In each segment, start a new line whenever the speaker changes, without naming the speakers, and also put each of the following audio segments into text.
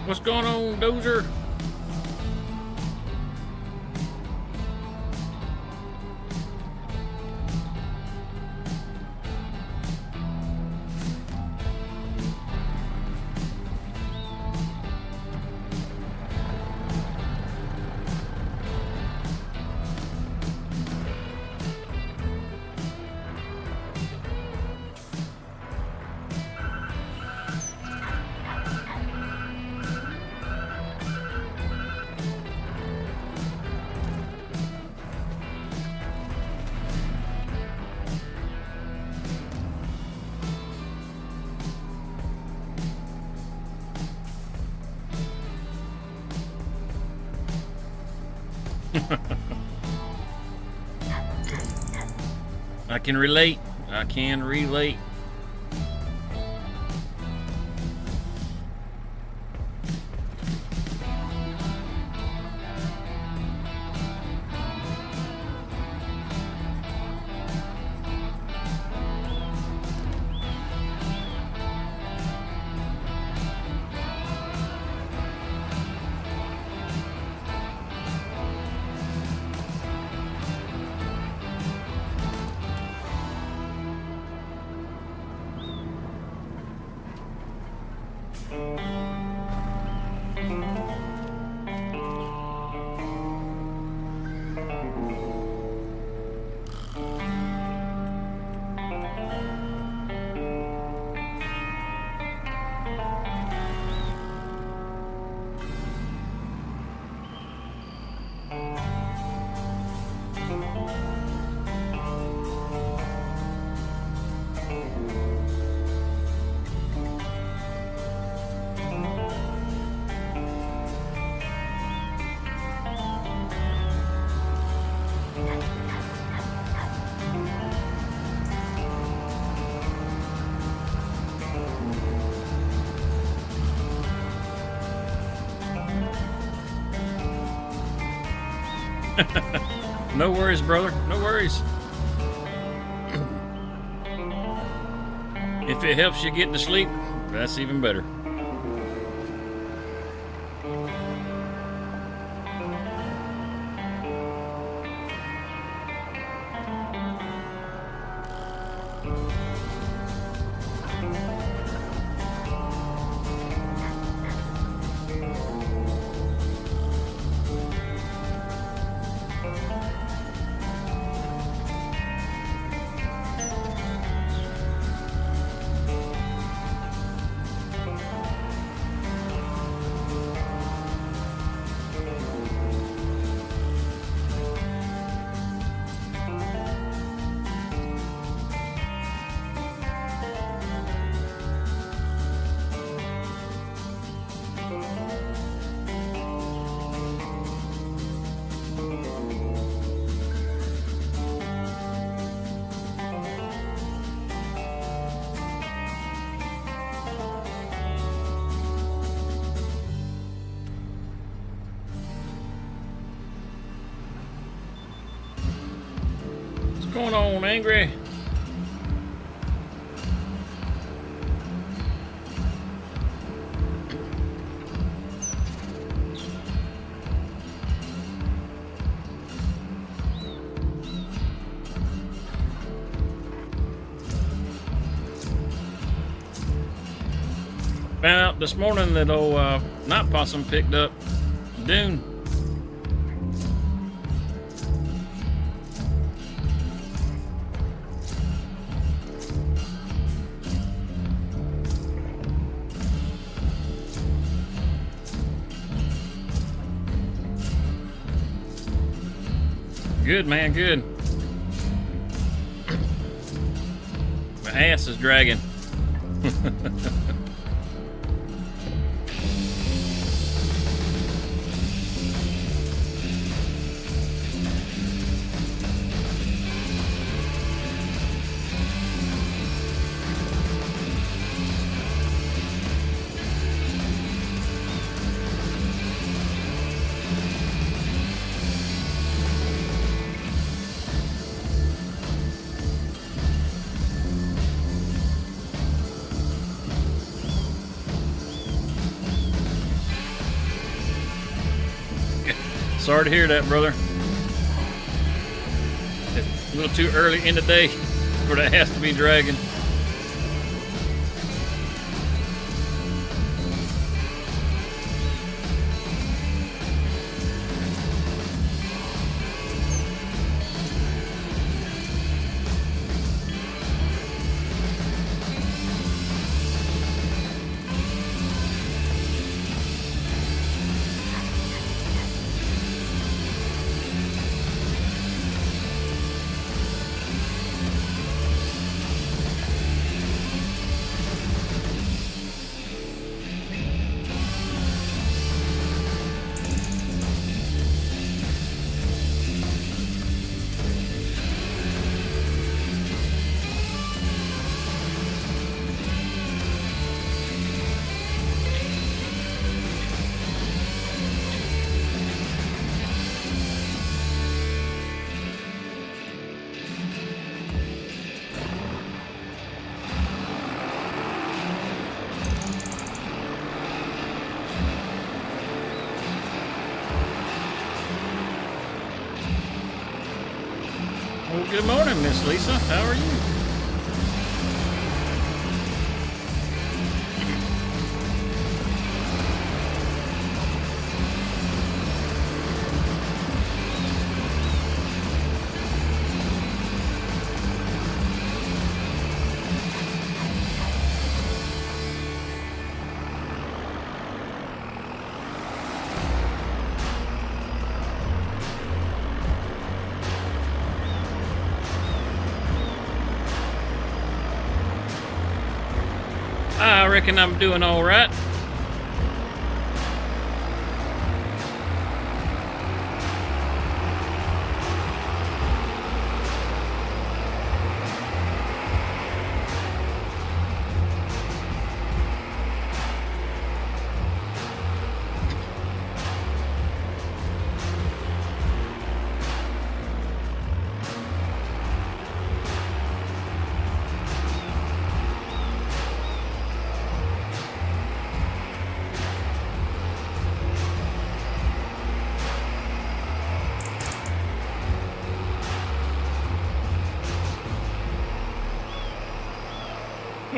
What's going on, Dozer? I can relate. I can relate. No worries, brother. No worries. If it helps you get to sleep, that's even better. What's going on, Angry? Found out this morning that old night possum picked up Dune. Good, man, good. My ass is dragging. Sorry to hear that, brother. It's a little too early in the day for that has to be dragging. Well, good morning, Miss Lisa. How are you? I reckon I'm doing all right.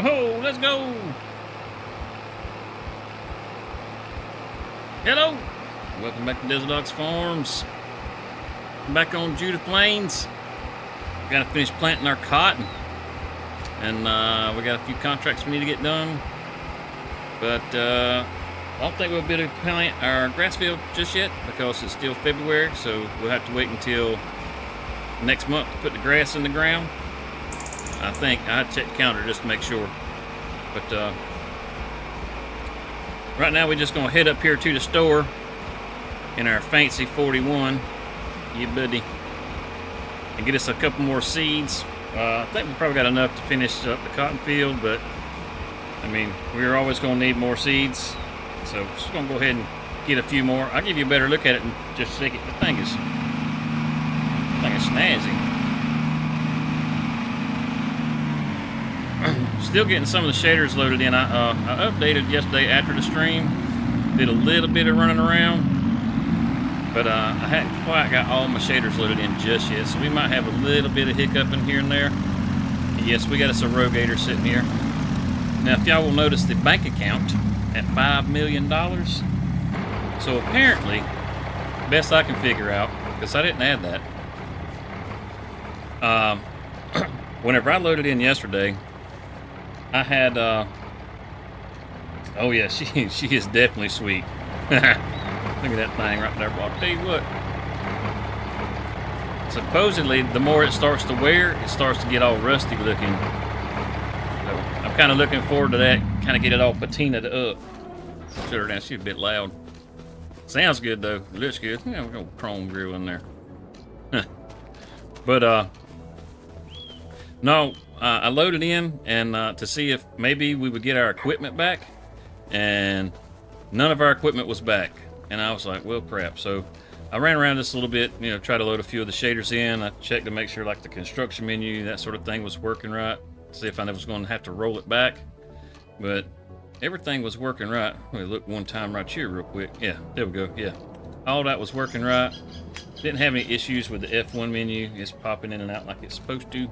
Oh, let's go. Hello. Welcome back to DesertOx Farms. I'm back on Judith Lanes. We gotta finish planting our cotton. And we got a few contracts we need to get done. But I don't think we'll be able to plant our grass field just yet because it's still February, so we'll have to wait until next month to put the grass in the ground. I think I had to check the calendar just to make sure. But right now we're just gonna head up here to the store in our fancy 41, yeah buddy, and get us a couple more seeds. I think we probably got enough to finish up the cotton field, but I mean, we're always gonna need more seeds, so just gonna go ahead and get a few more. I'll give you a better look at it in just a second. The thing is snazzy. Still getting some of the shaders loaded in. I updated yesterday after the stream, did a little bit of running around, but I hadn't quite got all my shaders loaded in just yet, so we might have a little bit of hiccup in here and there. Yes, we got us a Rogator sitting here. Now, if y'all will notice the bank account at $5 million. So apparently, best I can figure out, because I didn't add that, whenever I loaded in yesterday, I had, oh yeah, she is definitely sweet. Look at that thing right there. Well, I'll tell you what. Supposedly, the more it starts to wear, it starts to get all rusty looking. So I'm kind of looking forward to that, kind of get it all patinaed up. Shut her down, she's a bit loud. Sounds good though, it looks good. Yeah, we're gonna chrome grill in there. But, no, I loaded in and to see if maybe we would get our equipment back, and none of our equipment was back. And I was like, well, crap. So I ran around this a little bit, you know, try to load a few of the shaders in. I checked to make sure like the construction menu, that sort of thing was working right. See if I was going to have to roll it back. But everything was working right. Let me look one time right here real quick. Yeah, there we go. Yeah. all that was working right. Didn't have any issues with the F1 menu. It's popping in and out like it's supposed to.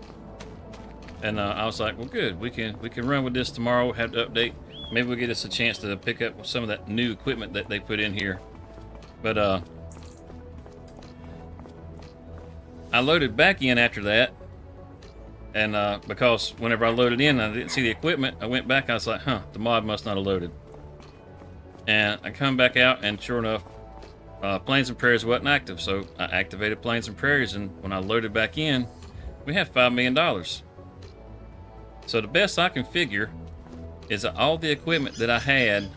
And I was like, well, good. We can run with this tomorrow. We'll have to update. Maybe we'll get us a chance to pick up some of that new equipment that they put in here. But I loaded back in after that. And because whenever I loaded in, I didn't see the equipment. I went back. I was like, huh, the mod must not have loaded. And I come back out, and sure enough, Plains and Prairies wasn't active, so I activated Plains and Prairies, and when I loaded back in, we have $5 million. So the best I can figure is that all the equipment that I had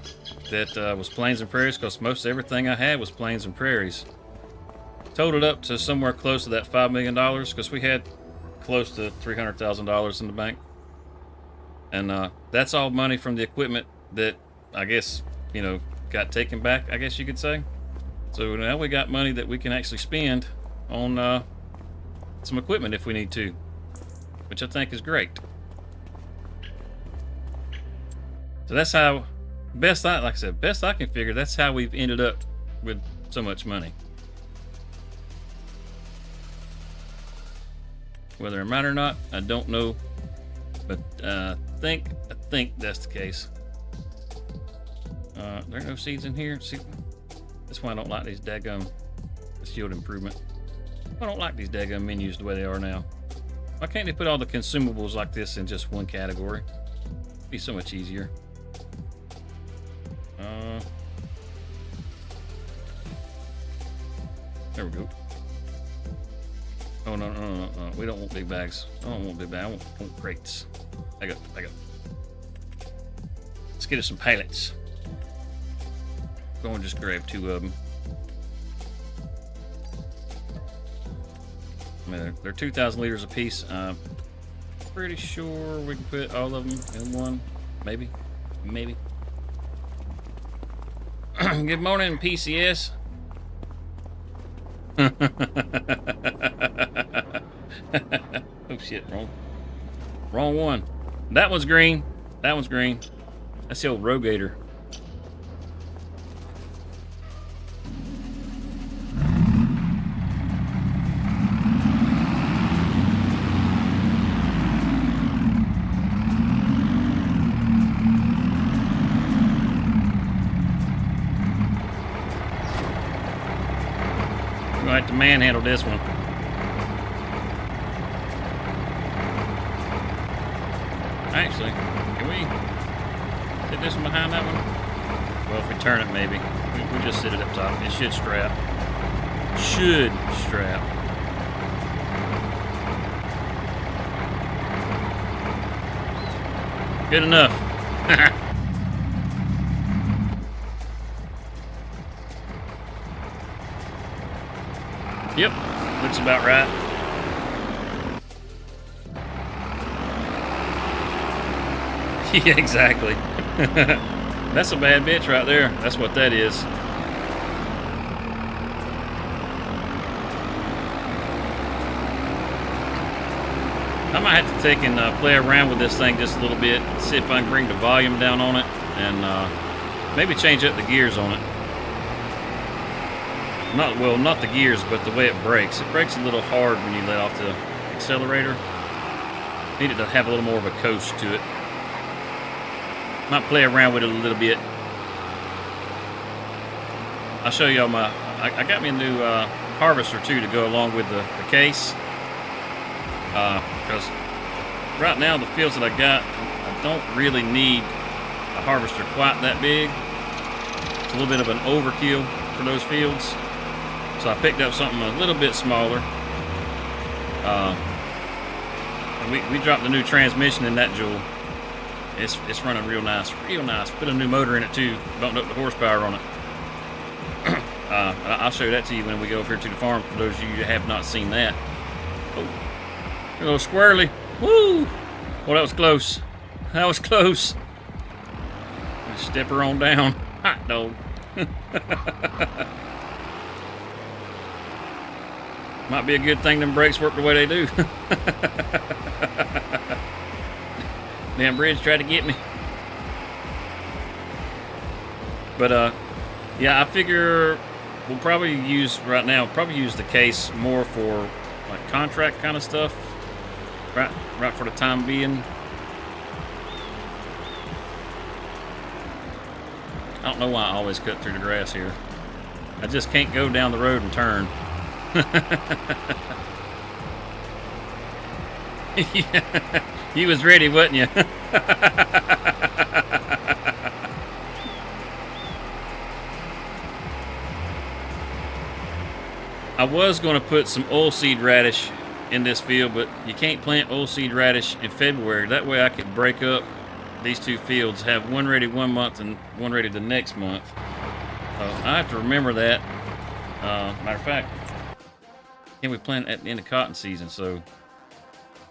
that was Plains and Prairies, because most everything I had was Plains and Prairies, totaled up to somewhere close to that $5 million, because we had close to $300,000 in the bank. And that's all money from the equipment that I guess, you know, got taken back, I guess you could say. So now we got money that we can actually spend on some equipment if we need to, which I think is great. So that's how, like I said, best I can figure, that's how we've ended up with so much money. Whether it matter or not, I don't know, but I think that's the case. There are no seeds in here. See, that's why I don't like these daggum yield improvement. I don't like these daggum menus the way they are now. Why can't they put all the consumables like this in just one category? It'd be so much easier. There we go. Oh, no. We don't want big bags. I don't want big bags. I want crates. I got. Let's get us some pallets. Go and just grab 2 of them. I mean, they're 2,000 liters a piece. Pretty sure we can put all of them in one. Maybe. Good morning, PCS. Oh shit, wrong one. That one's green. That's the old Rogator. We're gonna have to manhandle this one. Actually, can we sit this one behind that one? Well, if we turn it, maybe. We just sit it up top. It should strap. Good enough. Yep, looks about right. Yeah, exactly. That's a bad bitch right there. That's what that is. I might have to take and play around with this thing just a little bit, see if I can bring the volume down on it, and maybe change up the gears on it. Not the gears, but the way it brakes. It brakes a little hard when you let off the accelerator. Need it to have a little more of a coast to it. Might play around with it a little bit. I'll show y'all I got me a new harvester too to go along with the case. Because right now the fields that I got, I don't really need a harvester quite that big. It's a little bit of an overkill for those fields. So I picked up something a little bit smaller. And we dropped the new transmission in that jewel. It's running real nice. Put a new motor in it too. Bumped up the horsepower on it. I'll show that to you when we go over here to the farm for those of you who have not seen that. Oh, a little squirrely. Woo! Well, that was close. Step her on down. Hot dog. Might be a good thing them brakes work the way they do. Damn bridge tried to get me. But yeah, I figure we'll probably use right now. Probably use the case more for like contract kind of stuff. Right for the time being. I don't know why I always cut through the grass here. I just can't go down the road and turn. Yeah, you was ready, wasn't you? I was going to put some oilseed radish in this field, but you can't plant oilseed radish in February. That way I could break up these two fields, have one ready one month and one ready the next month. I have to remember that. Matter of fact, we plant at the end of cotton season, so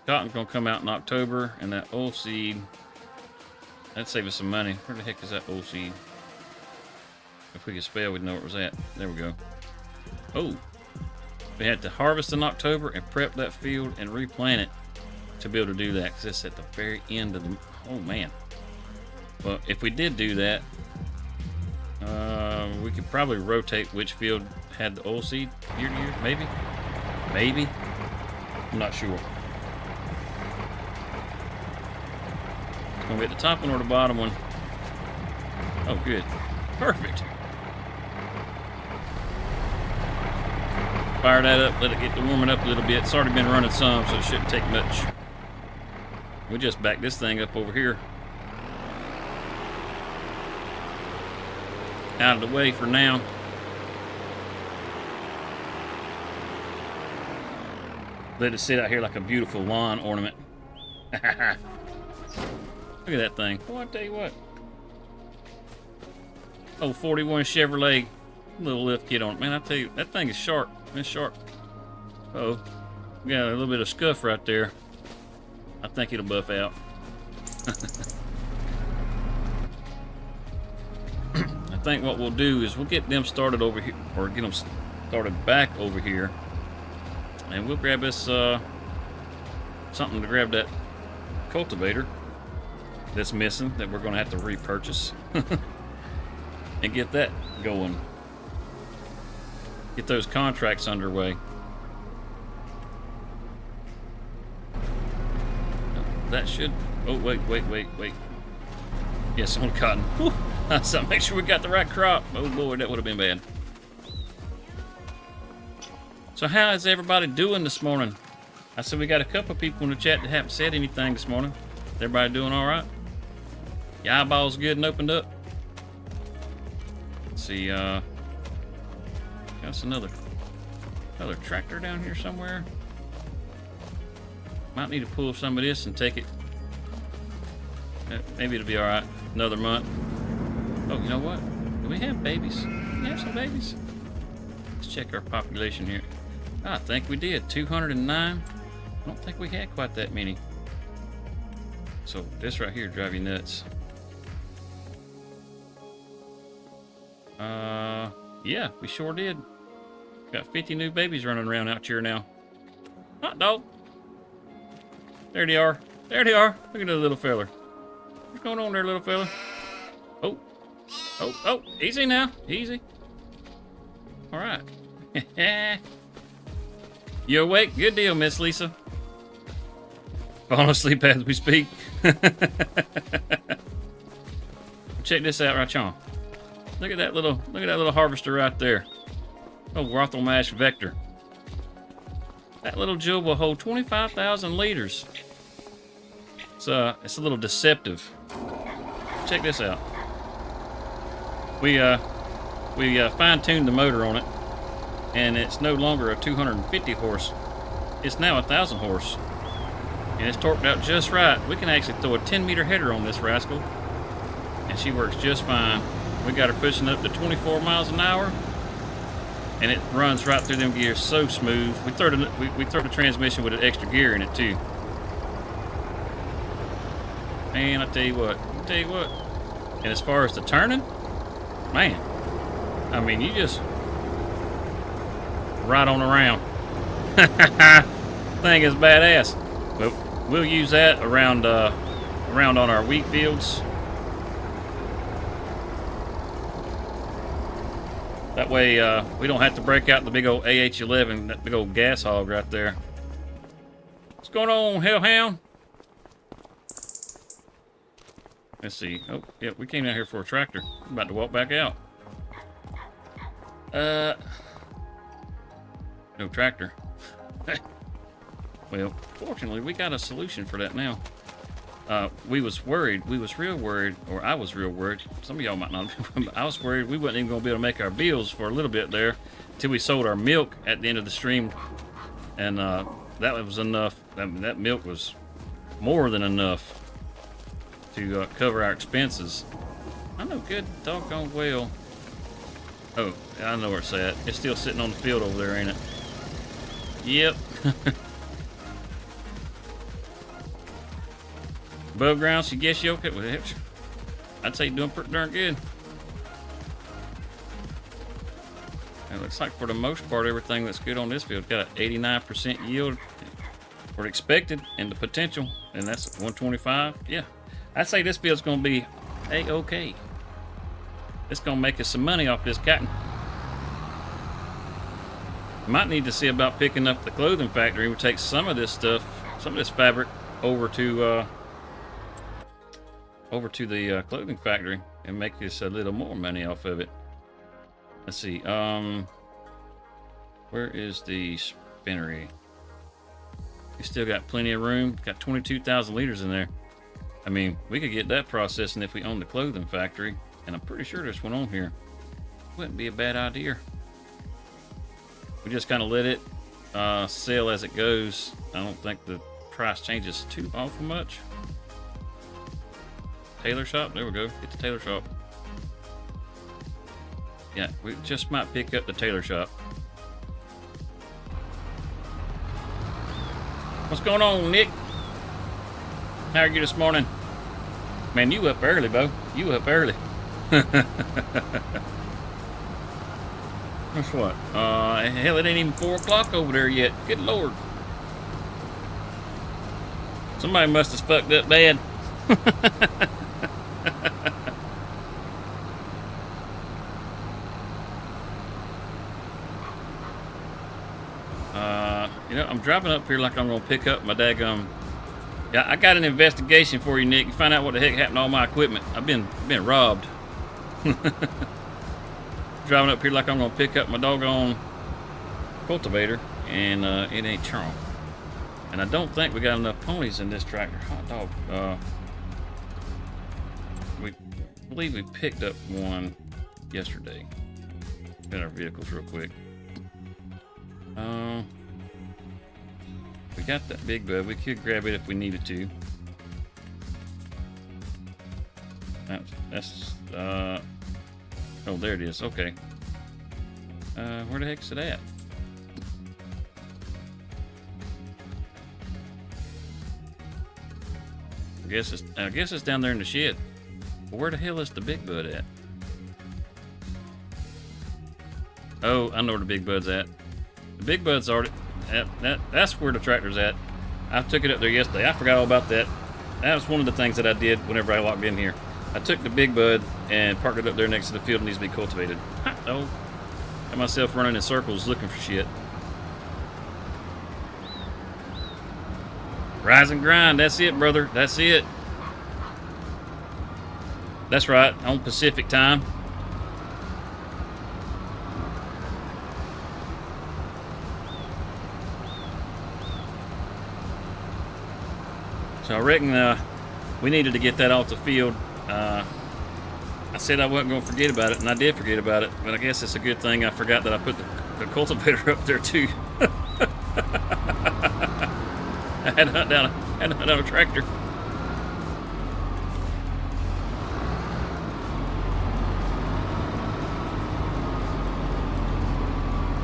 cotton's gonna come out in October, and that oilseed, that'd save us some money. Where the heck is that oilseed? If we could spell, we'd know where it was at. There we go. Oh, we had to harvest in October and prep that field and replant it to be able to do that, because it's at the very end of the, oh man. Well, if we did do that, we could probably rotate which field had the oilseed year to year, maybe? Maybe? I'm not sure. It's gonna be at the top one or the bottom one. Oh, good. Perfect. Fire that up, let it get to warming up a little bit. It's already been running some, so it shouldn't take much. We just back this thing up over here. Out of the way for now. Let it sit out here like a beautiful lawn ornament. Look at that thing. Well, I tell you what. Oh, 41 Chevrolet little lift kit on it. Man, I tell you, that thing is sharp. It's sharp. Uh-oh. We got a little bit of scuff right there. I think it'll buff out. I think what we'll do is we'll get them started over here, or get them started back over here, and we'll grab us something to grab that cultivator that's missing, that we're going to have to repurchase, and get that going. Get those contracts underway. That should... Oh, wait. Yes, on cotton. Whew. So make sure we got the right crop. Oh boy, that would have been bad. So how is everybody doing this morning? I said we got a couple of people in the chat that haven't said anything this morning. Is everybody doing all right? Your eyeballs good and opened up? Let's see, got another tractor down here somewhere. Might need to pull some of this and take it. Maybe it'll be all right. Another month. Oh, you know what? Do we have babies? Do we have some babies? Let's check our population here. I think we did. 209. I don't think we had quite that many. So this right here drive you nuts. Yeah, we sure did. Got 50 new babies running around out here now. Hot dog. There they are. There they are. Look at that little fella. What's going on there, little fella? Oh, easy now. Easy. All right. You awake? Good deal, Miss Lisa. Falling asleep as we speak. Check this out right on. Look at that little harvester right there. Oh, Rothel Mash Vector. That little jewel will hold 25,000 liters. It's a little deceptive. Check this out. We fine-tuned the motor on it, and it's no longer a 250 horse. It's now 1,000 horse, and it's torqued out just right. We can actually throw a 10-meter header on this rascal, and she works just fine. We got her pushing up to 24 miles an hour, and it runs right through them gears so smooth. We throw the transmission with an extra gear in it too. Man, I tell you what. And as far as the turning, man, I mean, you just right on around. Thing is badass. But we'll use that around on our wheat fields. That way we don't have to break out the big old AH-11, that big old gas hog right there. What's going on, Hellhound? Let's see. Oh, yeah, we came out here for a tractor. I'm about to walk back out. No tractor. Well, fortunately, we got a solution for that now. We was worried. We was real worried, or I was real worried. Some of y'all might not. I was worried we wasn't even going to be able to make our bills for a little bit there until we sold our milk at the end of the stream. And that was enough. That milk was more than enough to cover our expenses. I know good doggone well. Oh, I know where it's at. It's still sitting on the field over there, ain't it? Yep. Above ground, so yes, you okay with it? I'd say you're doing pretty darn good. It looks like for the most part, everything that's good on this field got an 89% yield for expected and the potential, and that's 125. Yeah, I'd say this field's gonna be a-okay. It's gonna make us some money off this cotton. Might need to see about picking up the clothing factory. We take some of this stuff, some of this fabric, over to the clothing factory and make us a little more money off of it. Let's see. Where is the spinnery? We still got plenty of room. Got 22,000 liters in there. I mean, we could get that processing if we own the clothing factory, and I'm pretty sure there's one on here. Wouldn't be a bad idea. We just kind of let it sell as it goes. I don't think the price changes too awful much. Tailor shop, there we go. Get the tailor shop. Yeah, we just might pick up the tailor shop. What's going on, Nick? How are you this morning? Man, you up early, Bo. You up early. That's what? Hell, it ain't even 4 o'clock over there yet. Good Lord. Somebody must have fucked up bad. You know, I'm driving up here like I'm gonna pick up my daggum. Yeah, I got an investigation for you, Nick. You find out what the heck happened to all my equipment. I've been robbed. Driving up here like I'm gonna pick up my doggone cultivator, and it ain't charm. And I don't think we got enough ponies in this tractor. Hot dog. We believe we picked up one yesterday. In our vehicles real quick. We got that big bud. We could grab it if we needed to. That's oh, there it is. Okay. Where the heck's it at? I guess it's down there in the shed. But where the hell is the big bud at? Oh, I know where the big bud's at. The big bud's already. That's where the tractor's at. I took it up there yesterday. I forgot all about that. That was one of the things that I did whenever I logged in here. I took the big bud and parked it up there next to the field. It needs to be cultivated. Oh, got myself running in circles looking for shit. Rise and grind. That's it, brother. That's it. That's right. On Pacific time. So I reckon we needed to get that off the field. I said I wasn't going to forget about it, and I did forget about it. But I guess it's a good thing I forgot that I put the cultivator up there too. I had to hunt down a tractor.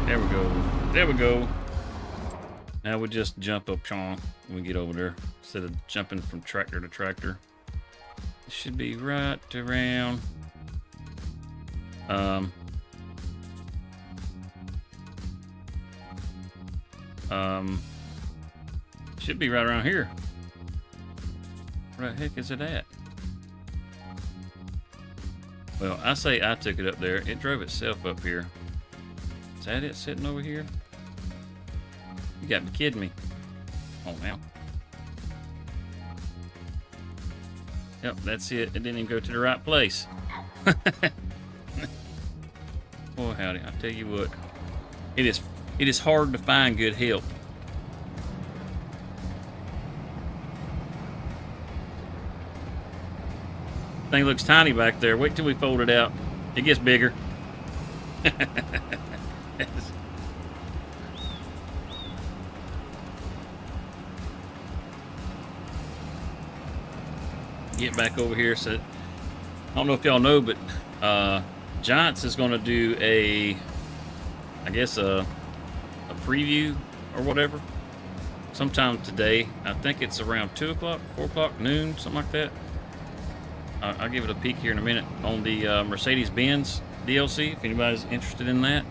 There we go. There we go. Now we just jump up, Sean, when we get over there, instead of jumping from tractor to tractor. It should be right around. Should be right around here. Where the heck is it at? Well, I say I took it up there. It drove itself up here. that it sitting over here? You got to be kidding me. Oh, now. Yep, that's it. It didn't even go to the right place. Boy, howdy. I tell you what. It is hard to find good help. Thing looks tiny back there. Wait till we fold it out. It gets bigger. Get back over here. So I don't know if y'all know, but Giants is going to do I guess a preview or whatever sometime today. I think it's around 2 o'clock, 4 o'clock, noon, something like that. I'll give it a peek here in a minute on the Mercedes-Benz DLC, if anybody's interested in that.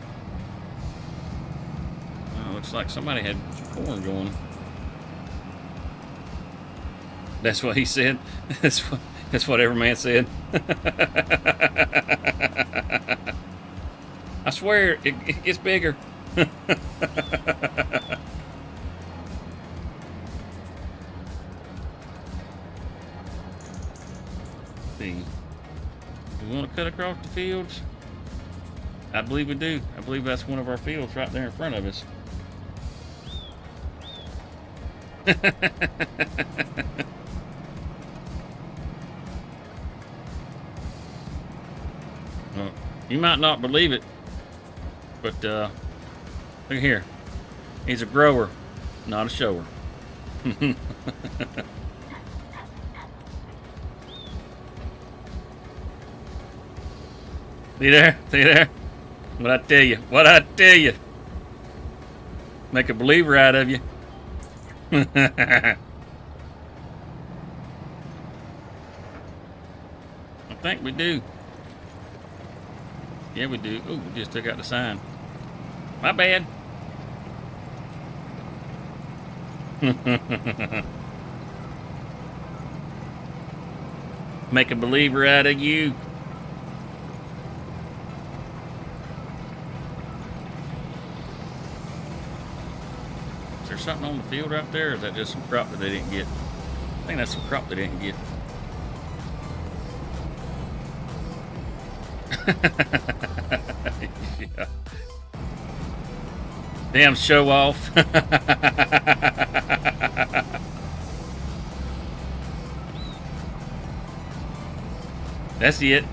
Looks like somebody had some corn going. That's what he said. That's what every man said. I swear, it gets bigger. See, do we want to cut across the fields? I believe we do. I believe that's one of our fields right there in front of us. Well, you might not believe it, but look here. He's a grower, not a shower. See there? See there? What I tell you? What I tell you? Make a believer out of you. I think we do. Yeah, we do. Ooh, we just took out the sign. My bad. Make a believer out of you. Is there something on the field right there, or is that just some crop that they didn't get? I think that's some crop they didn't get. Yeah. Damn show off. That's it.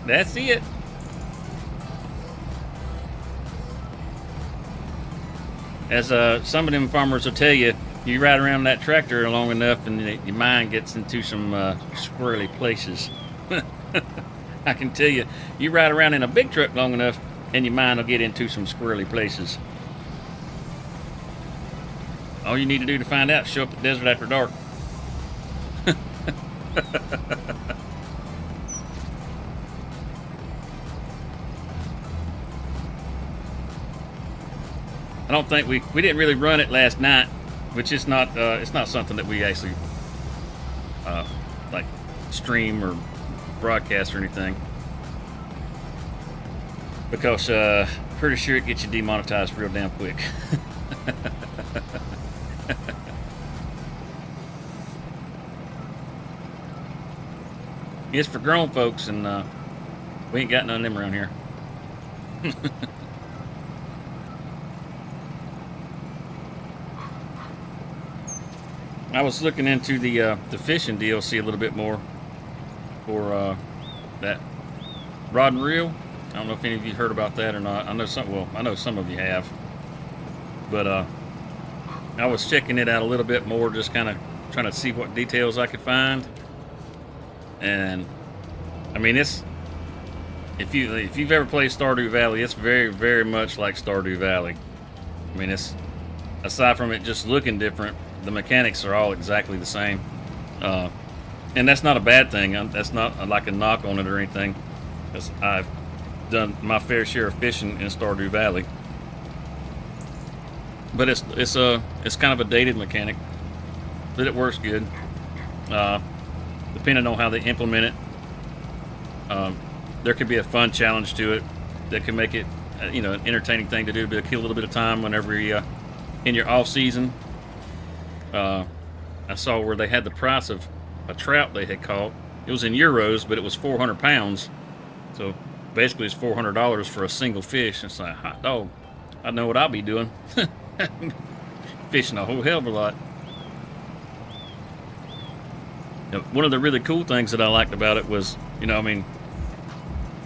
That's it. As some of them farmers will tell you, you ride around that tractor long enough and your mind gets into some squirrely places. I can tell you, you ride around in a big truck long enough and your mind will get into some squirrely places. All you need to do to find out, show up at the desert after dark. I don't think we didn't really run it last night, which is not it's not something that we actually like stream or broadcast or anything, because pretty sure it gets you demonetized real damn quick. It's for grown folks, and we ain't got none of them around here. I was looking into the fishing DLC a little bit more for that rod and reel. I don't know if any of you heard about that or not. I know some. Well, I know some of you have, but I was checking it out a little bit more, just kind of trying to see what details I could find. And I mean, it's if you've ever played Stardew Valley, it's very, very much like Stardew Valley. I mean, it's aside from it just looking different, the mechanics are all exactly the same, and that's not a bad thing. That's not like a knock on it or anything, because I've done my fair share of fishing in Stardew Valley. But it's kind of a dated mechanic, but it works good. Depending on how they implement it, there could be a fun challenge to it that could make it you know, an entertaining thing to do to kill a little bit of time whenever you in your off season. I saw where they had the price of a trout they had caught. It was in euros, but it was 400 pounds. So basically, it's $400 for a single fish. It's like, hot dog. I know what I'll be doing. Fishing a whole hell of a lot. You know, one of the really cool things that I liked about it was, you know, I mean,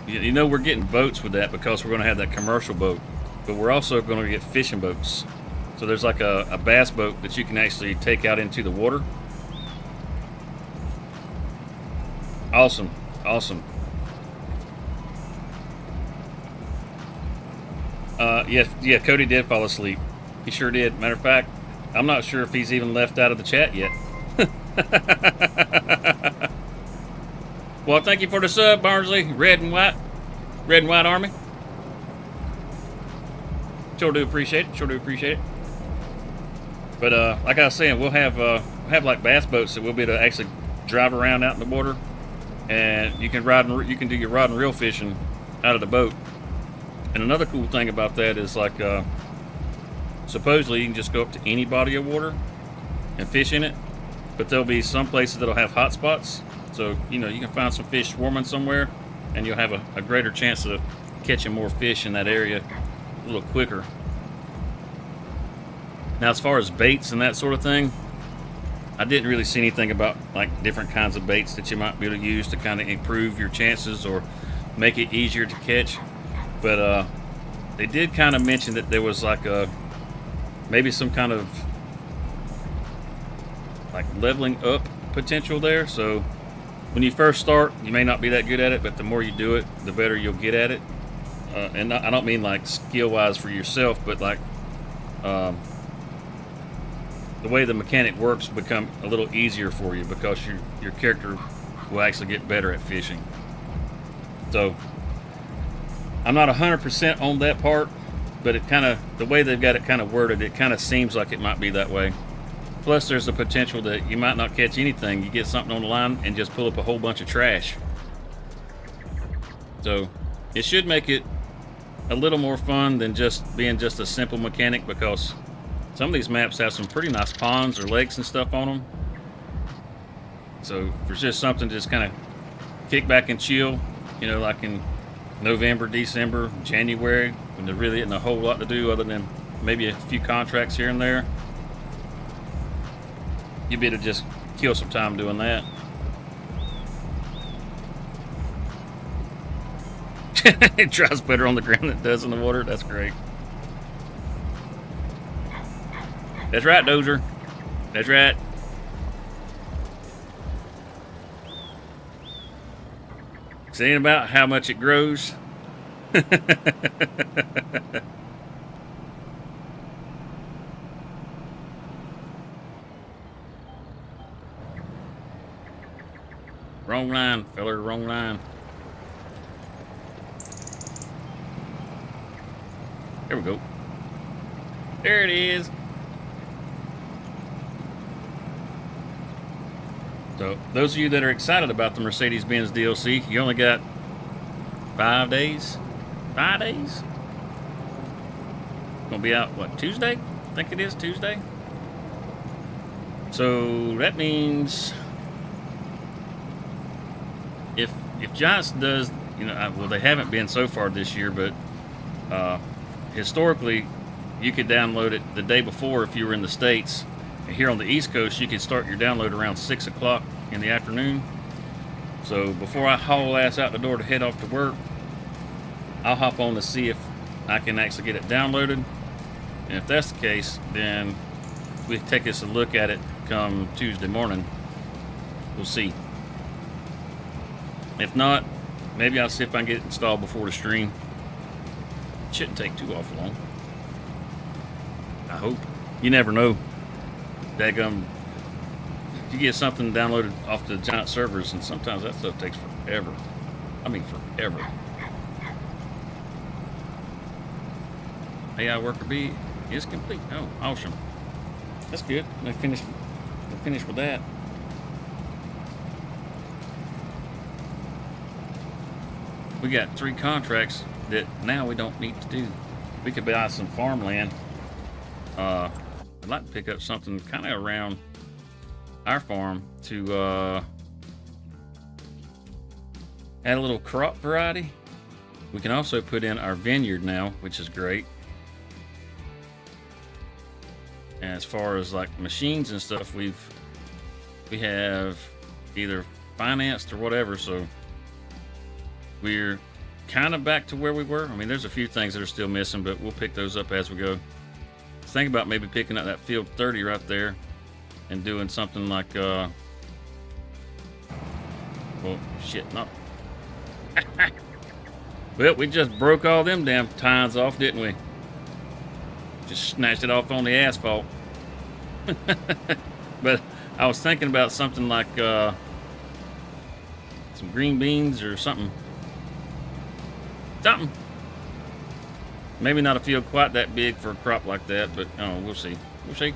you know, we're getting boats with that because we're going to have that commercial boat, but we're also going to get fishing boats. So there's like a bass boat that you can actually take out into the water. Awesome, awesome. Yeah, Cody did fall asleep. He sure did. Matter of fact, I'm not sure if he's even left out of the chat yet. Well, thank you for the sub, Barnsley. Red and white army. Sure do appreciate it. Sure do appreciate it. But like I was saying, we'll have like bass boats that we'll be able to actually drive around out in the water, and you can do your rod and reel fishing out of the boat. And another cool thing about that is, like, supposedly you can just go up to any body of water and fish in it, but there'll be some places that'll have hot spots. So, you know, you can find some fish swarming somewhere, and you'll have a greater chance of catching more fish in that area a little quicker. Now, as far as baits and that sort of thing, I didn't really see anything about, like, different kinds of baits that you might be able to use to kind of improve your chances or make it easier to catch. But they did kind of mention that there was like maybe some kind of like leveling up potential there. So when you first start, you may not be that good at it, but the more you do it, the better you'll get at it. And I don't mean like skill-wise for yourself, but like the way the mechanic works will become a little easier for you because your character will actually get better at fishing. So I'm not 100% on that part, but it kind of, the way they've got it kind of worded, it kind of seems like it might be that way. Plus, there's the potential that you might not catch anything. You get something on the line and just pull up a whole bunch of trash. So it should make it a little more fun than just being just a simple mechanic, because some of these maps have some pretty nice ponds or lakes and stuff on them. So if it's just something to just kind of kick back and chill, you know, like in November, December, January, when there really isn't a whole lot to do other than maybe a few contracts here and there, you'd be able to just kill some time doing that. It dries better on the ground than it does in the water. That's great. That's right, Dozer. That's right. Saying about how much it grows. Wrong line, feller, wrong line. There we go. There it is. So, those of you that are excited about the Mercedes-Benz DLC, you only got 5 days? 5 days? Gonna be out, what, Tuesday? I think it is Tuesday. So, that means if Giants does, you know, well, they haven't been so far this year, but historically, you could download it the day before if you were in the States. Here on the East Coast, you can start your download around 6 o'clock in the afternoon. So before I haul ass out the door to head off to work, I'll hop on to see if I can actually get it downloaded. And if that's the case, then we take us a look at it come Tuesday morning. We'll see. If not, maybe I'll see if I can get it installed before the stream. It shouldn't take too awful long. I hope. You never know. Daggum, you get something downloaded off the giant servers, and sometimes that stuff takes forever. I mean, forever. AI worker B is complete. Oh, awesome. That's good. They finished with that. We got 3 contracts that now we don't need to do. We could buy some farmland. I'd like to pick up something kind of around our farm to add a little crop variety. We can also put in our vineyard now, which is great. And as far as like machines and stuff, we have either financed or whatever, so we're kind of back to where we were. I mean, there's a few things that are still missing, but we'll pick those up as we go. Think about maybe picking up that field 30 right there and doing something like well, shit, not well, we just broke all them damn tines off, didn't we? Just snatched it off on the asphalt. But I was thinking about something like some green beans or something. Maybe not a field quite that big for a crop like that, but oh, we'll see. We'll see.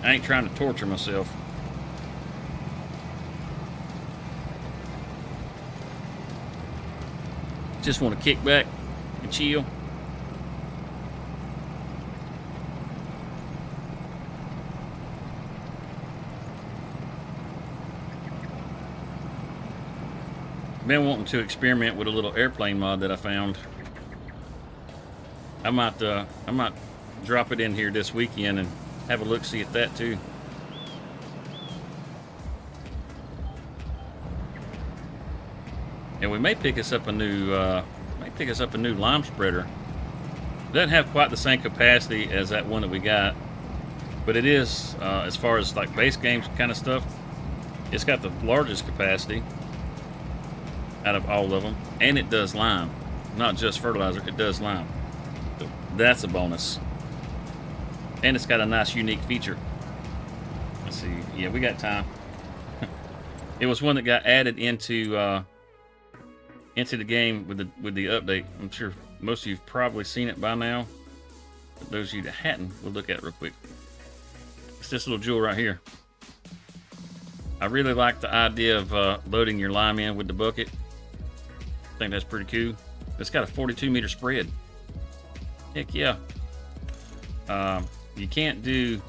I ain't trying to torture myself. Just want to kick back and chill. Been wanting to experiment with a little airplane mod that I found. I might drop it in here this weekend and have a look see at that too. And we may pick us up a new lime spreader. It doesn't have quite the same capacity as that one that we got, but it is as far as like base games kind of stuff, it's got the largest capacity out of all of them, and it does lime, not just fertilizer. It does lime. So that's a bonus, and it's got a nice unique feature. Let's see. Yeah, we got time. It was one that got added into the game with the update. I'm sure most of you've probably seen it by now, but those of you that hadn't, we'll look at it real quick. It's this little jewel right here. I really like the idea of loading your lime in with the bucket. I think that's pretty cool. It's got a 42 meter spread. Heck yeah. You can't do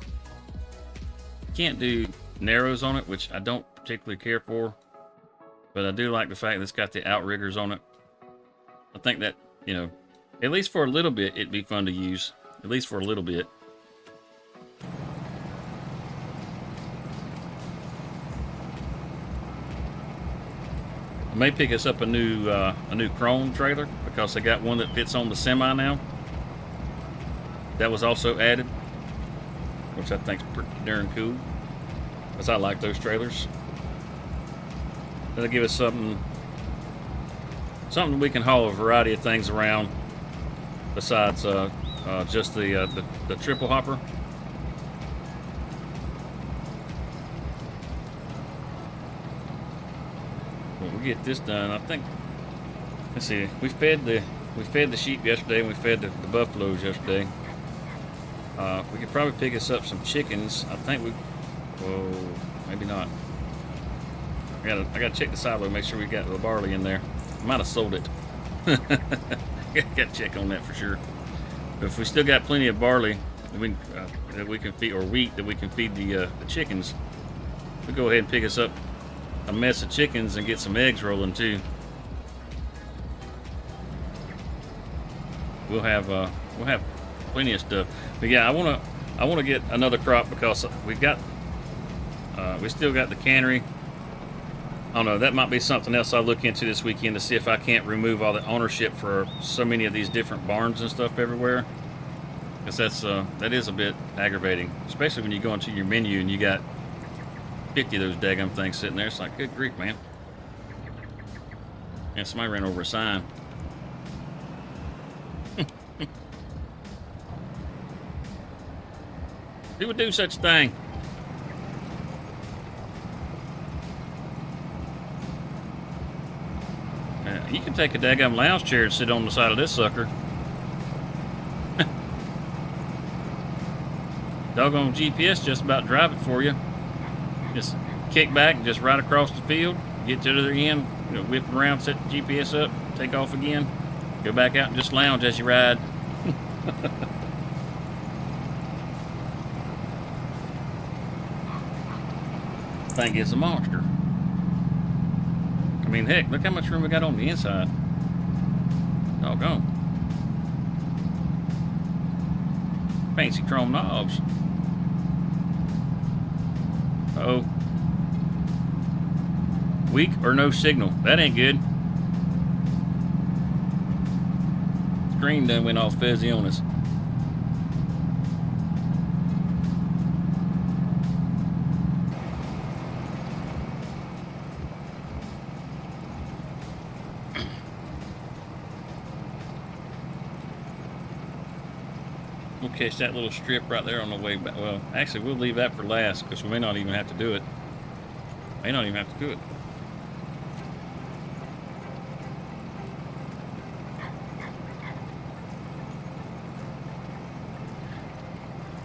narrows on it, which I don't particularly care for, but I do like the fact that it's got the outriggers on it. I think that, you know, at least for a little bit, it'd be fun to use. At least for a little bit. I may pick us up a new chrome trailer because they got one that fits on the semi now. That was also added, which I think is pretty darn cool, because I like those trailers. That'll give us something we can haul a variety of things around besides just the triple hopper. When we get this done, I think, let's see, we fed the sheep yesterday, and we fed the buffaloes yesterday. We could probably pick us up some chickens. I think whoa, maybe not. I gotta check the silo, make sure we got the barley in there. I might have sold it. Gotta check on that for sure. But if we still got plenty of barley that we can feed, or wheat that we can feed the chickens, we'll go ahead and pick us up a mess of chickens and get some eggs rolling too. We'll have plenty of stuff. But yeah, I wanna get another crop because we still got the cannery. I don't know, that might be something else I'll look into this weekend to see if I can't remove all the ownership for so many of these different barns and stuff everywhere. Because that is a bit aggravating, especially when you go into your menu and you got 50 of those daggum things sitting there. It's like, good grief, man. And somebody ran over a sign. Who would do such a thing? You can take a daggum lounge chair and sit on the side of this sucker. Doggone GPS just about drive it for you. Just kick back and just right across the field, get to the other end, You know, whip around, set the GPS up, take off again, go back out and just lounge as you ride. Thing is a monster. I mean, heck, look how much room we got on the inside. Doggone. Fancy chrome knobs. Uh-oh. Weak or no signal. That ain't good. Screen done went all fuzzy on us. We'll catch that little strip right there on the way back. Well, actually, we'll leave that for last because we may not even have to do it. May not even have to do it.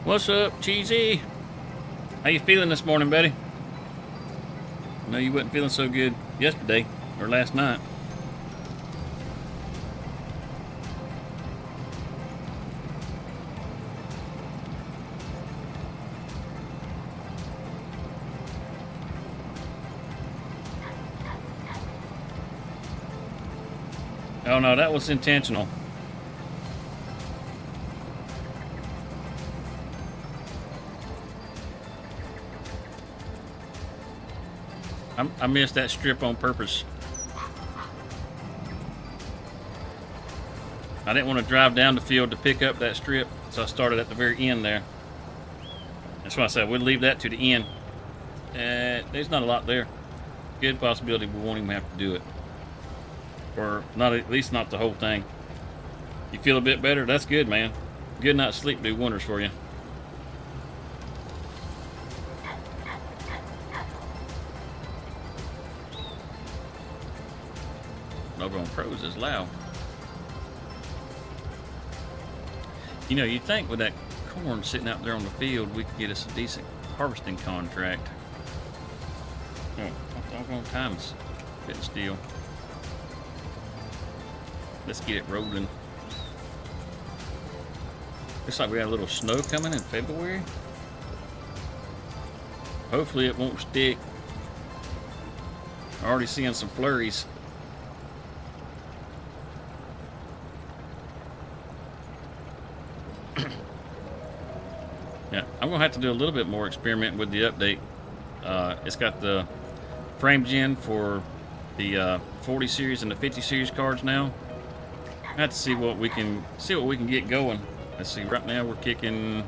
What's up, Cheesy? How you feeling this morning, buddy? I know you wasn't feeling so good yesterday or last night. Oh no, that was intentional. I missed that strip on purpose. I didn't want to drive down the field to pick up that strip, so I started at the very end there. That's why I said we'll leave that to the end. There's not a lot there. Good possibility we won't even have to do it. Or not, at least not the whole thing. You feel a bit better? That's good, man. Good night's sleep do wonders for you. Doggone pros is loud. You know, you'd think with that corn sitting out there on the field, we could get us a decent harvesting contract. Oh, doggone time's fitting still. Let's get it rolling. Looks like we got a little snow coming in February. Hopefully it won't stick. Already seeing some flurries. Yeah, I'm gonna have to do a little bit more experiment with the update. It's got the frame gen for the 40 series and the 50 series cards now. I have to see what we can get going. Let's see. Right now we're kicking.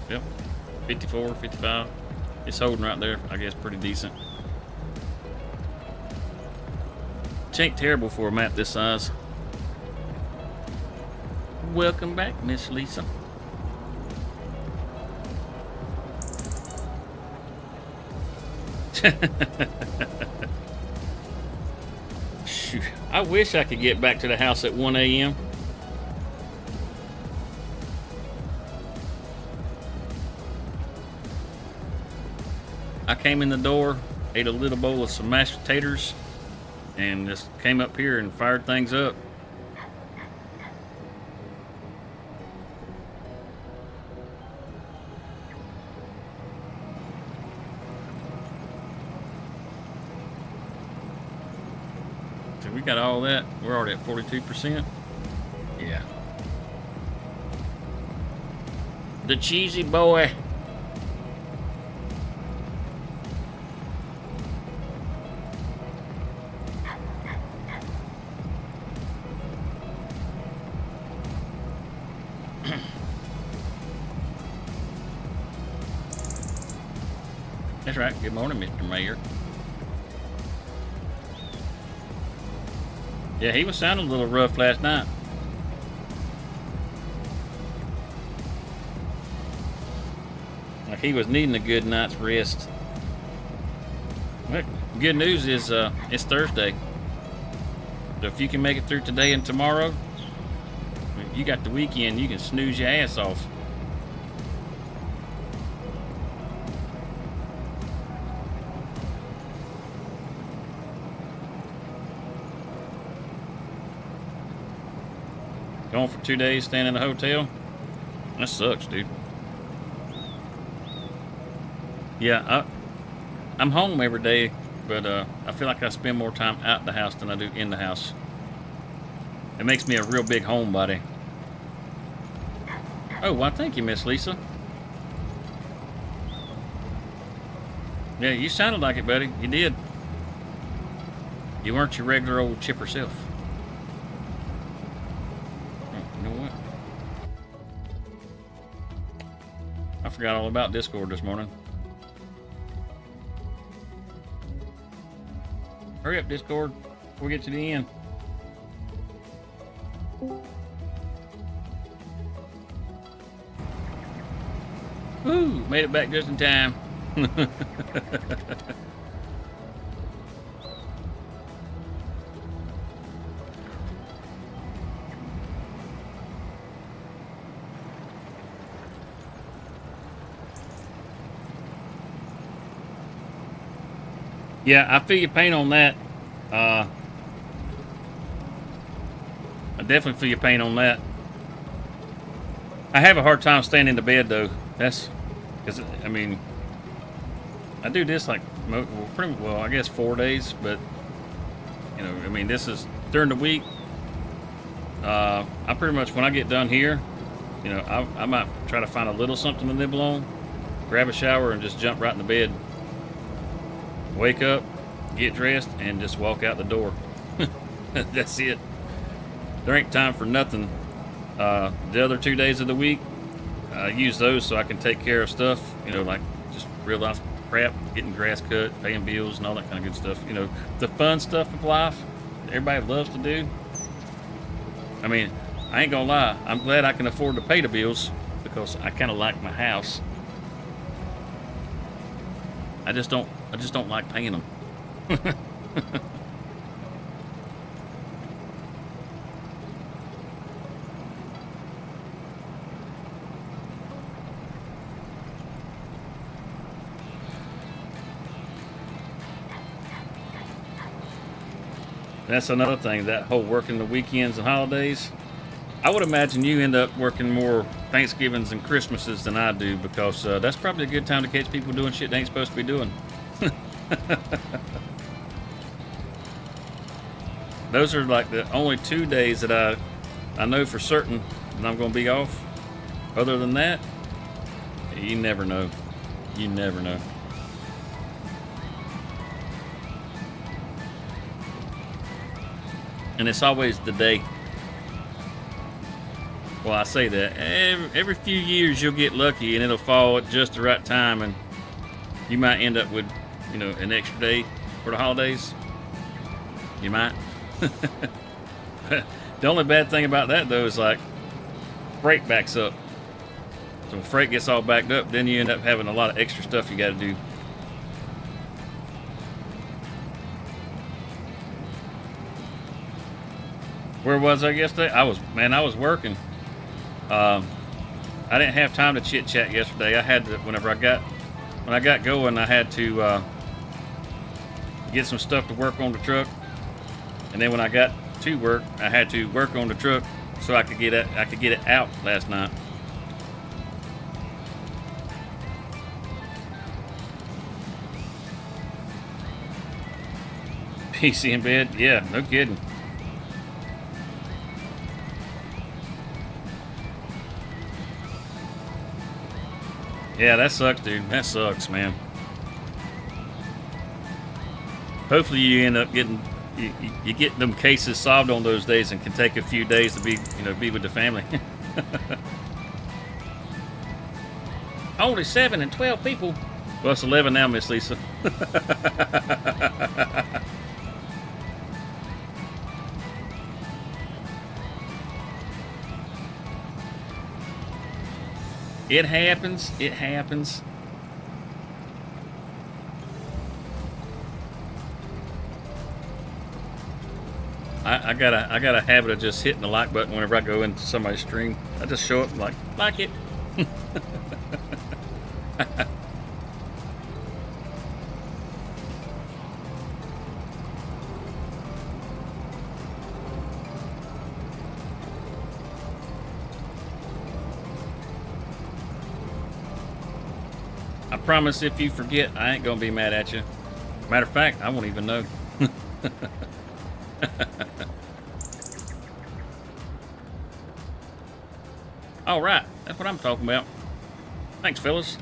Yep, 54, 55. It's holding right there. I guess pretty decent. It ain't terrible for a map this size. Welcome back, Miss Lisa. Shoot. I wish I could get back to the house at 1 a.m. I came in the door, ate a little bowl of some mashed potatoes, and just came up here and fired things up. So we got all that. We're already at 42%. Yeah. The cheesy boy. That's right. Good morning, Mr. Mayor. Yeah, he was sounding a little rough last night. Like he was needing a good night's rest. Well, good news is it's Thursday. So if you can make it through today and tomorrow, you got the weekend. You can snooze your ass off. Going for 2 days, staying in a hotel. That sucks, dude. Yeah, I'm home every day, but I feel like I spend more time out the house than I do in the house. It makes me a real big homebody. Oh, well, thank you, Miss Lisa. Yeah, you sounded like it, buddy. You did. You weren't your regular old chipper self. Oh, you know what? I forgot all about Discord this morning. Hurry up, Discord, before we get to the end. Woo! Made it back just in time. Yeah, I feel your pain on that. I definitely feel your pain on that. I have a hard time staying in the bed though. That's because I mean, I do this like pretty well, I guess 4 days, but you know, I mean, this is during the week. I pretty much when I get done here, you know, I might try to find a little something to nibble on, grab a shower, and just jump right in the bed. Wake up, get dressed, and just walk out the door. That's it. There ain't time for nothing. The other 2 days of the week, I use those so I can take care of stuff, you know, like just real life crap, getting grass cut, paying bills, and all that kind of good stuff. You know, the fun stuff of life that everybody loves to do. I mean, I ain't gonna lie, I'm glad I can afford to pay the bills because I kind of like my house. I just don't like paying them. That's another thing, that whole working the weekends and holidays. I would imagine you end up working more Thanksgivings and Christmases than I do because that's probably a good time to catch people doing shit they ain't supposed to be doing. Those are like the only 2 days that I know for certain that I'm going to be off. Other than that, you never know. You never know. And it's always the day. Well, I say that every few years you'll get lucky and it'll fall at just the right time, and you might end up with, you know, an extra day for the holidays. You might. The only bad thing about that though is like freight backs up. So when freight gets all backed up, then you end up having a lot of extra stuff you got to do. Where was I yesterday? I was working. I didn't have time to chit chat yesterday. I had to, when I got going, I had to get some stuff to work on the truck, and then when I got to work, I had to work on the truck so I could get it out last night. PC in bed? Yeah, no kidding. Yeah, that sucks, dude. That sucks, man. Hopefully you end up getting you get them cases solved on those days and can take a few days to be with the family. Only 7 and 12 people. Well, it's 11 now, Miss Lisa. It happens. It happens. I got a habit of just hitting the like button whenever I go into somebody's stream. I just show up and like it. promise if you forget, I ain't gonna be mad at you. Matter of fact, I won't even know. All right, that's what I'm talking about. Thanks, fellas.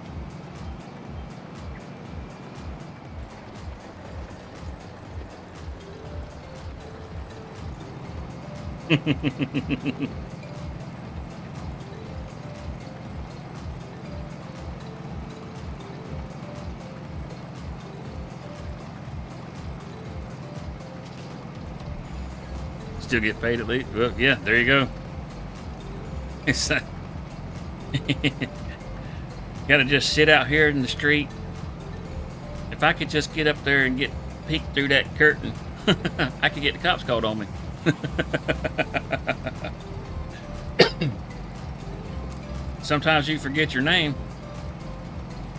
Still get paid at least? Well, yeah, there you go. It's gotta just sit out here in the street. If I could just get up there and get peeked through that curtain, I could get the cops called on me. Sometimes you forget your name.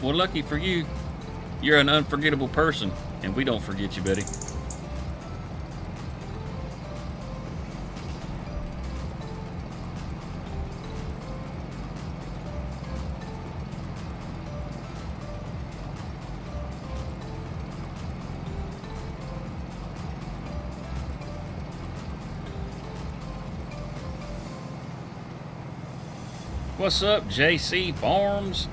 Well, lucky for you, you're an unforgettable person, and we don't forget you, buddy. What's up, JC Farms?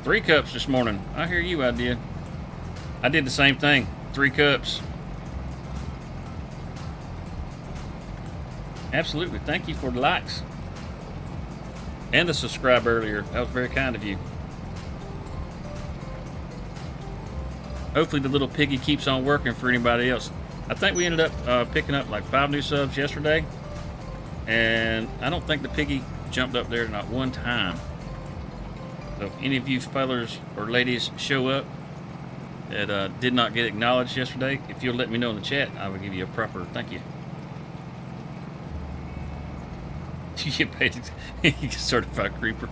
3 cups this morning. I hear you, I did. I did the same thing. 3 cups. Absolutely. Thank you for the likes. And the subscribe earlier. That was very kind of you. Hopefully the little piggy keeps on working for anybody else. I think we ended up picking up like 5 new subs yesterday. And I don't think the piggy jumped up there not one time. So if any of you fellas or ladies show up that did not get acknowledged yesterday, if you'll let me know in the chat, I will give you a proper thank you. You get paid. You get certified creeper.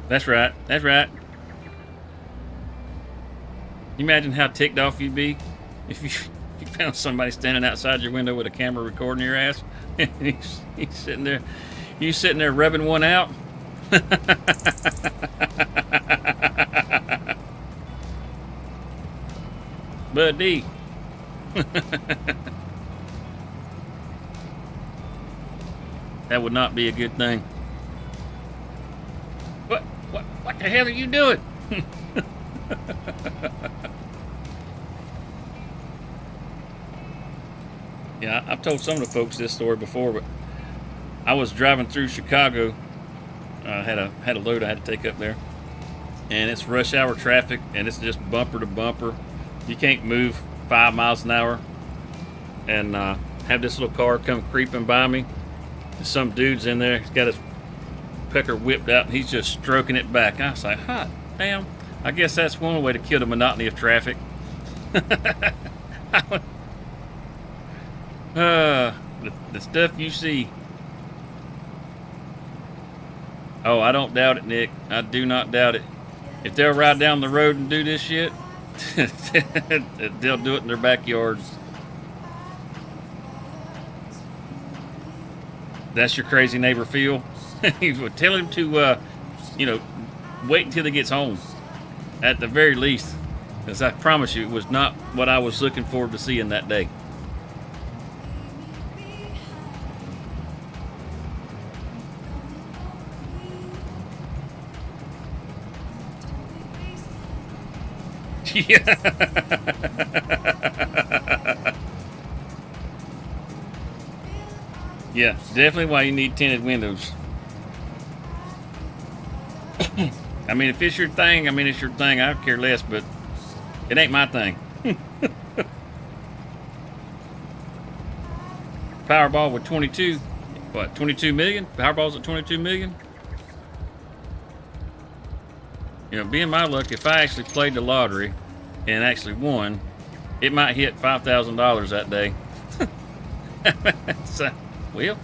That's right. That's right. You imagine how ticked off you'd be if you found somebody standing outside your window with a camera recording your ass, and he's sitting there, you sitting there rubbing one out. Buddy. That would not be a good thing. What the hell are you doing? Yeah, I've told some of the folks this story before, but I was driving through Chicago. I had a load I had to take up there, and it's rush hour traffic, and it's just bumper to bumper. You can't move 5 miles an hour, and have this little car come creeping by me. And some dude's in there. He's got his pecker whipped out, and he's just stroking it back. I was like, hot damn. I guess that's one way to kill the monotony of traffic. The stuff you see. Oh, I don't doubt it, Nick. I do not doubt it. If they'll ride down the road and do this shit, they'll do it in their backyards. That's your crazy neighbor Phil. You would tell him to, wait until he gets home, at the very least, because I promise you, it was not what I was looking forward to seeing that day. Yeah. Yeah, definitely why you need tinted windows. I mean, if it's your thing, it's your thing. I care less, but it ain't my thing. Powerball with 22 million? Powerball's at 22 million? Being my luck, if I actually played the lottery and actually won, it might hit $5,000 that day. So, well,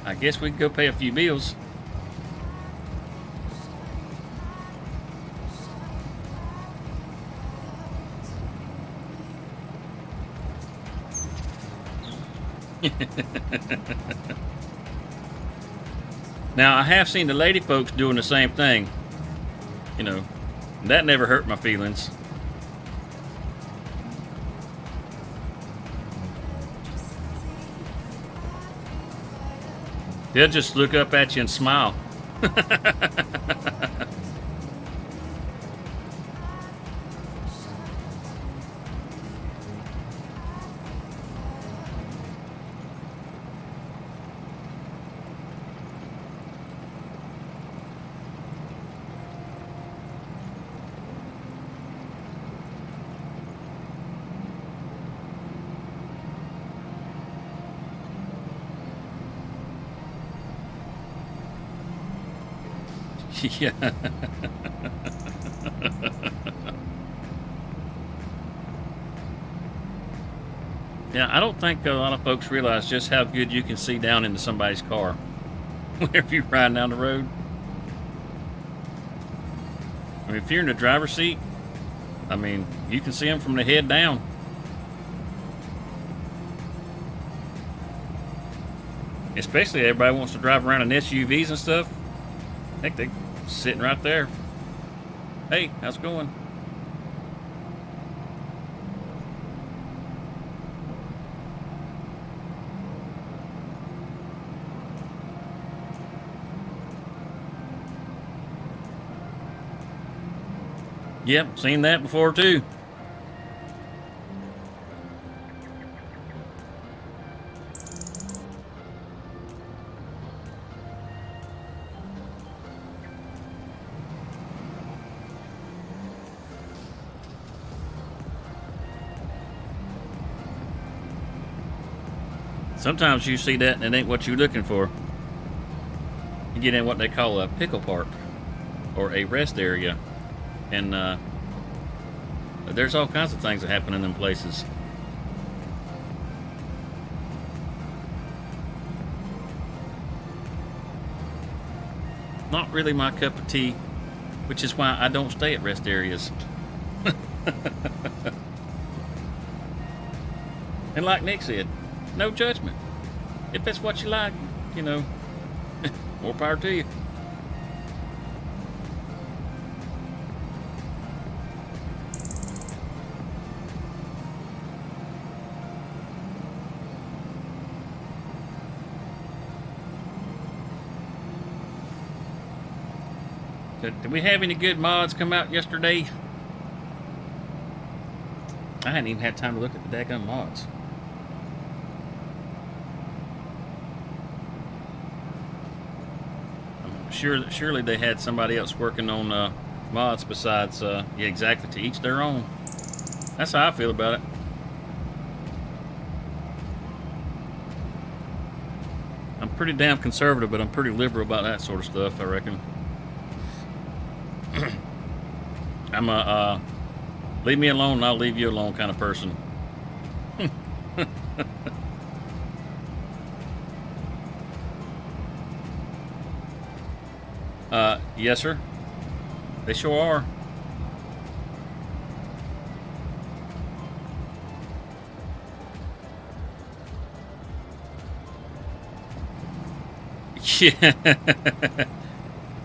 I guess we can go pay a few bills. Now, I have seen the lady folks doing the same thing. You know, that never hurt my feelings. They'll just look up at you and smile. Yeah. Yeah, I don't think a lot of folks realize just how good you can see down into somebody's car whenever you're riding down the road. I mean, if you're in the driver's seat, I mean, you can see them from the head down. Especially everybody wants to drive around in SUVs and stuff. Heck, they're sitting right there. Hey, how's it going? Yep, seen that before too. Sometimes you see that and it ain't what you're looking for. You get in what they call a pickle park or a rest area. And there's all kinds of things that happen in them places. Not really my cup of tea, which is why I don't stay at rest areas. And like Nick said, no judgment. If that's what you like, you know, more power to you. Did we have any good mods come out yesterday? I hadn't even had time to look at the daggone mods. Surely they had somebody else working on mods besides, yeah, exactly, to each their own. That's how I feel about it. I'm pretty damn conservative, but I'm pretty liberal about that sort of stuff, I reckon. I'm a leave me alone and I'll leave you alone kind of person. Yes, sir. They sure are. Yeah.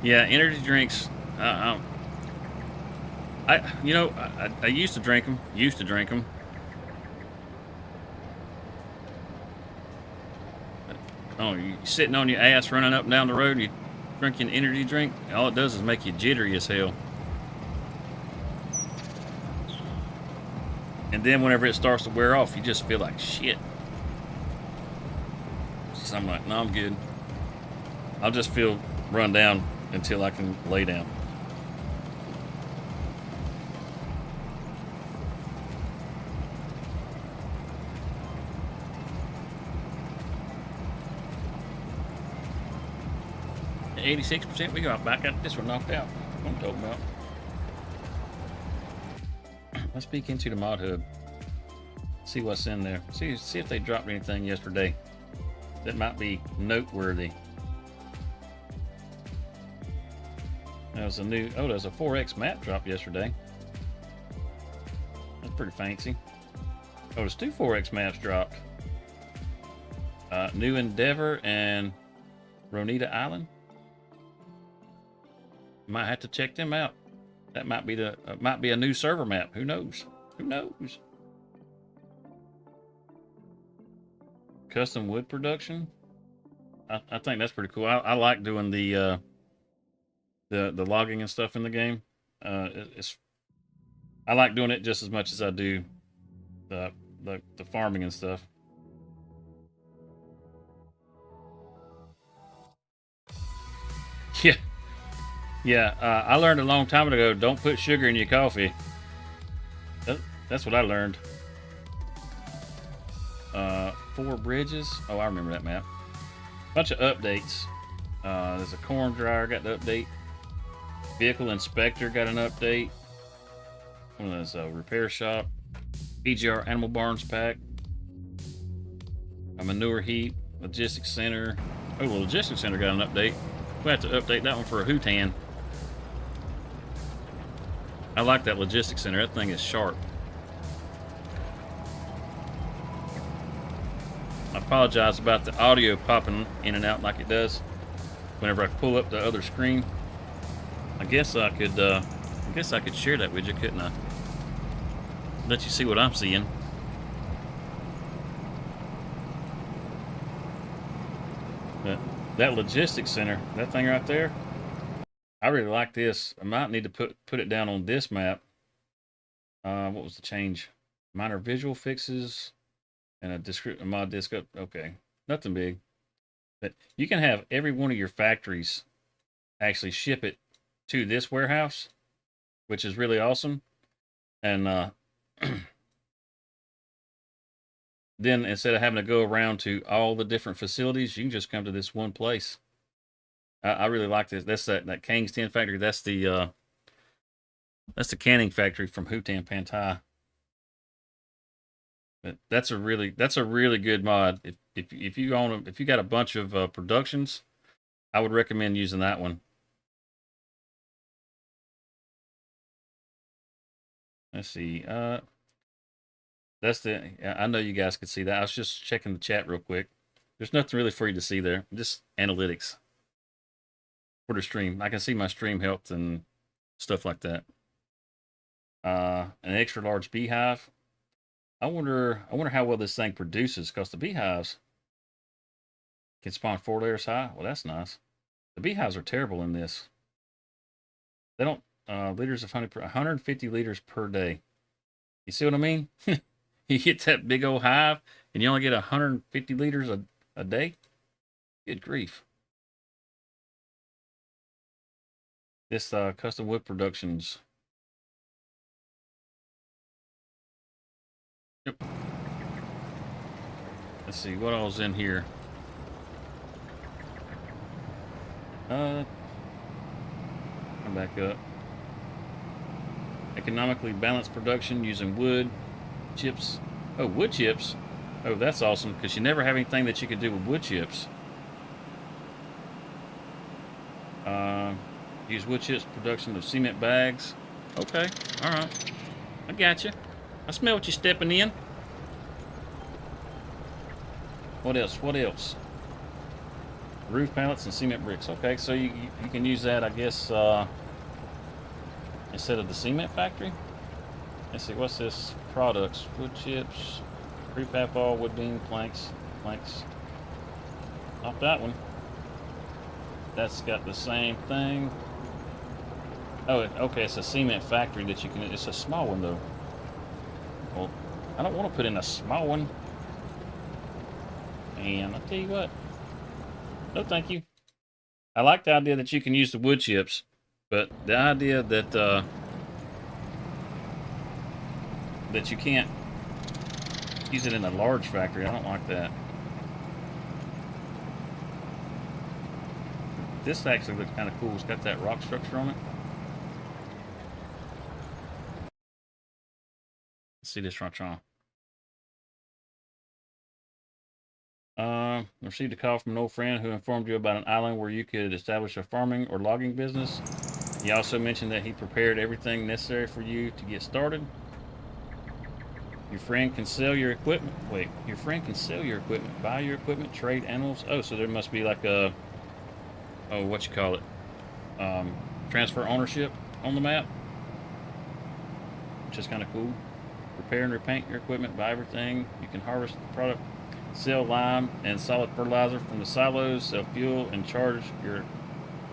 Yeah, energy drinks. You know, I used to drink them. Oh, you sitting on your ass running up and down the road, you drink an energy drink, all it does is make you jittery as hell. And then whenever it starts to wear off, you just feel like shit. So I'm like, no, I'm good. I'll just feel run down until I can lay down. At 86%, we got back at this one knocked out. What I'm talking about. Let's peek into the mod hub. See what's in there. See if they dropped anything yesterday that might be noteworthy. That was a new, oh, there's a 4X map drop yesterday. That's pretty fancy. Oh, there's two 4X maps dropped. New Endeavor and Ronita Island. Might have to check them out. That might be a new server map. Who knows? Who knows? Custom wood production. I think that's pretty cool. I like doing the logging and stuff in the game. I like doing it just as much as I do the farming and stuff. Yeah, yeah. I learned a long time ago. Don't put sugar in your coffee. That's what I learned. 4 bridges. Oh, I remember that map. Bunch of updates. There's a corn dryer got the update. Vehicle inspector got an update. There's a repair shop. PGR animal barns pack. A manure heap. Logistics center. Oh, the logistics center got an update. We have to update that one for a Hootan. I like that logistics center. That thing is sharp. I apologize about the audio popping in and out like it does whenever I pull up the other screen. I guess I could share that with you, couldn't I? Let you see what I'm seeing. But that logistics center, that thing right there, I really like this. I might need to put it down on this map. What was the change? Minor visual fixes and a mod disc up. Okay, nothing big. But you can have every one of your factories actually ship it to this warehouse, which is really awesome. And then instead of having to go around to all the different facilities, you can just come to this one place. I really like this. That's that Kang's 10 factory. That's the canning factory from Hootan Pantai. But that's a really good mod. If you got a bunch of productions, I would recommend using that one. Let's see. That's I know you guys could see that. I was just checking the chat real quick. There's nothing really for you to see there. Just analytics for the stream. I can see my stream health and stuff like that. An extra large beehive. I wonder how well this thing produces, because the beehives can spawn 4 layers high. Well, that's nice. The beehives are terrible in this. They don't liters of honey 150 liters per day. You see what I mean? You get that big old hive and you only get 150 liters a day. Good grief. This custom wood productions. Yep. Let's see what all's in here. Come back up. Economically balanced production using wood chips. Oh, wood chips. Oh, that's awesome, because you never have anything that you could do with wood chips. Use wood chips production of cement bags. Okay, all right. I got you. I smell what you're stepping in. What else? What else? Roof pallets and cement bricks. Okay, so you can use that, I guess, instead of the cement factory. Let's see, what's this? Products, wood chips, prefab all, wood beam, planks. Not that one. That's got the same thing. Oh, okay, it's a cement factory that you can, it's a small one though. Well, I don't want to put in a small one. And I'll tell you what. No, thank you. I like the idea that you can use the wood chips, but the idea that that you can't use it in a large factory, I don't like that. This actually looks kind of cool. It's got that rock structure on it. Let's see this right on. Received a call from an old friend who informed you about an island where you could establish a farming or logging business. He also mentioned that he prepared everything necessary for you to get started. Your friend can sell your equipment. Wait, your friend can sell your equipment, buy your equipment, trade animals. Oh, so there must be like a, oh, what you call it? transfer ownership on the map, which is kind of cool. Repair and repaint your equipment, buy everything. You can harvest the product, sell lime and solid fertilizer from the silos, sell fuel, and charge your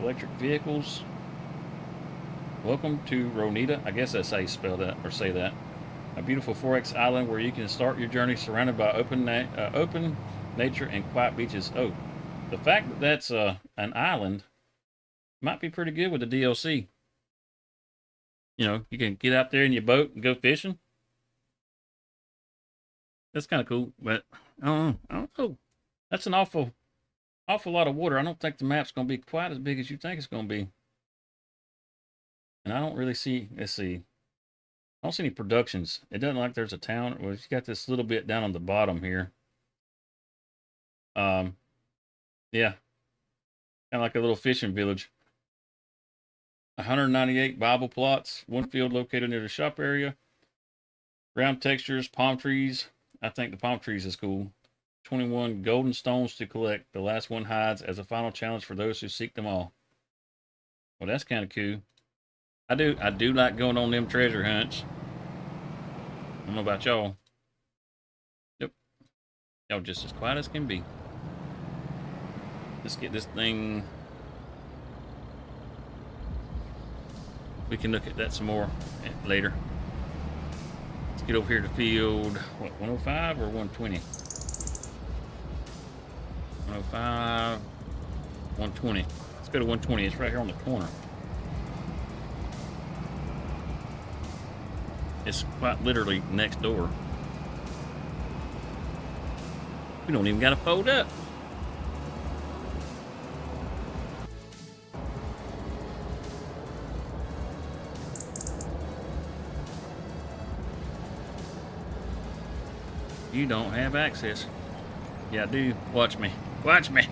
electric vehicles. Welcome to Ronita. I guess that's how you spell that or say that. A beautiful 4X island where you can start your journey surrounded by open nature and quiet beaches. Oh, the fact that that's an island might be pretty good with the DLC. You know, you can get out there in your boat and go fishing. That's kind of cool, but I don't know. That's an awful lot of water. I don't think the map's going to be quite as big as you think it's going to be. And I don't really see, let's see. I don't see any productions. It doesn't look like there's a town. Well, you got this little bit down on the bottom here. Yeah. Kind of like a little fishing village. 198 Bible plots. One field located near the shop area. Ground textures, palm trees. I think the palm trees is cool. 21 golden stones to collect. The last one hides as a final challenge for those who seek them all. Well, that's kind of cool. I do like going on them treasure hunts. I don't know about y'all. Yep. Y'all just as quiet as can be. Let's get this thing. We can look at that some more later. Let's get over here to field, what, 105 or 120? 105, 120. Let's go to 120. It's right here on the corner. It's quite literally next door. We don't even got to fold up. You don't have access. Yeah, I do. Watch me. Watch me.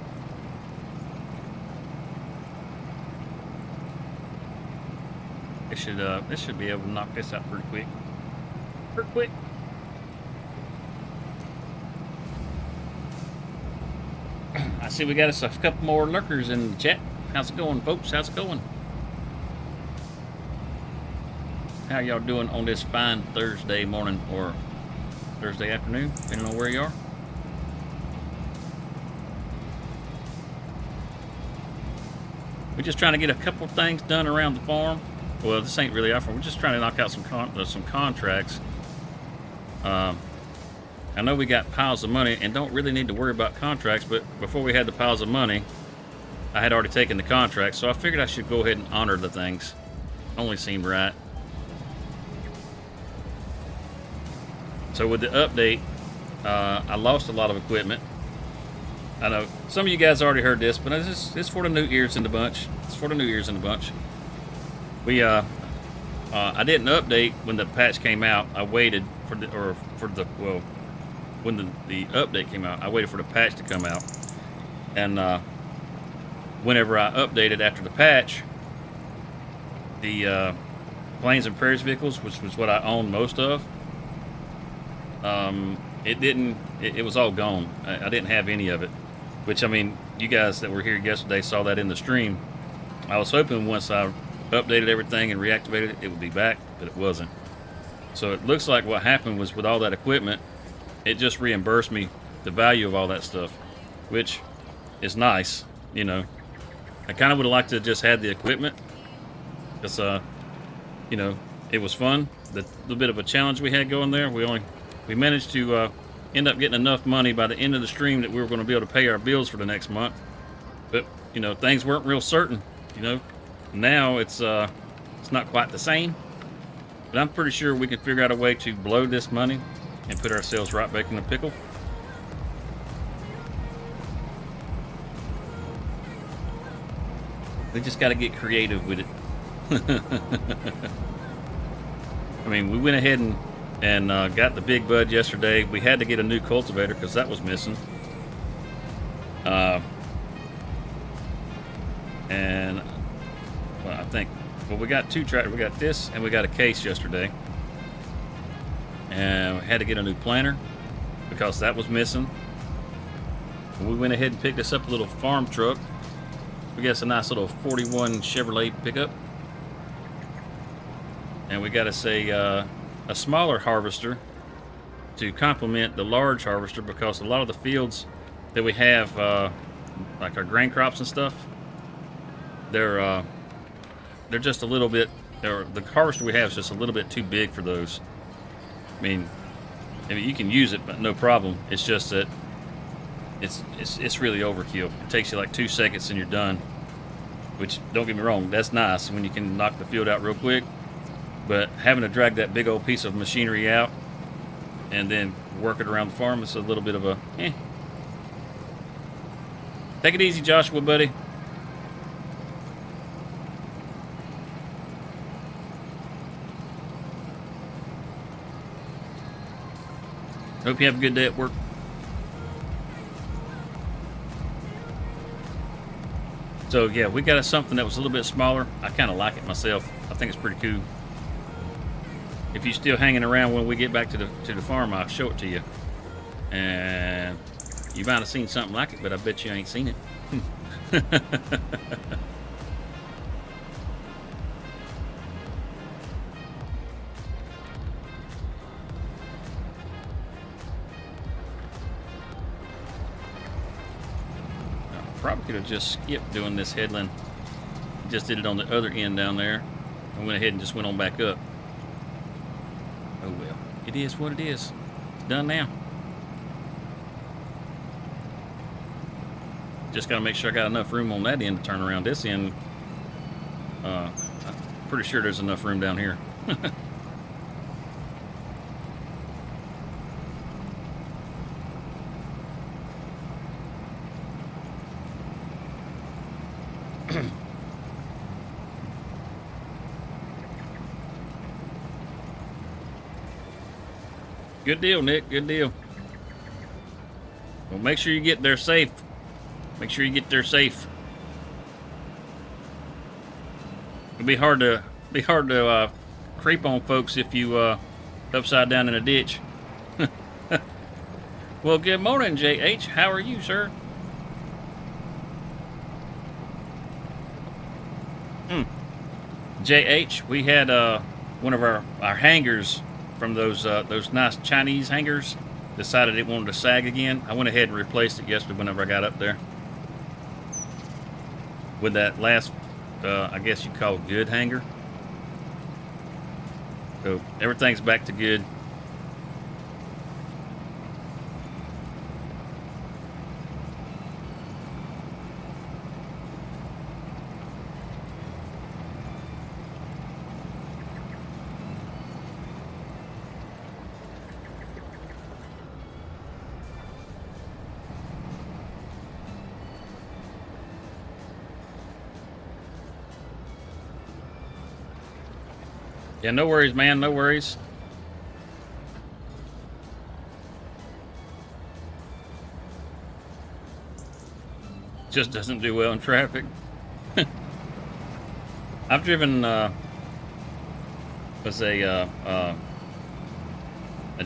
This should be able to knock this out pretty quick. Pretty quick. I see we got us a couple more lurkers in the chat. How's it going, folks? How's it going? How y'all doing on this fine Thursday morning or Thursday afternoon, depending on where you are? We're just trying to get a couple things done around the farm. Well, this ain't really our farm. We're just trying to knock out some contracts. I know we got piles of money and don't really need to worry about contracts, but before we had the piles of money, I had already taken the contracts, so I figured I should go ahead and honor the things. Only seemed right. So with the update, I lost a lot of equipment. I know some of you guys already heard this, but it's for the new ears in the bunch. It's for the new ears in the bunch. I didn't update when the patch came out. I waited when the update came out, I waited for the patch to come out. And whenever I updated after the patch, the Plains and Prairies vehicles, which was what I owned most of, it was all gone. I didn't have any of it, which, I mean, you guys that were here yesterday saw that in the stream. I was hoping once I updated everything and reactivated it, it would be back, but it wasn't. So it looks like what happened was with all that equipment, it just reimbursed me the value of all that stuff, which is nice. You know, I kind of would have liked to just had the equipment because, you know, it was fun. The little bit of a challenge we had going there, we managed to end up getting enough money by the end of the stream that we were going to be able to pay our bills for the next month. But, you know, things weren't real certain. You know, now it's not quite the same. But I'm pretty sure we can figure out a way to blow this money and put ourselves right back in the pickle. We just got to get creative with it. I mean, we went ahead and got the big bud yesterday. We had to get a new cultivator because that was missing. And well, I think, well, we got two tractors. We got this and we got a case yesterday. And we had to get a new planter because that was missing. We went ahead and picked us up a little farm truck. We got us a nice little 41 Chevrolet pickup. and we got us a smaller harvester to complement the large harvester, because a lot of the fields that we have, like our grain crops and stuff, they're just a little bit, or the harvester we have is just a little bit too big for those. I mean you can use it, but no problem. It's just that it's really overkill. It takes you like 2 seconds and you're done. Which, don't get me wrong, that's nice when you can knock the field out real quick. But having to drag that big old piece of machinery out and then work it around the farm is a little bit of a Take it easy, Joshua, buddy. Hope you have a good day at work. So yeah, we got us something that was a little bit smaller. I kind of like it myself. I think it's pretty cool. If you're still hanging around when we get back to the farm, I'll show it to you. And you might have seen something like it, but I bet you ain't seen it. Probably could have just skipped doing this headland. Just did it on the other end down there. I went ahead and just went on back up. Oh well, it is what it is. It's done now. Just got to make sure I got enough room on that end to turn around. This end, I'm pretty sure there's enough room down here. Good deal, Nick. Good deal. Well, make sure you get there safe. Make sure you get there safe. It'll be hard to creep on folks if you upside down in a ditch. Well, good morning, JH. How are you, sir? JH, we had one of our hangers from those nice Chinese hangers decided it wanted to sag again. I went ahead and replaced it yesterday whenever I got up there with that last I guess you call it good hanger. So everything's back to good. Yeah, no worries, man. No worries. Just doesn't do well in traffic. I've driven a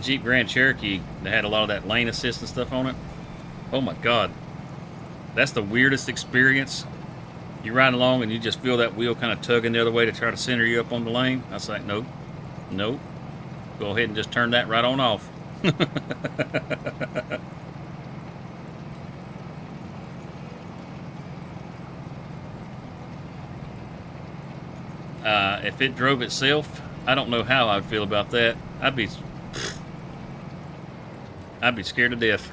Jeep Grand Cherokee that had a lot of that lane assist and stuff on it. Oh my God, that's the weirdest experience. You ride along and you just feel that wheel kind of tugging the other way to try to center you up on the lane. I was like, nope, nope. Go ahead and just turn that right on off. If it drove itself, I don't know how I'd feel about that. I'd be scared to death.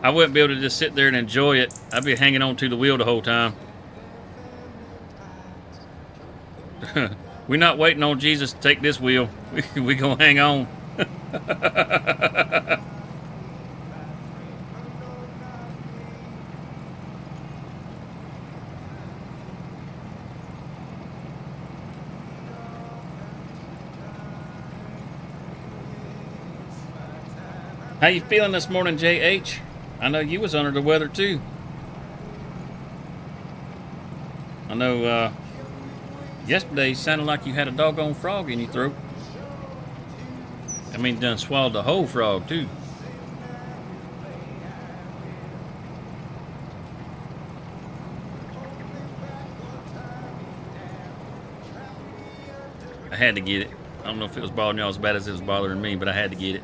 I wouldn't be able to just sit there and enjoy it. I'd be hanging on to the wheel the whole time. We're not waiting on Jesus to take this wheel. We gonna hang on. How you feeling this morning, JH? I know you was under the weather too. I know yesterday sounded like you had a doggone frog in your throat. I mean, you done swallowed the whole frog too. had to get it. I don't know if it was bothering y'all as bad as it was bothering me, but I had to get it.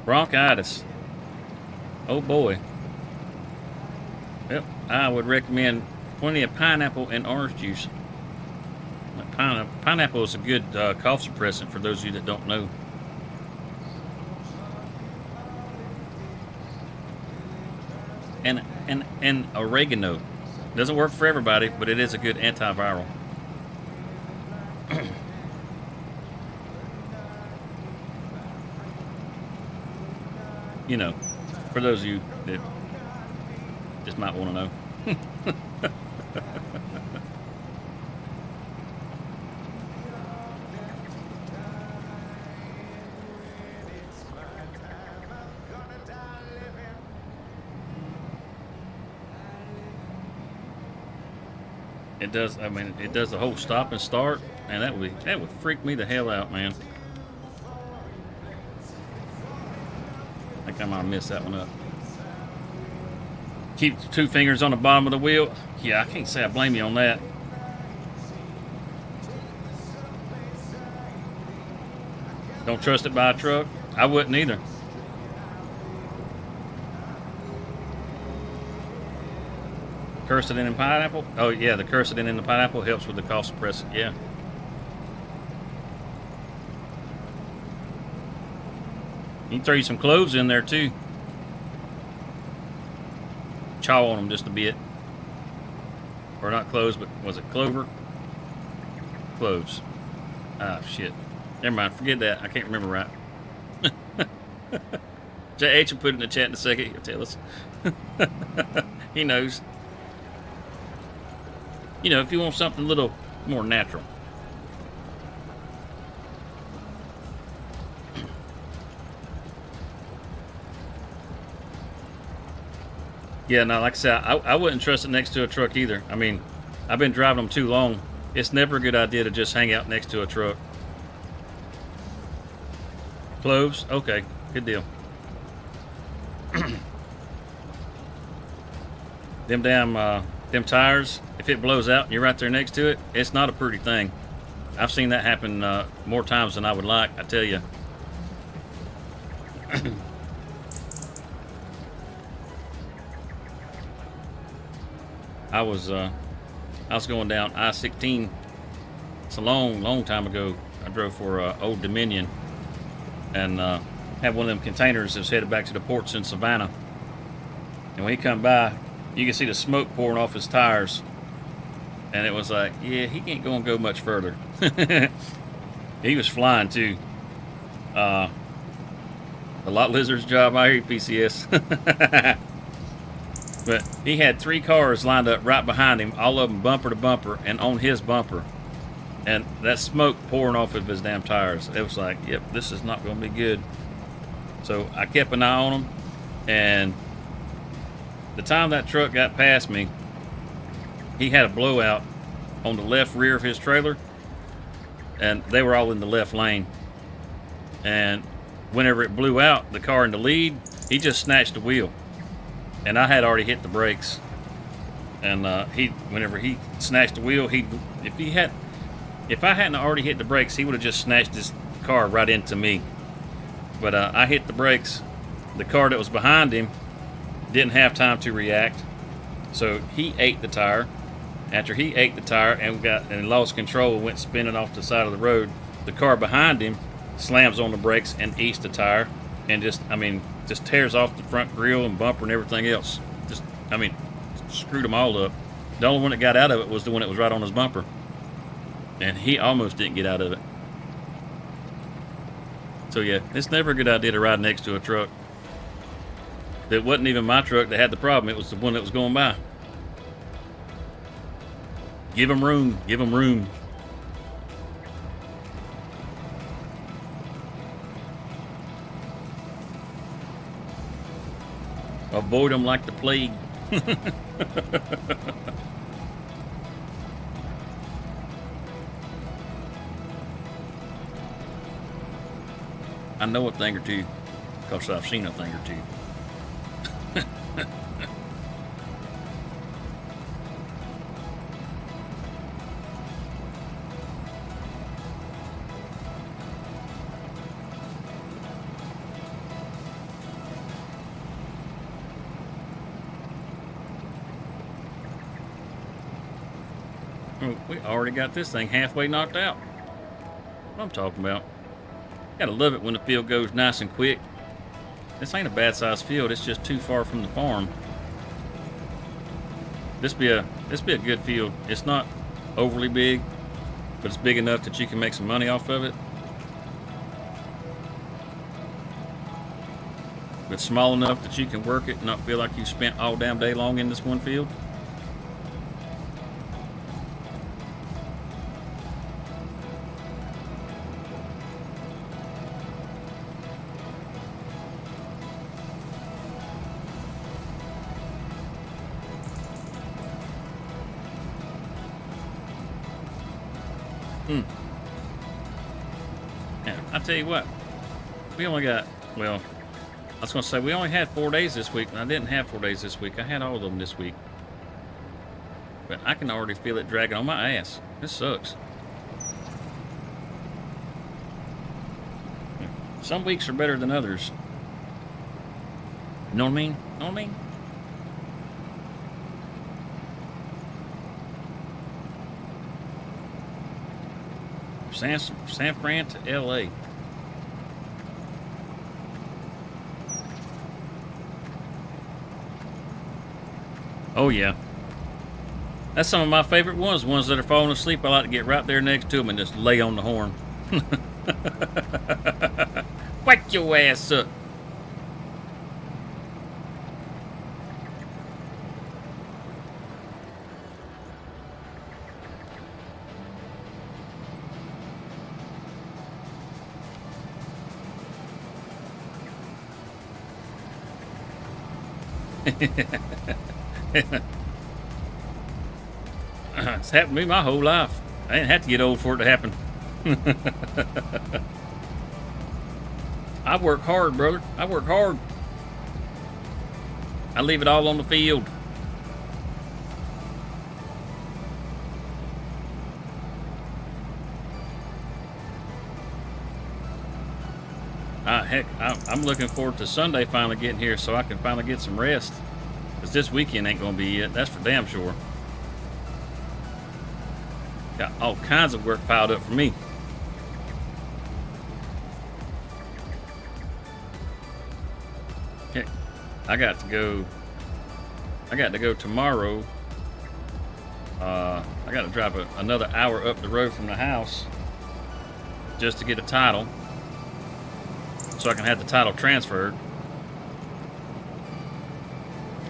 Bronchitis. Oh boy. Yep, I would recommend plenty of pineapple and orange juice. Pineapple is a good cough suppressant for those of you that don't know. And oregano. Doesn't work for everybody, but it is a good antiviral. You know, for those of you that just might want to know. It does. I mean, it does the whole stop and start, and that would freak me the hell out, man. I think I might have messed that one up. Keep 2 fingers on the bottom of the wheel. Yeah, I can't say I blame you on that. Don't trust it by a truck. I wouldn't either. Quercetin in pineapple? Oh yeah, the quercetin in the pineapple helps with the cough suppressant, yeah. You can throw you some cloves in there too. Chaw on them just a bit. Or not cloves, but was it clover? Cloves. Ah, shit. Never mind, forget that. I can't remember right. JH will put it in the chat in a second. He'll tell us. He knows. You know, if you want something a little more natural. Yeah, no, like I said, I wouldn't trust it next to a truck either. I mean, I've been driving them too long. It's never a good idea to just hang out next to a truck. Cloves? Okay, good deal. Them tires, if it blows out and you're right there next to it, it's not a pretty thing. I've seen that happen more times than I would like, I tell you. I was going down I-16. It's a long time ago. I drove for Old Dominion and had one of them containers that was headed back to the ports in Savannah. And when he come by, you can see the smoke pouring off his tires. And it was like, yeah, he ain't gonna go much further. He was flying too. A lot lizard's job out here, PCS. But he had 3 cars lined up right behind him, all of them bumper to bumper, and on his bumper. And that smoke pouring off of his damn tires. It was like, yep, this is not gonna be good. So I kept an eye on him, and the time that truck got past me, he had a blowout on the left rear of his trailer, and they were all in the left lane. And whenever it blew out, the car in the lead, he just snatched the wheel, and I had already hit the brakes. And whenever he snatched the wheel, if I hadn't already hit the brakes, he would have just snatched his car right into me. But I hit the brakes. The car that was behind him didn't have time to react, so he ate the tire. After he ate the tire and lost control and went spinning off the side of the road, the car behind him slams on the brakes and eats the tire, and just tears off the front grille and bumper and everything else. Screwed them all up. The only one that got out of it was the one that was right on his bumper, and he almost didn't get out of it. So yeah, it's never a good idea to ride next to a truck. It wasn't even my truck that had the problem. It was the one that was going by. Give them room. Give them room. Avoid them like the plague. I know a thing or two because I've seen a thing or two. Oh, we already got this thing halfway knocked out. What I'm talking about. Gotta love it when the field goes nice and quick. This ain't a bad sized field, it's just too far from the farm. This be a good field. It's not overly big, but it's big enough that you can make some money off of it. But small enough that you can work it and not feel like you spent all damn day long in this one field. Yeah, I tell you what, we only got, well, I was going to say we only had 4 days this week, and I didn't have 4 days this week. I had all of them this week. But I can already feel it dragging on my ass. This sucks. Some weeks are better than others. You know what I mean? Know what I mean? San Fran to LA. Oh yeah. That's some of my favorite ones. Ones that are falling asleep, I like to get right there next to them and just lay on the horn. Wake your ass up. It's happened to me my whole life. I didn't have to get old for it to happen. I work hard, brother. I work hard. I leave it all on the field. Heck, I'm looking forward to Sunday finally getting here so I can finally get some rest. Because this weekend ain't going to be it. That's for damn sure. Got all kinds of work piled up for me. Okay, I got to go tomorrow. I got to drive another hour up the road from the house just to get a title, so I can have the title transferred.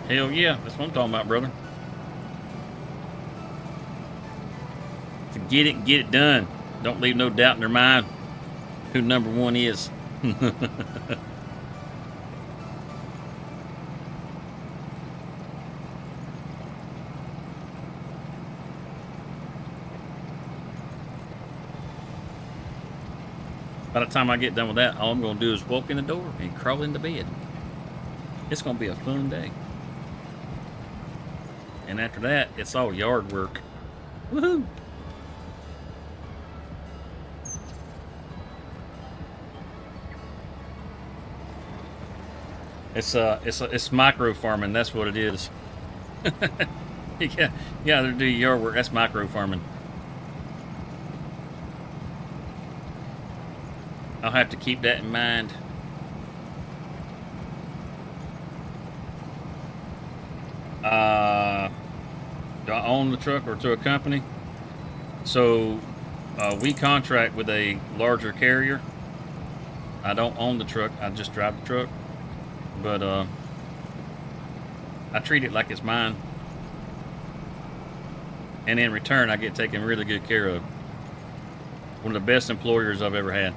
Hell yeah, that's what I'm talking about, brother. To get it done. Don't leave no doubt in their mind who number one is. By the time I get done with that, all I'm going to do is walk in the door and crawl into bed. It's going to be a fun day. And after that, it's all yard work. Woohoo! It's micro farming. That's what it is. You gotta do yard work. That's micro farming. I'll have to keep that in mind. Do I own the truck or to a company? So we contract with a larger carrier. I don't own the truck. I just drive the truck. But I treat it like it's mine. And in return, I get taken really good care of. One of the best employers I've ever had.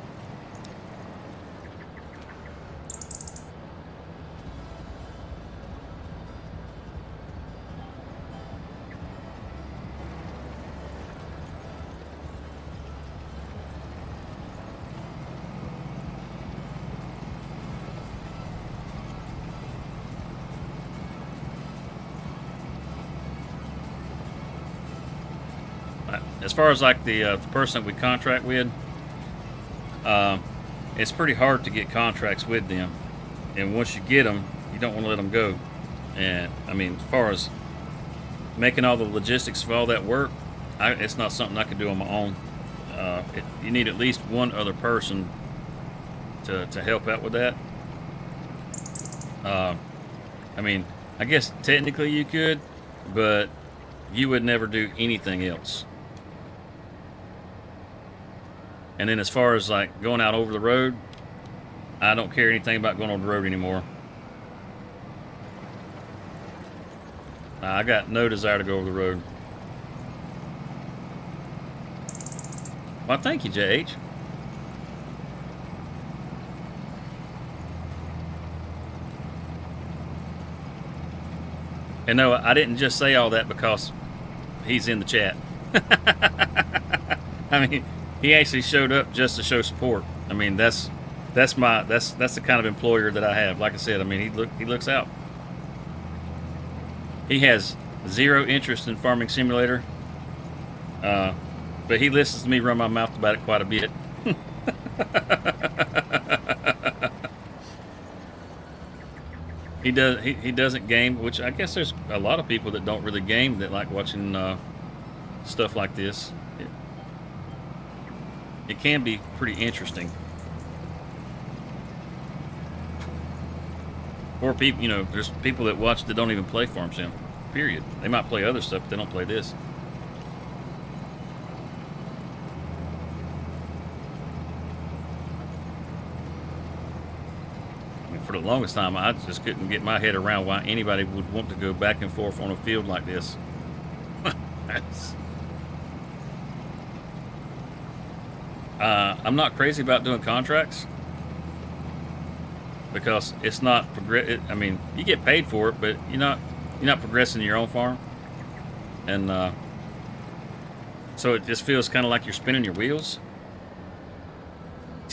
As far as like the person that we contract with, it's pretty hard to get contracts with them. And once you get them, you don't want to let them go. And I mean, as far as making all the logistics of all that work, it's not something I could do on my own. You need at least one other person to help out with that. I mean, I guess technically you could, but you would never do anything else. And then as far as like going out over the road, I don't care anything about going on the road anymore. I got no desire to go over the road. Well, thank you, JH. And no, I didn't just say all that because he's in the chat. I mean, he actually showed up just to show support. I mean, that's the kind of employer that I have. Like I said, I mean, he looks out. He has zero interest in Farming Simulator, but he listens to me run my mouth about it quite a bit. He doesn't game, which I guess there's a lot of people that don't really game that like watching stuff like this. It can be pretty interesting. Or people, you know, there's people that watch that don't even play Farm Sim, period. They might play other stuff, but they don't play this. I mean, for the longest time, I just couldn't get my head around why anybody would want to go back and forth on a field like this. I'm not crazy about doing contracts, because it's not I mean, you get paid for it, but you're not progressing your own farm, and so it just feels kind of like you're spinning your wheels.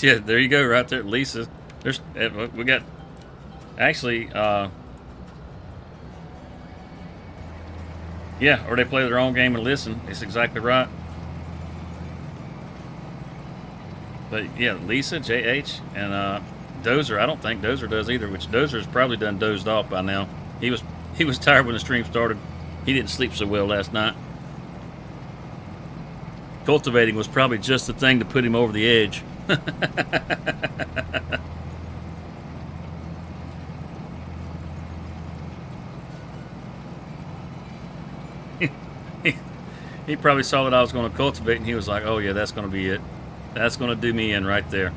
Yeah, there you go, right there, Lisa. We got actually, yeah, or they play their own game and listen. It's exactly right. But yeah, Lisa, JH, and Dozer. I don't think Dozer does either, which Dozer's probably done dozed off by now. He was tired when the stream started. He didn't sleep so well last night. Cultivating was probably just the thing to put him over the edge. He probably saw that I was going to cultivate, and he was like, oh yeah, that's going to be it. That's going to do me in right there.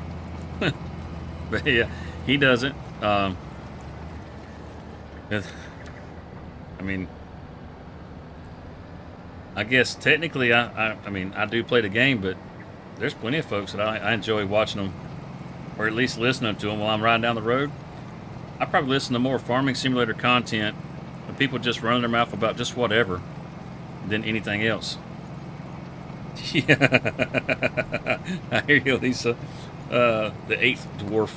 But yeah, he doesn't. I mean, I guess technically I mean, I do play the game, but there's plenty of folks that I enjoy watching them, or at least listening to them while I'm riding down the road. I probably listen to more Farming Simulator content and people just running their mouth about just whatever than anything else. Yeah, I hear you, Lisa. The 8th dwarf.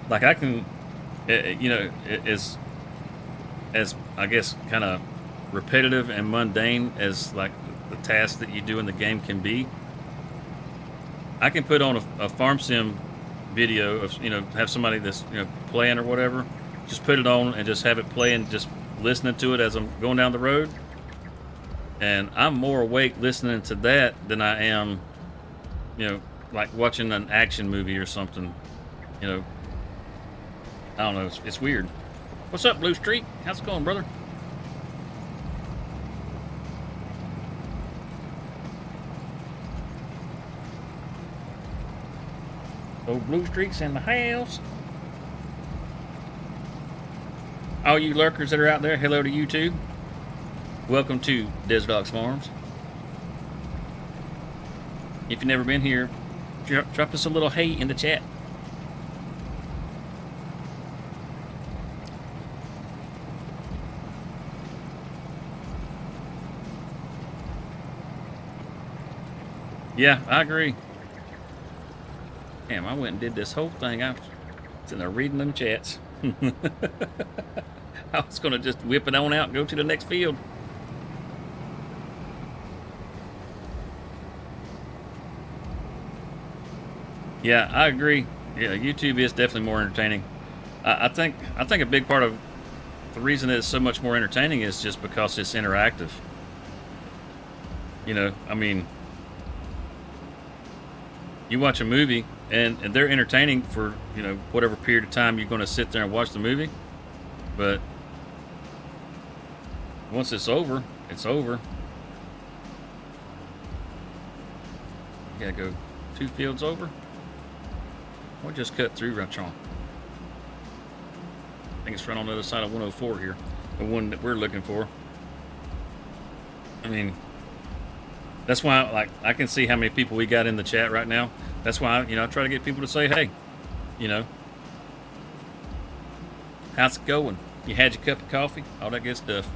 Like I can, you know, as I guess kind of repetitive and mundane as like the tasks that you do in the game can be, I can put on a farm sim video of, you know, have somebody that's, you know, playing or whatever, just put it on and just have it playing, just listening to it as I'm going down the road, and I'm more awake listening to that than I am, you know, like watching an action movie or something. You know, I don't know, it's weird. What's up, Blue Streak? How's it going, brother? Oh, Blue Streak's in the house. All you lurkers that are out there, hello to you too. Welcome to DesertOx Farms. If you've never been here, drop us a little hey in the chat. Yeah, I agree. Damn, I went and did this whole thing. I was sitting there reading them chats. I was going to just whip it on out and go to the next field. Yeah, I agree. Yeah, YouTube is definitely more entertaining. I think a big part of the reason that it's so much more entertaining is just because it's interactive. You know, I mean, you watch a movie and they're entertaining for, you know, whatever period of time you're going to sit there and watch the movie. But once it's over, it's over. You gotta go 2 fields over. Or just cut through right on. I think it's right on the other side of 104 here. The one that we're looking for. I mean, that's why, like, I can see how many people we got in the chat right now. That's why, you know, I try to get people to say, hey, you know, how's it going? You had your cup of coffee? All that good stuff.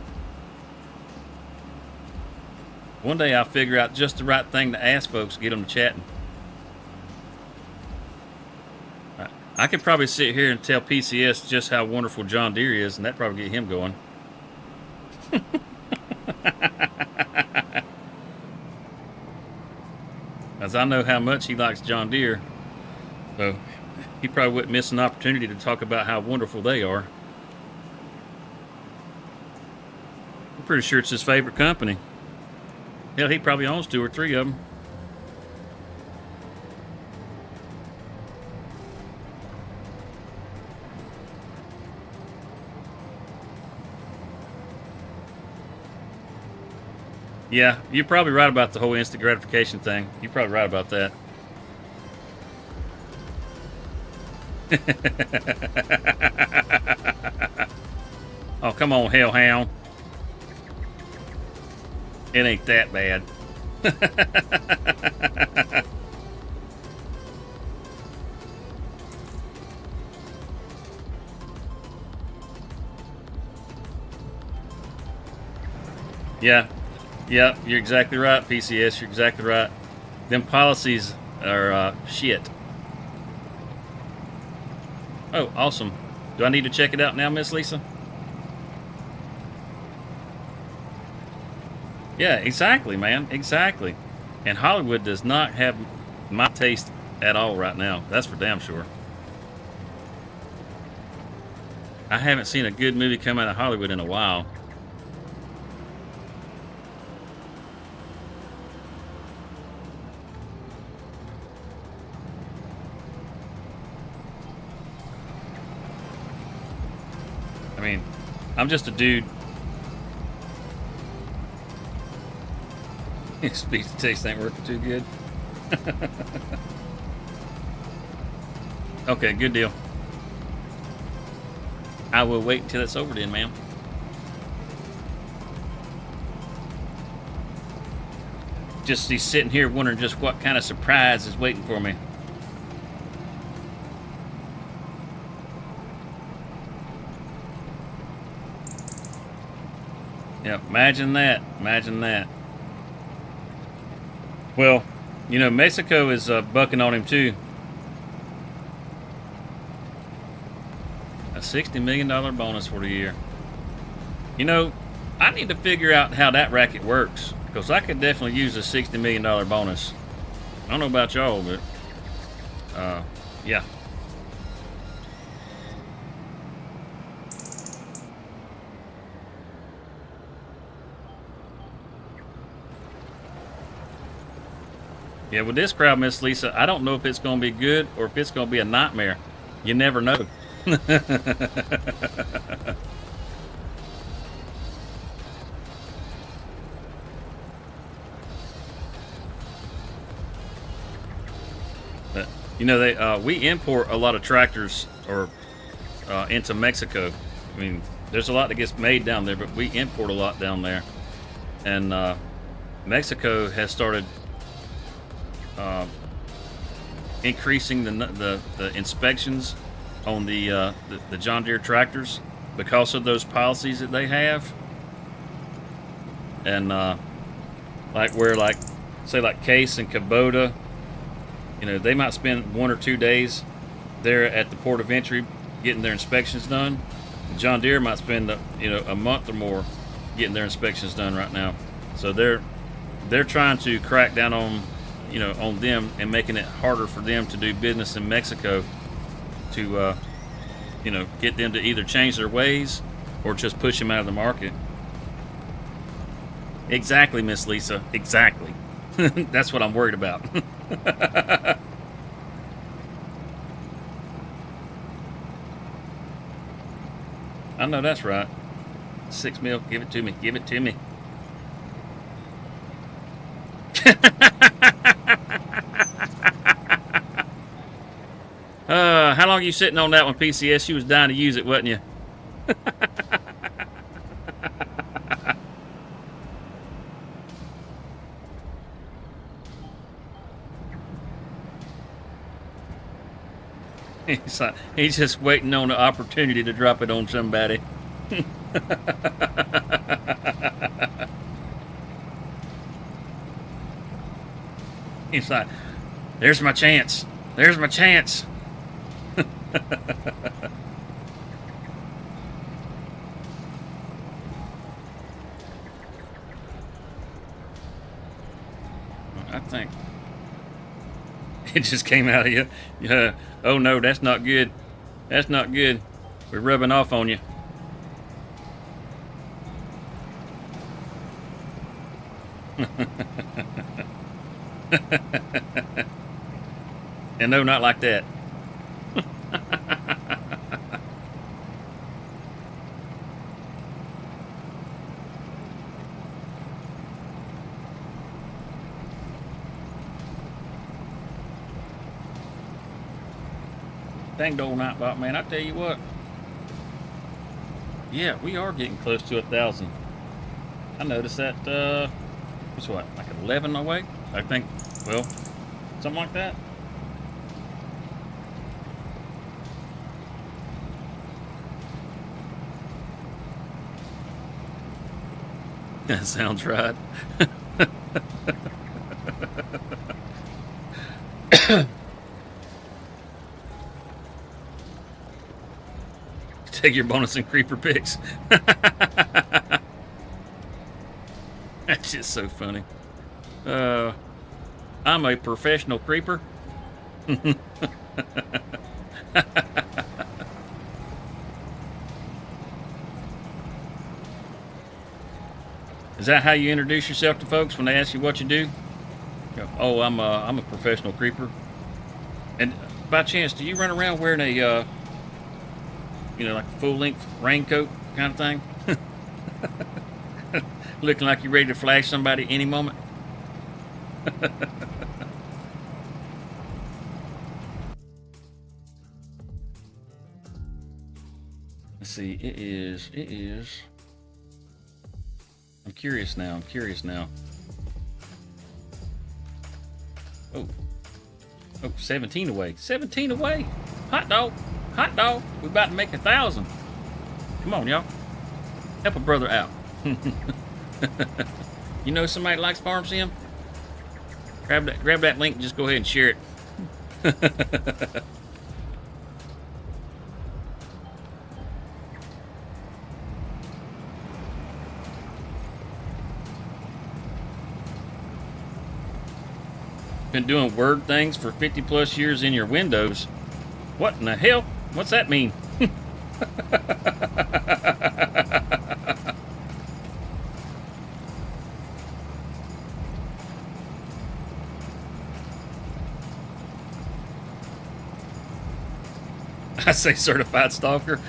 One day I'll figure out just the right thing to ask folks, get them to chatting. I could probably sit here and tell PCS just how wonderful John Deere is, and that'd probably get him going. As I know how much he likes John Deere, so he probably wouldn't miss an opportunity to talk about how wonderful they are. I'm pretty sure it's his favorite company. Hell, he probably owns 2 or 3 of them. Yeah, you're probably right about the whole instant gratification thing. You're probably right about that. Oh, come on, Hellhound. It ain't that bad. Yeah. Yeah, you're exactly right, PCS. You're exactly right. Them policies are shit. Oh, awesome. Do I need to check it out now, Miss Lisa? Yeah, exactly, man. Exactly. And Hollywood does not have my taste at all right now. That's for damn sure. I haven't seen a good movie come out of Hollywood in a while. I mean, I'm just a dude. Speech to taste ain't working too good. Okay, good deal. I will wait until it's over then, ma'am. Just he's sitting here wondering just what kind of surprise is waiting for me. Yeah, imagine that. Imagine that. Well, you know, Mexico is bucking on him too. A $60 million bonus for the year. You know, I need to figure out how that racket works, because I could definitely use a $60 million bonus. I don't know about y'all, but yeah. Yeah, with this crowd, Miss Lisa, I don't know if it's going to be good or if it's going to be a nightmare. You never know. But, you know, we import a lot of tractors into Mexico. I mean, there's a lot that gets made down there, but we import a lot down there. And Mexico has started increasing the inspections on the John Deere tractors because of those policies that they have. And like where, like, say like Case and Kubota, you know, they might spend 1 or 2 days there at the port of entry getting their inspections done. John Deere might spend a month or more getting their inspections done right now. So they're trying to crack down on on them and making it harder for them to do business in Mexico, to get them to either change their ways or just push him out of the market. Exactly, Miss Lisa. Exactly. That's what I'm worried about. I know that's right. 6 mil. Give it to me. Give it to me. How long are you sitting on that one, PCS? You was dying to use it, wasn't you? He's just waiting on the opportunity to drop it on somebody. He's like, there's my chance. There's my chance. I think it just came out of you. Oh no, that's not good. That's not good. We're rubbing off on you. And no, not like that. Dang old Nightbot, man, I tell you what. Yeah, we are getting close to 1,000. I noticed that, what's what, like 11 away? I think, well, something like that. That sounds right. Take your bonus and creeper picks. That's just so funny. I'm a professional creeper. Is that how you introduce yourself to folks when they ask you what you do? Oh, I'm a professional creeper. And by chance, do you run around wearing a you know, like a full-length raincoat kind of thing? Looking like you're ready to flash somebody any moment? Let's see, it is. I'm curious now, Oh, 17 away. 17 away. Hot dog. Hot dog. We're about to make 1,000. Come on, y'all. Help a brother out. You know somebody likes Farm Sim? Grab that link and just go ahead and share it. Been doing Word things for 50 plus years in your Windows. What in the hell? What's that mean? I say certified stalker.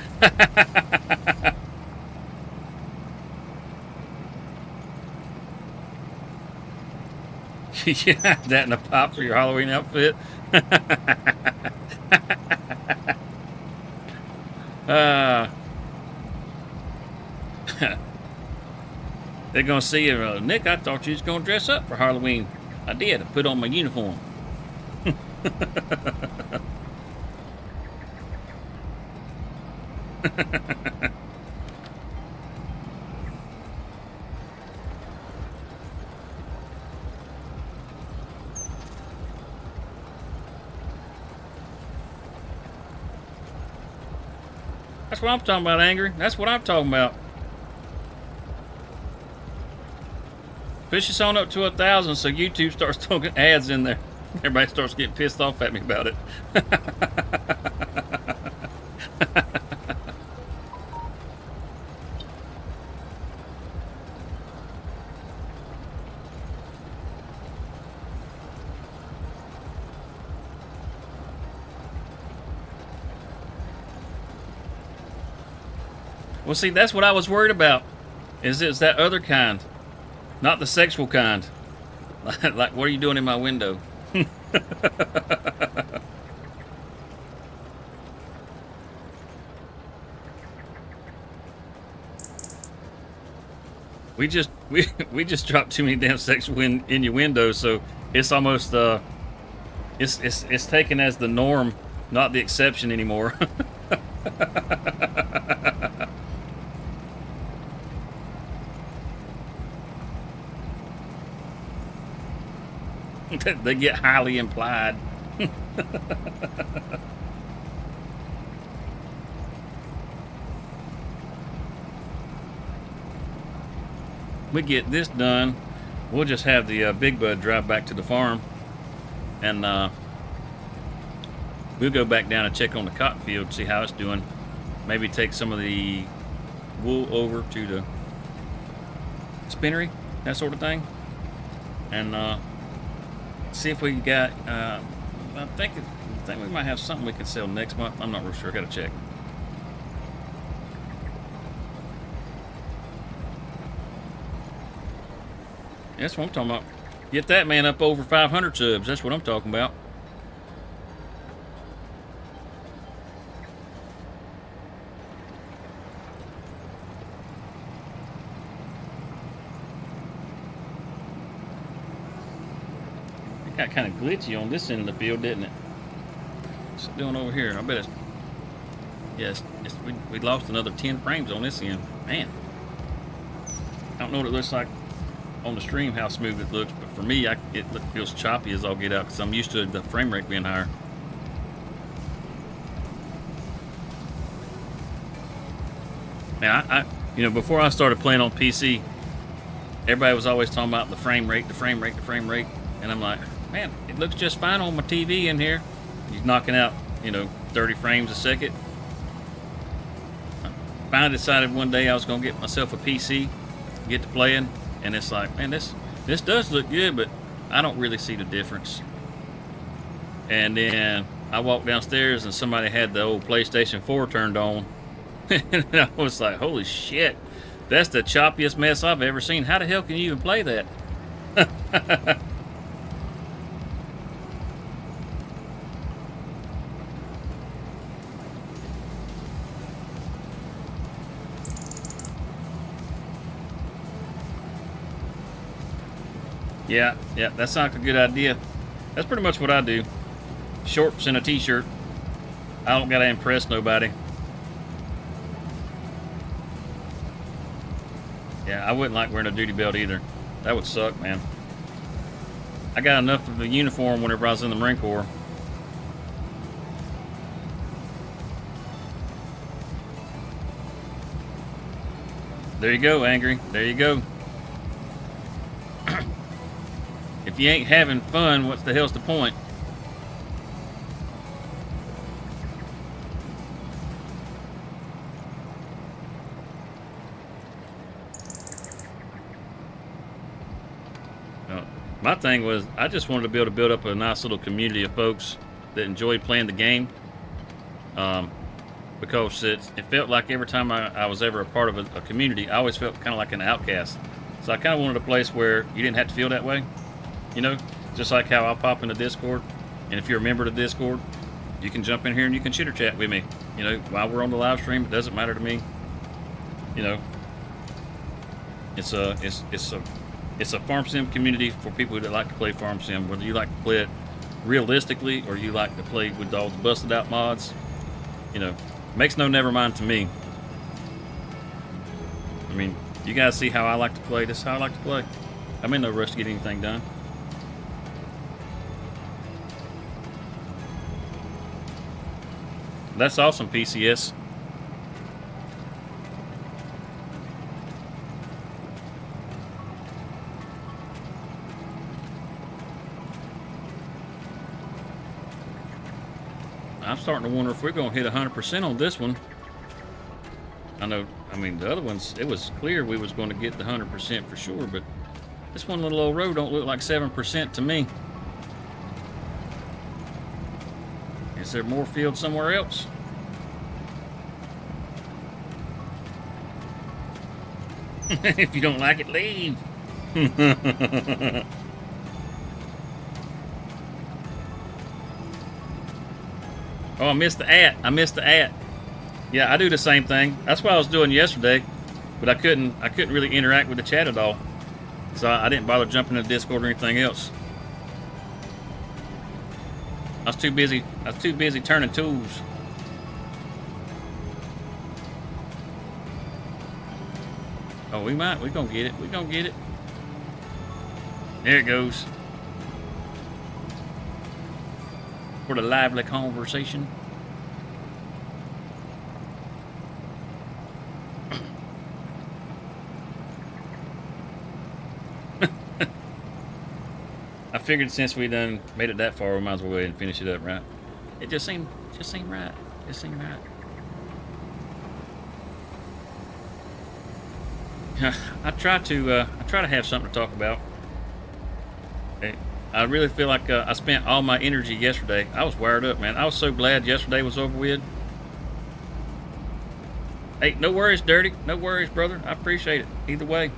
Yeah, that and a pop for your Halloween outfit. They're gonna see you, Nick. I thought you was gonna dress up for Halloween. I did. I put on my uniform. That's what I'm talking about, Angry. That's what I'm talking about. Push us on up to 1,000 so YouTube starts throwing ads in there. Everybody starts getting pissed off at me about it. Well, see, that's what I was worried about. Is that other kind, not the sexual kind. Like, what are you doing in my window? we just dropped too many damn sexual in your window, so it's almost it's taken as the norm, not the exception anymore. They get highly implied. We get this done, we'll just have the Big Bud drive back to the farm, and we'll go back down and check on the cotton field, see how it's doing. Maybe take some of the wool over to the spinnery, that sort of thing, and see if we got. I think we might have something we could sell next month. I'm not real sure. I gotta check. That's what I'm talking about. Get that man up over 500 subs. That's what I'm talking about. It got kind of glitchy on this end of the field, didn't it? What's it doing over here? I bet it's... Yes, we lost another 10 frames on this end. Man. I don't know what it looks like on the stream, how smooth it looks, but for me, it feels choppy as all get out because I'm used to the frame rate being higher. Now, before I started playing on PC, everybody was always talking about the frame rate, and I'm like, man, it looks just fine on my TV in here. He's knocking out, 30 frames a second. I finally decided one day I was going to get myself a PC, get to playing. And it's like, man, this does look good, but I don't really see the difference. And then I walked downstairs and somebody had the old PlayStation 4 turned on. And I was like, holy shit, that's the choppiest mess I've ever seen. How the hell can you even play that? Yeah, that's not a good idea. That's pretty much what I do. Shorts and a t-shirt. I don't gotta impress nobody. Yeah, I wouldn't like wearing a duty belt either. That would suck, man. I got enough of a uniform whenever I was in the Marine Corps. There you go, Angry. There you go. If you ain't having fun, what the hell's the point? My thing was, I just wanted to be able to build up a nice little community of folks that enjoyed playing the game. Because it felt like every time I was ever a part of a community, I always felt kind of like an outcast. So I kind of wanted a place where you didn't have to feel that way. Just like how I'll pop into Discord, and if you're a member of the Discord, you can jump in here and you can chitter chat with me. While we're on the live stream, it doesn't matter to me. It's a farm sim community for people that like to play farm sim. Whether you like to play it realistically or you like to play with all the busted out mods, makes no never mind to me. I mean, you guys see how I like to play. This is how I like to play. I'm in no rush to get anything done. That's awesome, PCS. I'm starting to wonder if we're going to hit 100% on this one. The other ones, it was clear we was going to get the 100% for sure, but this one little old road don't look like 7% to me. Is there more field somewhere else? If you don't like it, leave. Oh, I missed the at. I missed the at. Yeah, I do the same thing. That's what I was doing yesterday, but I couldn't really interact with the chat at all. So I didn't bother jumping into Discord or anything else. I was too busy turning tools. Oh, we gonna get it. We gonna get it. There it goes. For the lively conversation. I figured since we done made it that far, we might as well go ahead and finish it up, right? It just seemed right. Just seemed right. I try to have something to talk about. I really feel like I spent all my energy yesterday. I was wired up, man. I was so glad yesterday was over with. Hey, no worries, Dirty. No worries, brother. I appreciate it. Either way.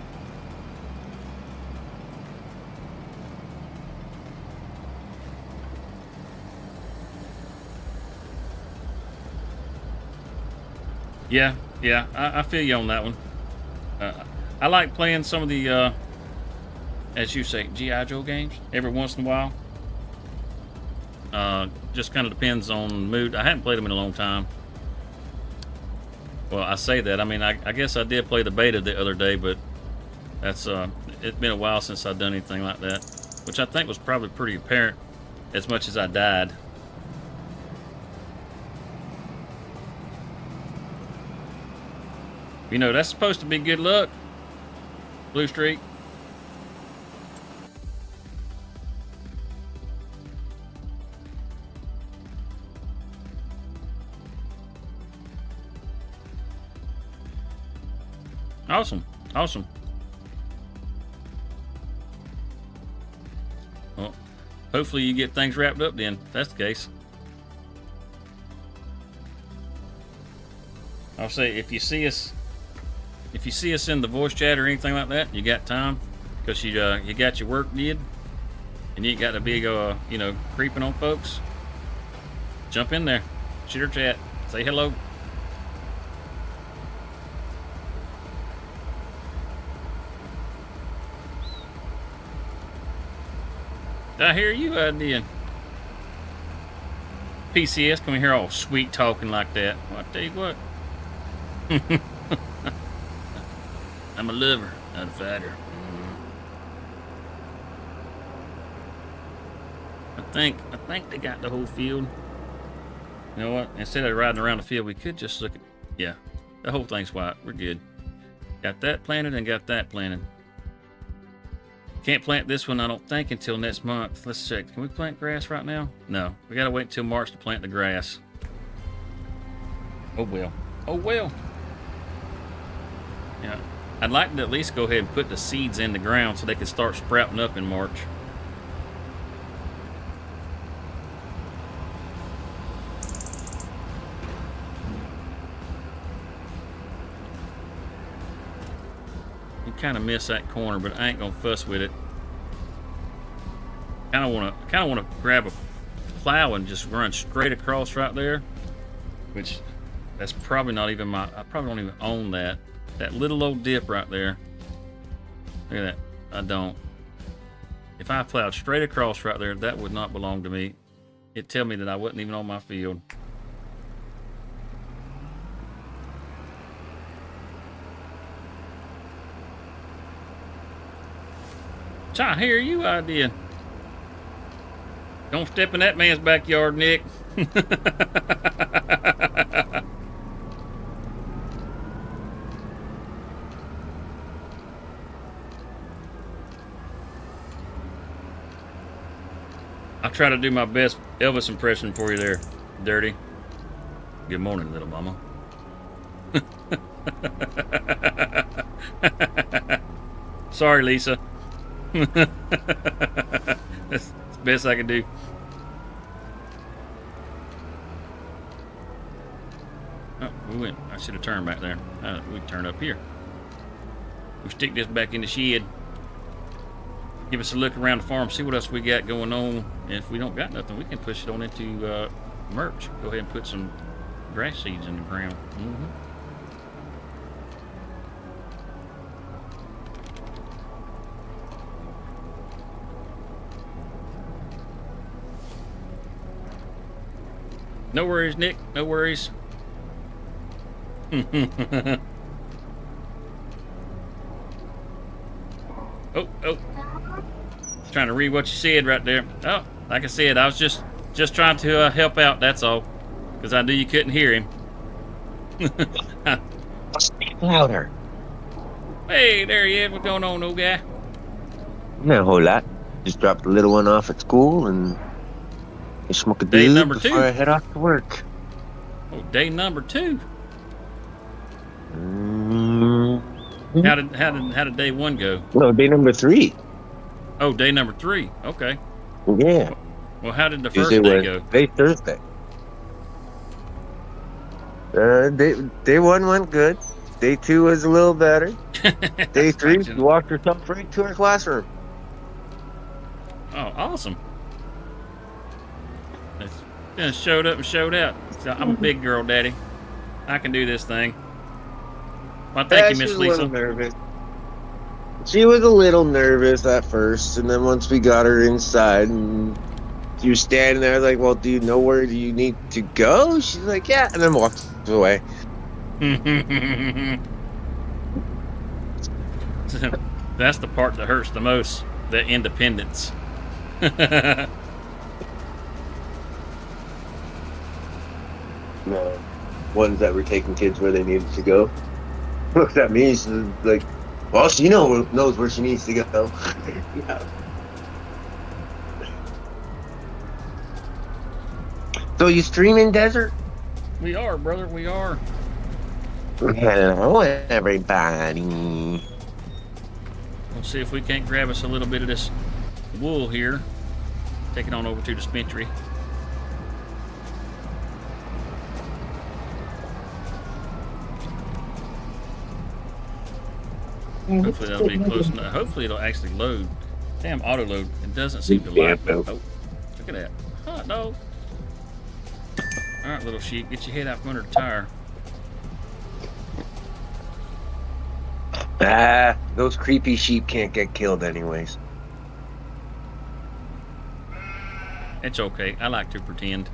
Yeah, I feel you on that one. I like playing some of the, as you say, G.I. Joe games every once in a while. Just kind of depends on the mood. I haven't played them in a long time. Well, I say that. I mean, I guess I did play the beta the other day, but that's it's been a while since I've done anything like that, which I think was probably pretty apparent as much as I died. You know, that's supposed to be good luck. Blue Streak. Awesome. Awesome. Well, hopefully you get things wrapped up then, if that's the case. I'll say if you see us in the voice chat or anything like that, you got time, because you got your work did, and you ain't got to be you know, creeping on folks. Jump in there, shoot or chat, say hello. Did I hear you did? PCS, come in here all sweet talking like that. Well, I tell you what. I'm a lover, not a fighter. I think they got the whole field. You know what? Instead of riding around the field, we could just look at. Yeah, the whole thing's white. We're good. Got that planted and got that planted. Can't plant this one, I don't think, until next month. Let's check. Can we plant grass right now? No. We gotta wait until March to plant the grass. Oh well. Oh well. Yeah. I'd like to at least go ahead and put the seeds in the ground so they can start sprouting up in March. You kind of miss that corner, but I ain't gonna fuss with it. Kind of wanna grab a plow and just run straight across right there, which that's probably not even I probably don't even own that. That little old dip right there. Look at that. I don't. If I plowed straight across right there, that would not belong to me. It'd tell me that I wasn't even on my field. I hear you, I did. Don't step in that man's backyard, Nick. I'll try to do my best Elvis impression for you there, Dirty. Good morning, little mama. Sorry, Lisa. That's the best I can do. Oh, we went. I should have turned back there. We turn up here. we stick this back in the shed. Give us a look around the farm, see what else we got going on. And if we don't got nothing, we can push it on into merch. Go ahead and put some grass seeds in the ground. No worries, Nick. No worries. Oh. Trying to read what you said right there. Oh, like I said, I was just trying to help out, that's all. Because I knew you couldn't hear him.
Speak louder.
Hey, there he is. What's going on, old guy?
Not a whole lot. Just dropped the little one off at school and smoke a
Day
doob
number
before
2.
I head off to work.
Oh, day number 2.
Mm-hmm.
How did day 1 go?
No, day number 3.
Oh, day number 3. Okay.
Yeah.
Well, how did the first
Tuesday,
day go?
Wednesday, Thursday. Day 1 went good. Day 2 was a little better. Day 3, she walked herself right to her classroom.
Oh, awesome. Just showed up and showed out. So I'm a big girl, Daddy. I can do this thing. Well, thank you, Miss
She was
Lisa.
a little nervous. She was a little nervous at first, and then once we got her inside, and she was standing there like, well, do you know where you need to go? She's like, yeah, and then walked away.
That's the part that hurts the most, the independence.
No, ones that were taking kids where they needed to go looked at me. She's like, well, she knows where she needs to go. Yeah. So you streaming, Desert?
We are, brother. We are.
Hello, everybody.
We'll see if we can't grab us a little bit of this wool here. Take it on over to the dispensary. Hopefully that'll be close enough. Hopefully it'll actually load. Damn, auto load. It doesn't seem to load. Oh, look at that. Hot dog. Alright, little sheep, get your head out from under the tire.
Those creepy sheep can't get killed anyways.
It's okay. I like to pretend.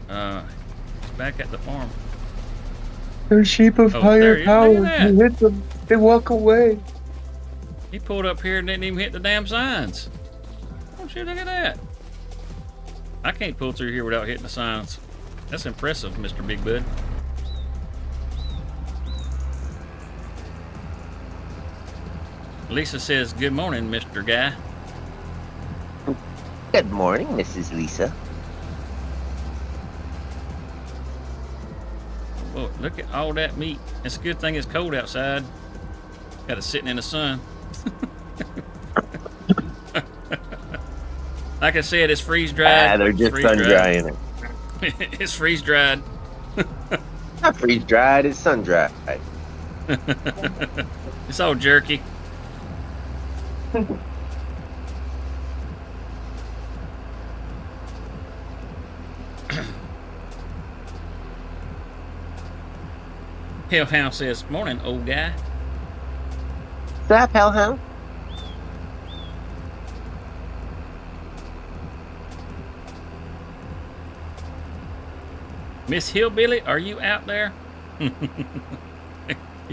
Alright, it's back at the farm.
They're sheep of higher power. You hit them, they walk away.
He pulled up here and didn't even hit the damn signs. Oh shit, look at that. I can't pull through here without hitting the signs. That's impressive, Mr. Big Bud. Lisa says, good morning, Mr. Guy.
Good morning, Mrs. Lisa.
Oh, look at all that meat. It's a good thing it's cold outside. Got it sitting in the sun. Like I said, it's freeze dried.
They're just sun drying it.
It's freeze dried.
Not freeze dried, it's sun dried.
It's all jerky. Hellhound says, morning, old guy.
What's up, Hellhound?
Miss Hillbilly, are you out there? You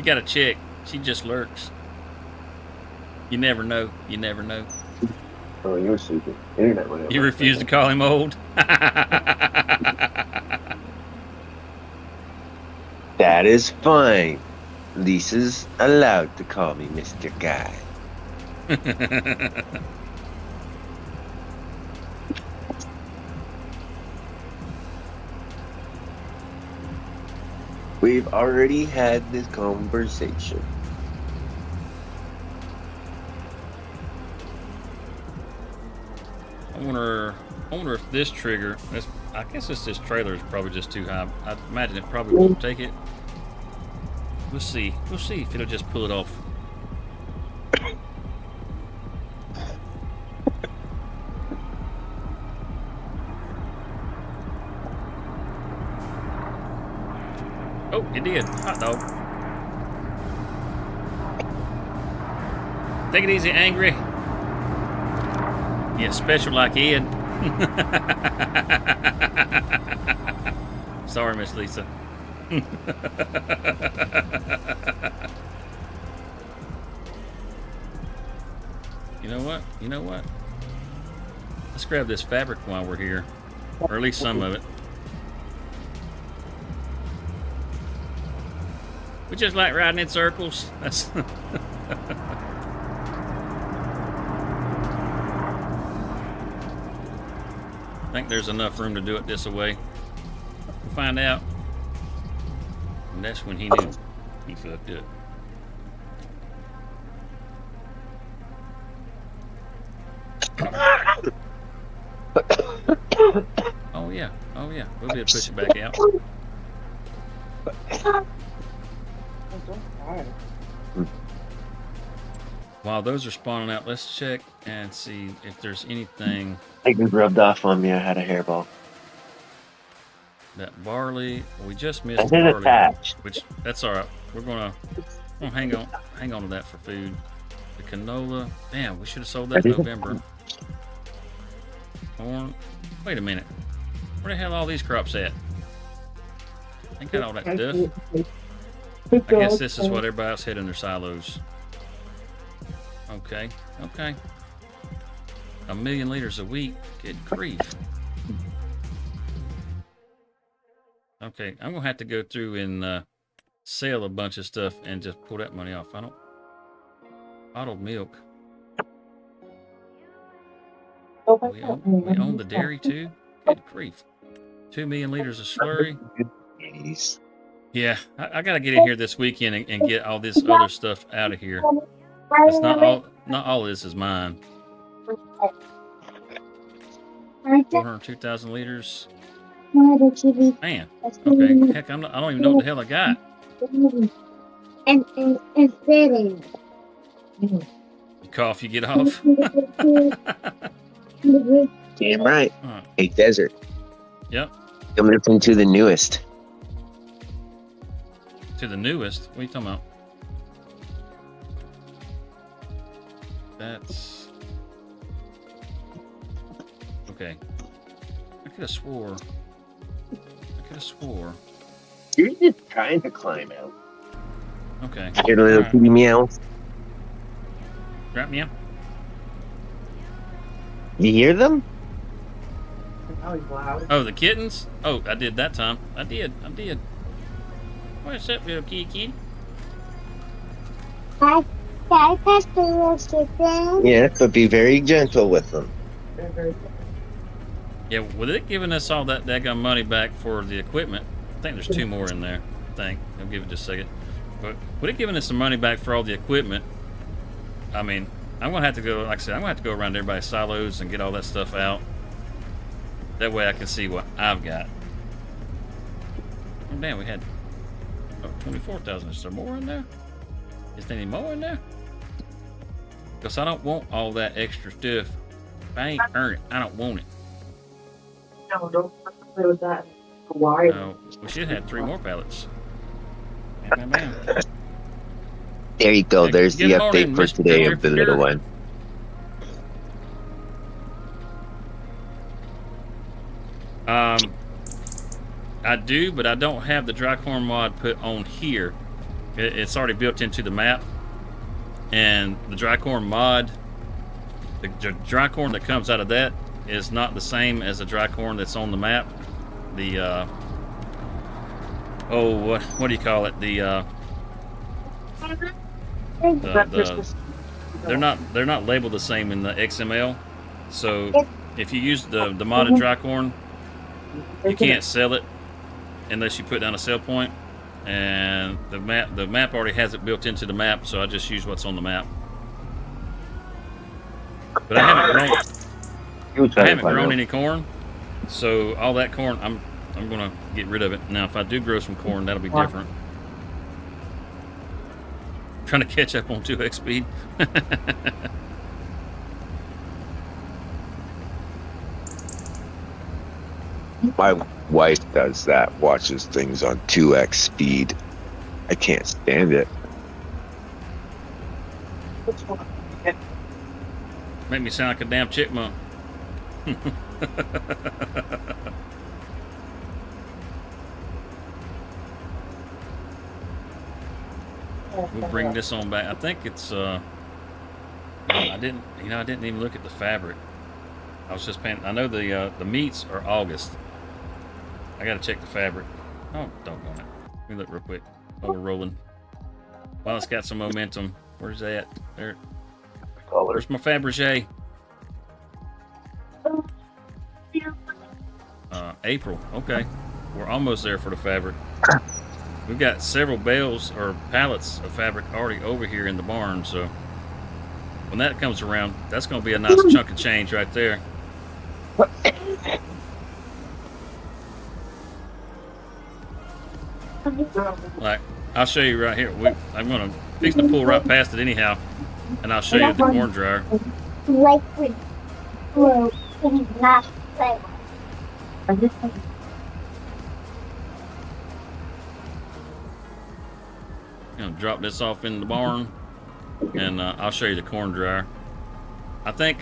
gotta check. She just lurks. You never know. You never know.
Oh, you're stupid. Internet went out.
You refuse to call him old?
That is fine. Lisa's allowed to call me Mr. Guy. We've already had this conversation.
I I wonder if this trigger, I guess this trailer is probably just too high. I imagine it probably won't take it. We'll see. We'll see if it'll just pull it off. Oh, it did. Hot dog. Take it easy, Angry. Yeah, special like Ed. Sorry, Miss Lisa. You know what? You know what? Let's grab this fabric while we're here. Or at least some of it. We just like riding in circles. That's I think there's enough room to do it this way. We'll find out. And that's when he knew he fucked up. Oh yeah, oh yeah. We'll be able to push it back out. While those are spawning out, let's check and see if there's anything.
I think it rubbed off on me. I had a hairball.
That barley, we just missed
I did
barley,
attach.
which that's all right. We're gonna hang on to that for food. The canola, damn, we should have sold that in November. Corn, wait a minute, where the hell are all these crops at? Ain't got all that stuff. I guess this is what everybody else had in their silos. Okay, okay. 1 million liters a week. Good grief. Okay, I'm gonna have to go through and sell a bunch of stuff and just pull that money off. I don't. Bottled milk. We own the dairy too. Good grief. 2 million liters of slurry. Yeah, I gotta get in here this weekend and get all this other stuff out of here. It's not all of this is mine. 402,000 liters. Man, okay. Heck, I don't even know what the hell I got.
And fitting.
You cough, you get off.
Damn right. Hey, Desert.
Yep.
I'm listening to the newest.
To the newest? What are you talking about? That's... Okay. I could have swore.
You're just trying to climb out.
Okay.
Hear the little kitty meows.
Grab me up.
You hear them?
Oh, the kittens? Oh, I did that time. I did. What's up, little kitty?
Can I pass the little chicken?
Yes, but be very gentle with them.
Yeah, with it giving us all that daggone money back for the equipment, I think there's 2 more in there. I think. I'll give it just a second. But with it giving us some money back for all the equipment, I mean, I'm going to have to go, like I said, I'm going to have to go around everybody's silos and get all that stuff out. That way I can see what I've got. Oh, damn, we had 24,000. Is there more in there? Is there any more in there? Because I don't want all that extra stuff. If I ain't earned it, I don't want it.
No, don't play with that. Why?
No, we should have 3 more pallets. Bam, bam, bam.
There you go. There's the
Good
update
morning,
for
Mr.
today of the little one.
I do, but I don't have the dry corn mod put on here. It's already built into the map. And the dry corn mod, the dry corn that comes out of that is not the same as the dry corn that's on the map. The, what do you call it? They're not labeled the same in the XML. So if you use the modded dry corn, you can't sell it unless you put down a sell point. And the map already has it built into the map, so I just use what's on the map. But I haven't grown.
He was
I
trying to
haven't
find
grown
out.
any corn, so all that corn, I'm gonna get rid of it. Now, if I do grow some corn, that'll be different. Trying to catch up on 2x speed.
My wife does that, watches things on 2x speed. I can't stand it.
Which one?
Make me sound like a damn chipmunk. We'll bring this on back. I think it's I didn't even look at the fabric. I was just paying. I know the meats are August. I gotta check the fabric. Oh, doggone it. Let me look real quick while we're rolling. While it's got some momentum. Where's that? There. Where's my Fabergé? April. Okay. We're almost there for the fabric. We've got several bales or pallets of fabric already over here in the barn, so when that comes around, that's going to be a nice chunk of change right there. Like, I'll show you right here. I'm going to fix to pull right past it anyhow, and I'll show you the corn dryer.
Liquid flow in last place.
You know, drop this off in the barn, and I'll show you the corn dryer. I think,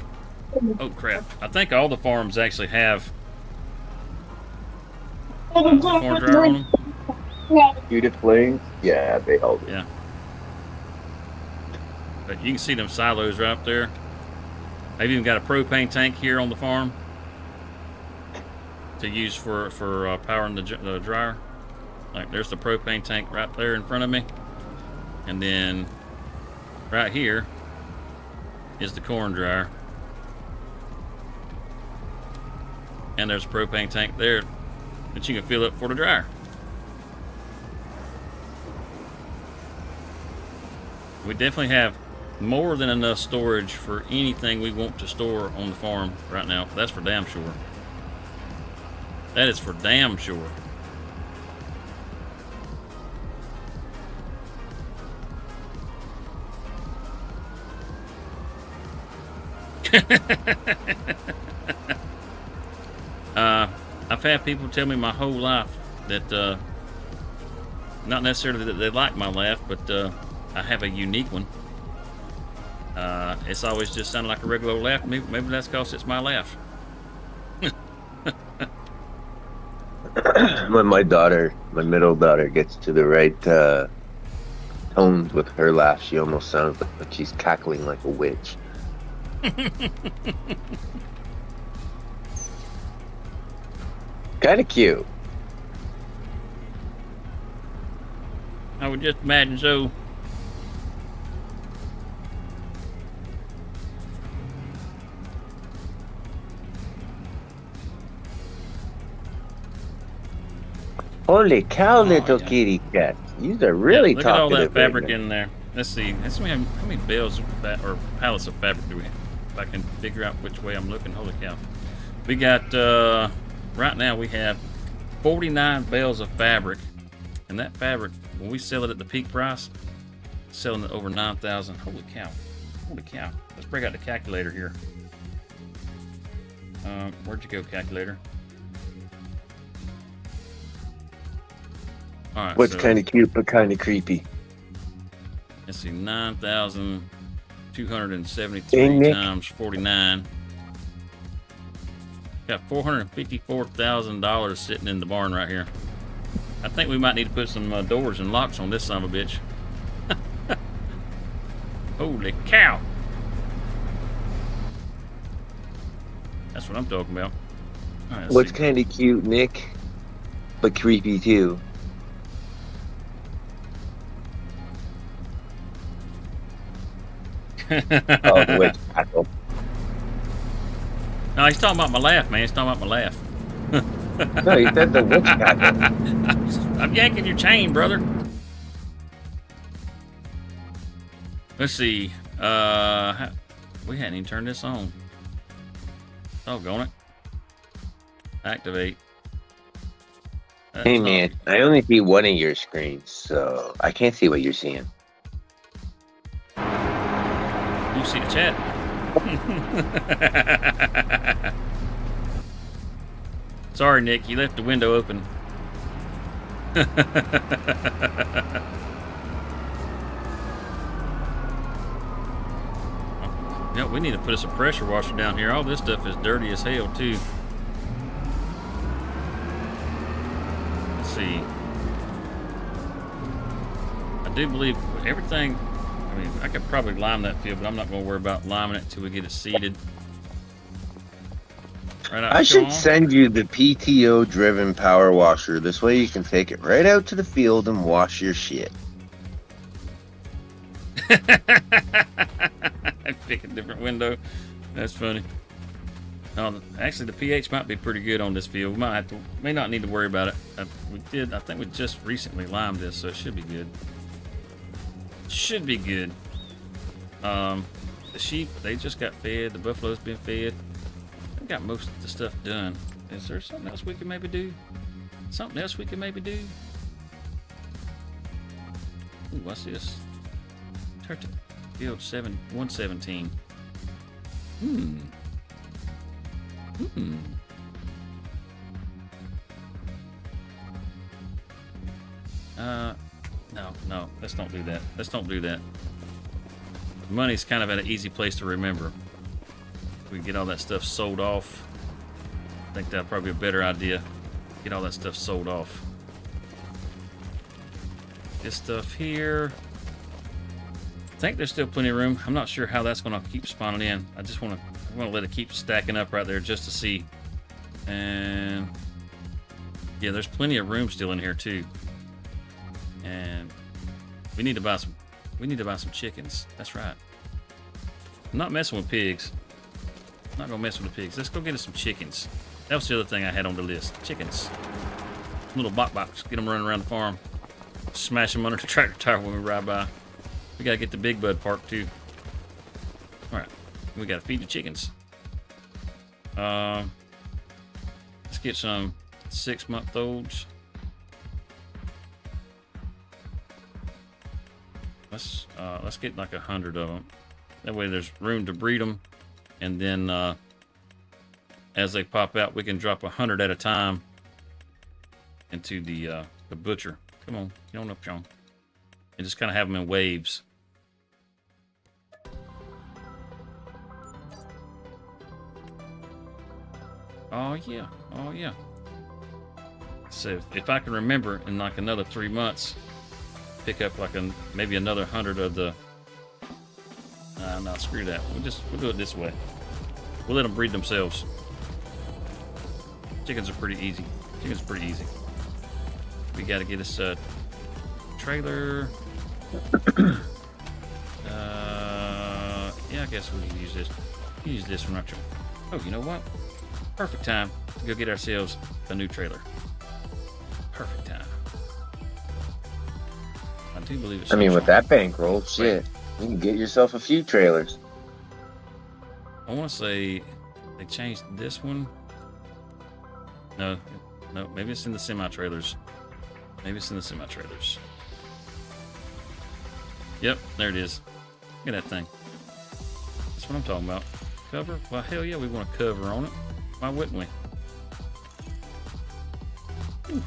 oh crap, I think all the farms actually have corn dryer on them.
Judith Plains? Yeah, they all do.
Yeah. But you can see them silos right up there. They've even got a propane tank here on the farm to use for powering the dryer. Like, there's the propane tank right there in front of me. And then right here is the corn dryer. And there's a propane tank there that you can fill up for the dryer. We definitely have more than enough storage for anything we want to store on the farm right now. That's for damn sure. That is for damn sure. I've had people tell me my whole life that not necessarily that they like my laugh, but I have a unique one. It's always just sounded like a regular laugh. Maybe that's because it's my laugh.
When my middle daughter, gets to the right tones with her laugh, she almost sounds like she's cackling like a witch. Kind of cute.
I would just imagine so.
Holy cow, little
yeah.
kitty cat. You are really
Look at all
talkative.
that fabric
right now.
in there. Let's see. Let's see how many bales or pallets of fabric do we have? If I can figure out which way I'm looking. Holy cow. We got, right now we have 49 bales of fabric. And that fabric, when we sell it at the peak price, selling it over 9,000. Holy cow. Holy cow. Let's break out the calculator here. Where'd you go, calculator? All right,
What's
so
kind of cute but kind of creepy?
let's see, 9,273
Dang, Nick.
times 49. Got $454,000 sitting in the barn right here. I think we might need to put some doors and locks on this son of a bitch. Holy cow! That's what I'm talking about. All right, let's
What's
see.
kind of cute, Nick, but creepy too? Oh, the witch cackle.
No, he's talking about my laugh, man. He's talking about my laugh.
No, you said the witch cackle.
I'm yanking your chain, brother. Let's see. We hadn't even turned this on. Doggone it. Activate. That's
Hey
not-
man, I only see one of your screens, so I can't see what you're seeing.
You see the chat? Sorry, Nick. You left the window open. Yeah, we need to put us a pressure washer down here. All this stuff is dirty as hell, too. Let's see. I do believe everything... I mean, I could probably lime that field, but I'm not going to worry about liming it until we get it seeded. Right out,
I should
Sean.
send you the PTO-driven power washer. This way you can take it right out to the field and wash your shit.
Pick a different window. That's funny. Actually, the pH might be pretty good on this field. We may not need to worry about it. I think we just recently limed this, so it should be good. Should be good. The sheep, they just got fed. The buffalo's been fed. I got most of the stuff done. Is there something else we can maybe do? Something else we can maybe do? Ooh, what's this? Turtle field 117. No, let's don't do that. Let's don't do that. Money's kind of at an easy place to remember. If we get all that stuff sold off, I think that'll probably be a better idea. Get all that stuff sold off. This stuff here. I think there's still plenty of room. I'm not sure how that's going to keep spawning in. I just want to let it keep stacking up right there just to see. And yeah, there's plenty of room still in here too. And we need to buy some. We need to buy some chickens. That's right. I'm not messing with pigs. I'm not gonna mess with the pigs. Let's go get us some chickens. That was the other thing I had on the list. Chickens. Little box. Get them running around the farm. Smash them under the tractor tire when we ride by. We gotta get the big bud park too. All right. We gotta feed the chickens. Let's get some 6-month-olds. Let's get like 100 of them. That way there's room to breed them, and then as they pop out, we can drop 100 at a time into the butcher. Come on, get on up, Sean. And just kind of have them in waves. Oh yeah, oh yeah. So if I can remember, in like another 3 months, pick up like maybe another 100 of the. No, screw that. We'll do it this way. We'll let them breed themselves. Chickens are pretty easy. We got to get us a trailer. Yeah, I guess we can use this. Use this one. Oh, you know what? Perfect time to go get ourselves a new trailer. Perfect time. I do believe it's.
I mean, with that bankroll, shit, you can get yourself a few trailers.
I want to say they changed this one. No, maybe it's in the semi-trailers. Yep, there it is. Look at that thing. That's what I'm talking about. Cover? Well, hell yeah, we want a cover on it. Why wouldn't we? Ooh.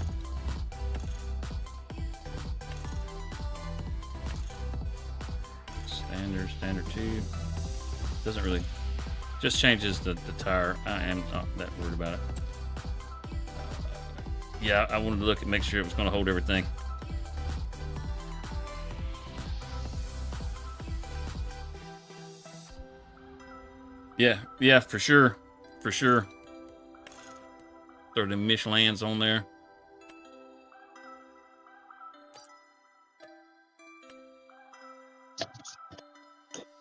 Standard 2. Doesn't really, just changes the tire. I am not that worried about it. Yeah, I wanted to look and make sure it was going to hold everything. Yeah, for sure. Throw the Michelin's on there.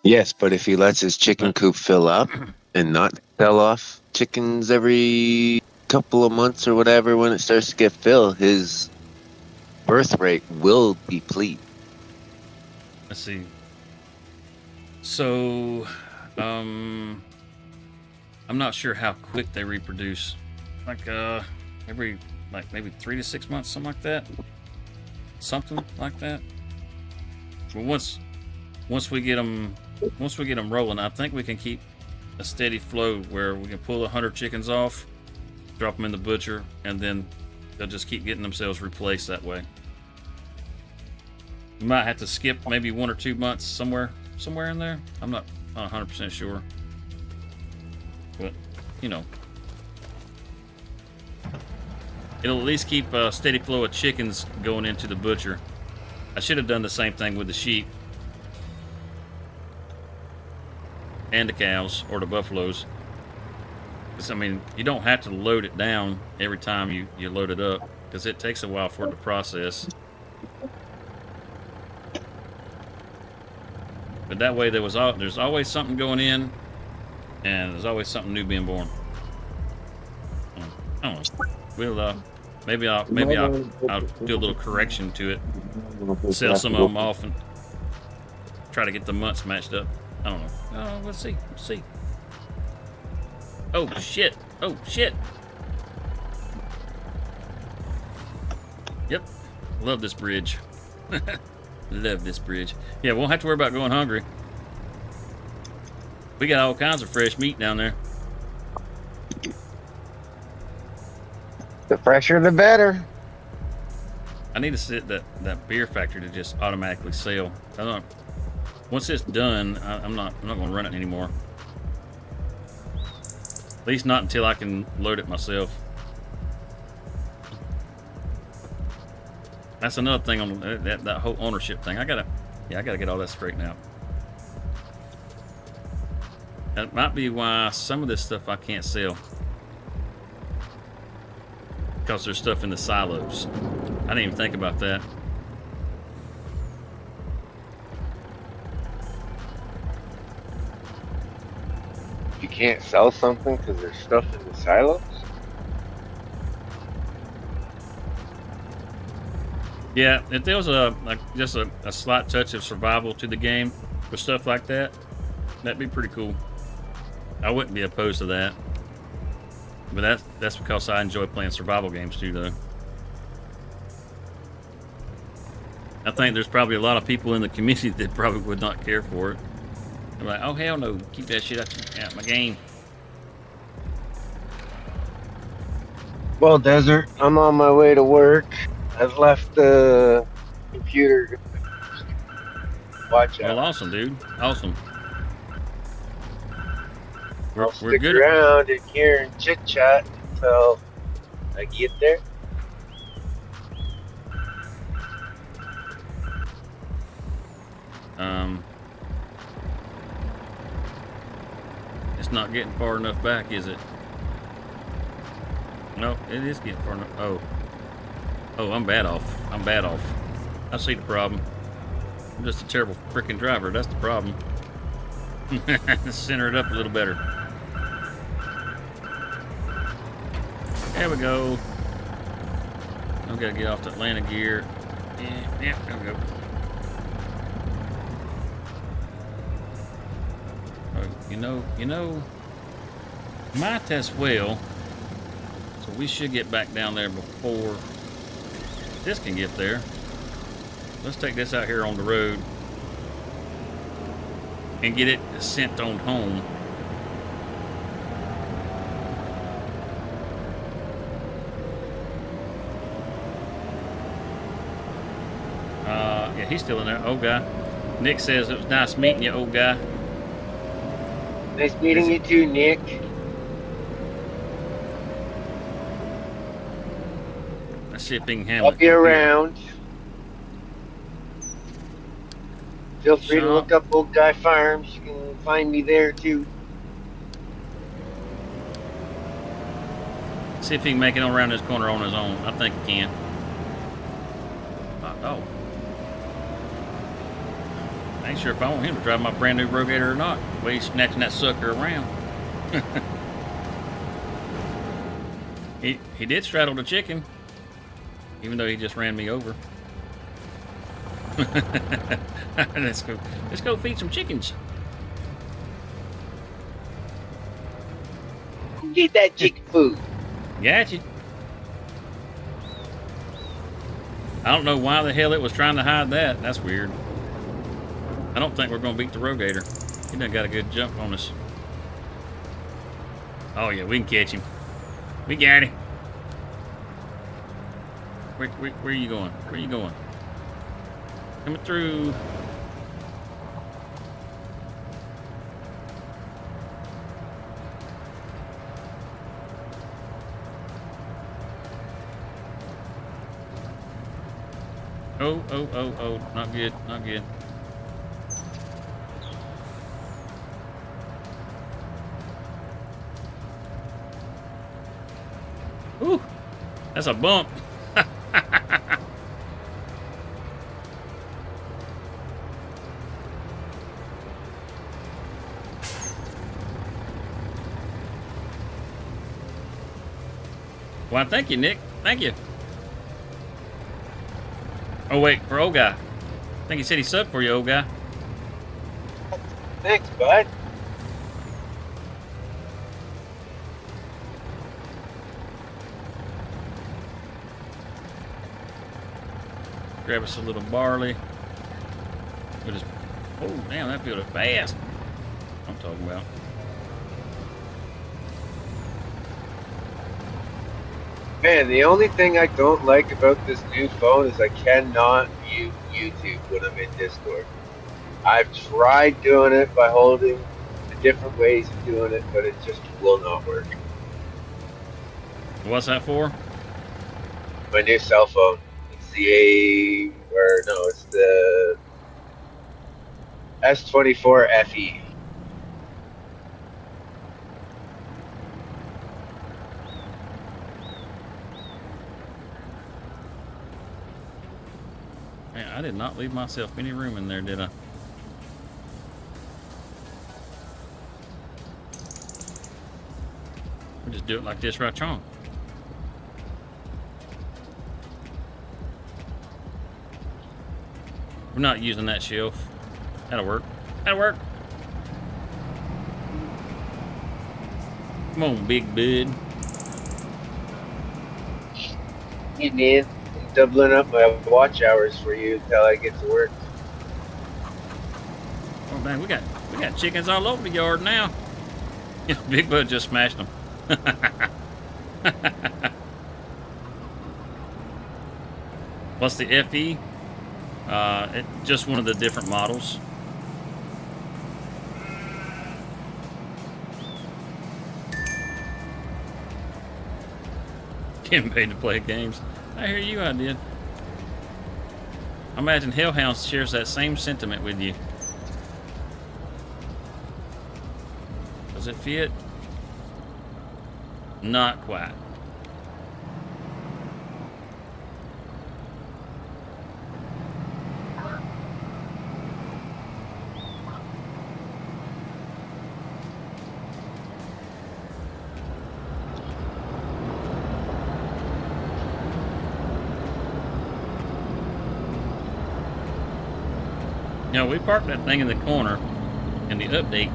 Yes, but if he lets his chicken coop fill up and not sell off chickens every couple of months or whatever, when it starts to get filled, his birth rate will deplete.
Let's see. So, I'm I'm not sure how quick they reproduce. Like every like maybe 3 to 6 months, something like that. Something like that. But once we get them rolling, I think we can keep a steady flow where we can pull 100 chickens off, drop them in the butcher, and then they'll just keep getting themselves replaced that way. We might have to skip maybe 1 or 2 months somewhere in there. I'm not 100% sure, but you know, it'll at least keep a steady flow of chickens going into the butcher. I should have done the same thing with the sheep and the cows or the buffaloes. Because, I mean, you don't have to load it down every time you load it up, because it takes a while for it to process. But that way there's always something going in, and there's always something new being born. I don't know. We'll maybe I'll do a little correction to it. Sell some of them off and try to get the months matched up. I don't know. We'll see. We'll see. Oh shit! Oh shit! Yep. Love this bridge. Love this bridge. Yeah, we won't have to worry about going hungry. We got all kinds of fresh meat down there.
The fresher, the better.
I need to set that beer factory to just automatically sell. I don't. Once it's done, I'm not going to run it anymore. At least not until I can load it myself. That's another thing on that whole ownership thing. I gotta get all that straightened out. That might be why some of this stuff I can't sell, because there's stuff in the silos. I didn't even think about that.
You can't sell something because there's stuff in the silos?
Yeah, if there was just a slight touch of survival to the game with stuff like that, that'd be pretty cool. I wouldn't be opposed to that. But that's because I enjoy playing survival games too, though. I think there's probably a lot of people in the community that probably would not care for it. They're like, oh hell no, keep that shit out my game.
Well, Desert, I'm on my way to work. I've left the computer. Watch out.
Well, awesome, dude. Awesome.
I'll
We're
stick
good.
around in here and chit chat until I get there.
It's not getting far enough back, is it? No, it is getting far enough. Oh, I'm bad off. I see the problem. I'm just a terrible freaking driver. That's the problem. Center it up a little better. There we go. I've got to get off that landing gear. Yeah, there we go. Oh, you know, might as well. So we should get back down there before this can get there. Let's take this out here on the road and get it sent on home. Yeah, he's still in there, old guy. Nick says it was nice meeting you, old guy.
Nice meeting you too, Nick.
Let's see if he can handle it.
I'll be around. Feel free to look up Old Guy Farms. You can find me there too.
See if he can make it around this corner on his own. I think he can. Oh. I ain't sure if I want him to drive my brand new Rogator or not. The way he's snatching that sucker around. He did straddle the chicken, even though he just ran me over. Let's go feed some chickens.
Feed that chicken food.
Gotcha. I don't know why the hell it was trying to hide that. That's weird. I don't think we're going to beat the Rogator. He done got a good jump on us. Oh, yeah, we can catch him. We got him. Where are you going? Where are you going? Coming through. Oh, not good, not good. Ooh, that's a bump. Well, thank you, Nick. Thank you. Oh, wait, for old guy. I think he said he subbed for you, old guy.
Thanks, bud.
Grab us a little barley. We'll just, oh, damn, that filled it fast. I'm talking about.
Man, the only thing I don't like about this new phone is I cannot mute YouTube when I'm in Discord. I've tried doing it by holding the different ways of doing it, but it just will not work.
What's that for?
My new cell phone. It's it's the S24 FE.
Man, I did not leave myself any room in there, did I? We'll just do it like this right on. We're not using that shelf. That'll work. That'll work. Come on, big bud.
Hey man, I'm doubling up my watch hours for you until I get to work.
Oh man, we got chickens all over the yard now. Big Bud just smashed them. What's the FE? Just one of the different models. Getting paid to play games. I hear you, I did. I imagine Hellhound shares that same sentiment with you. Does it fit? Not quite. No, we parked that thing in the corner, and the update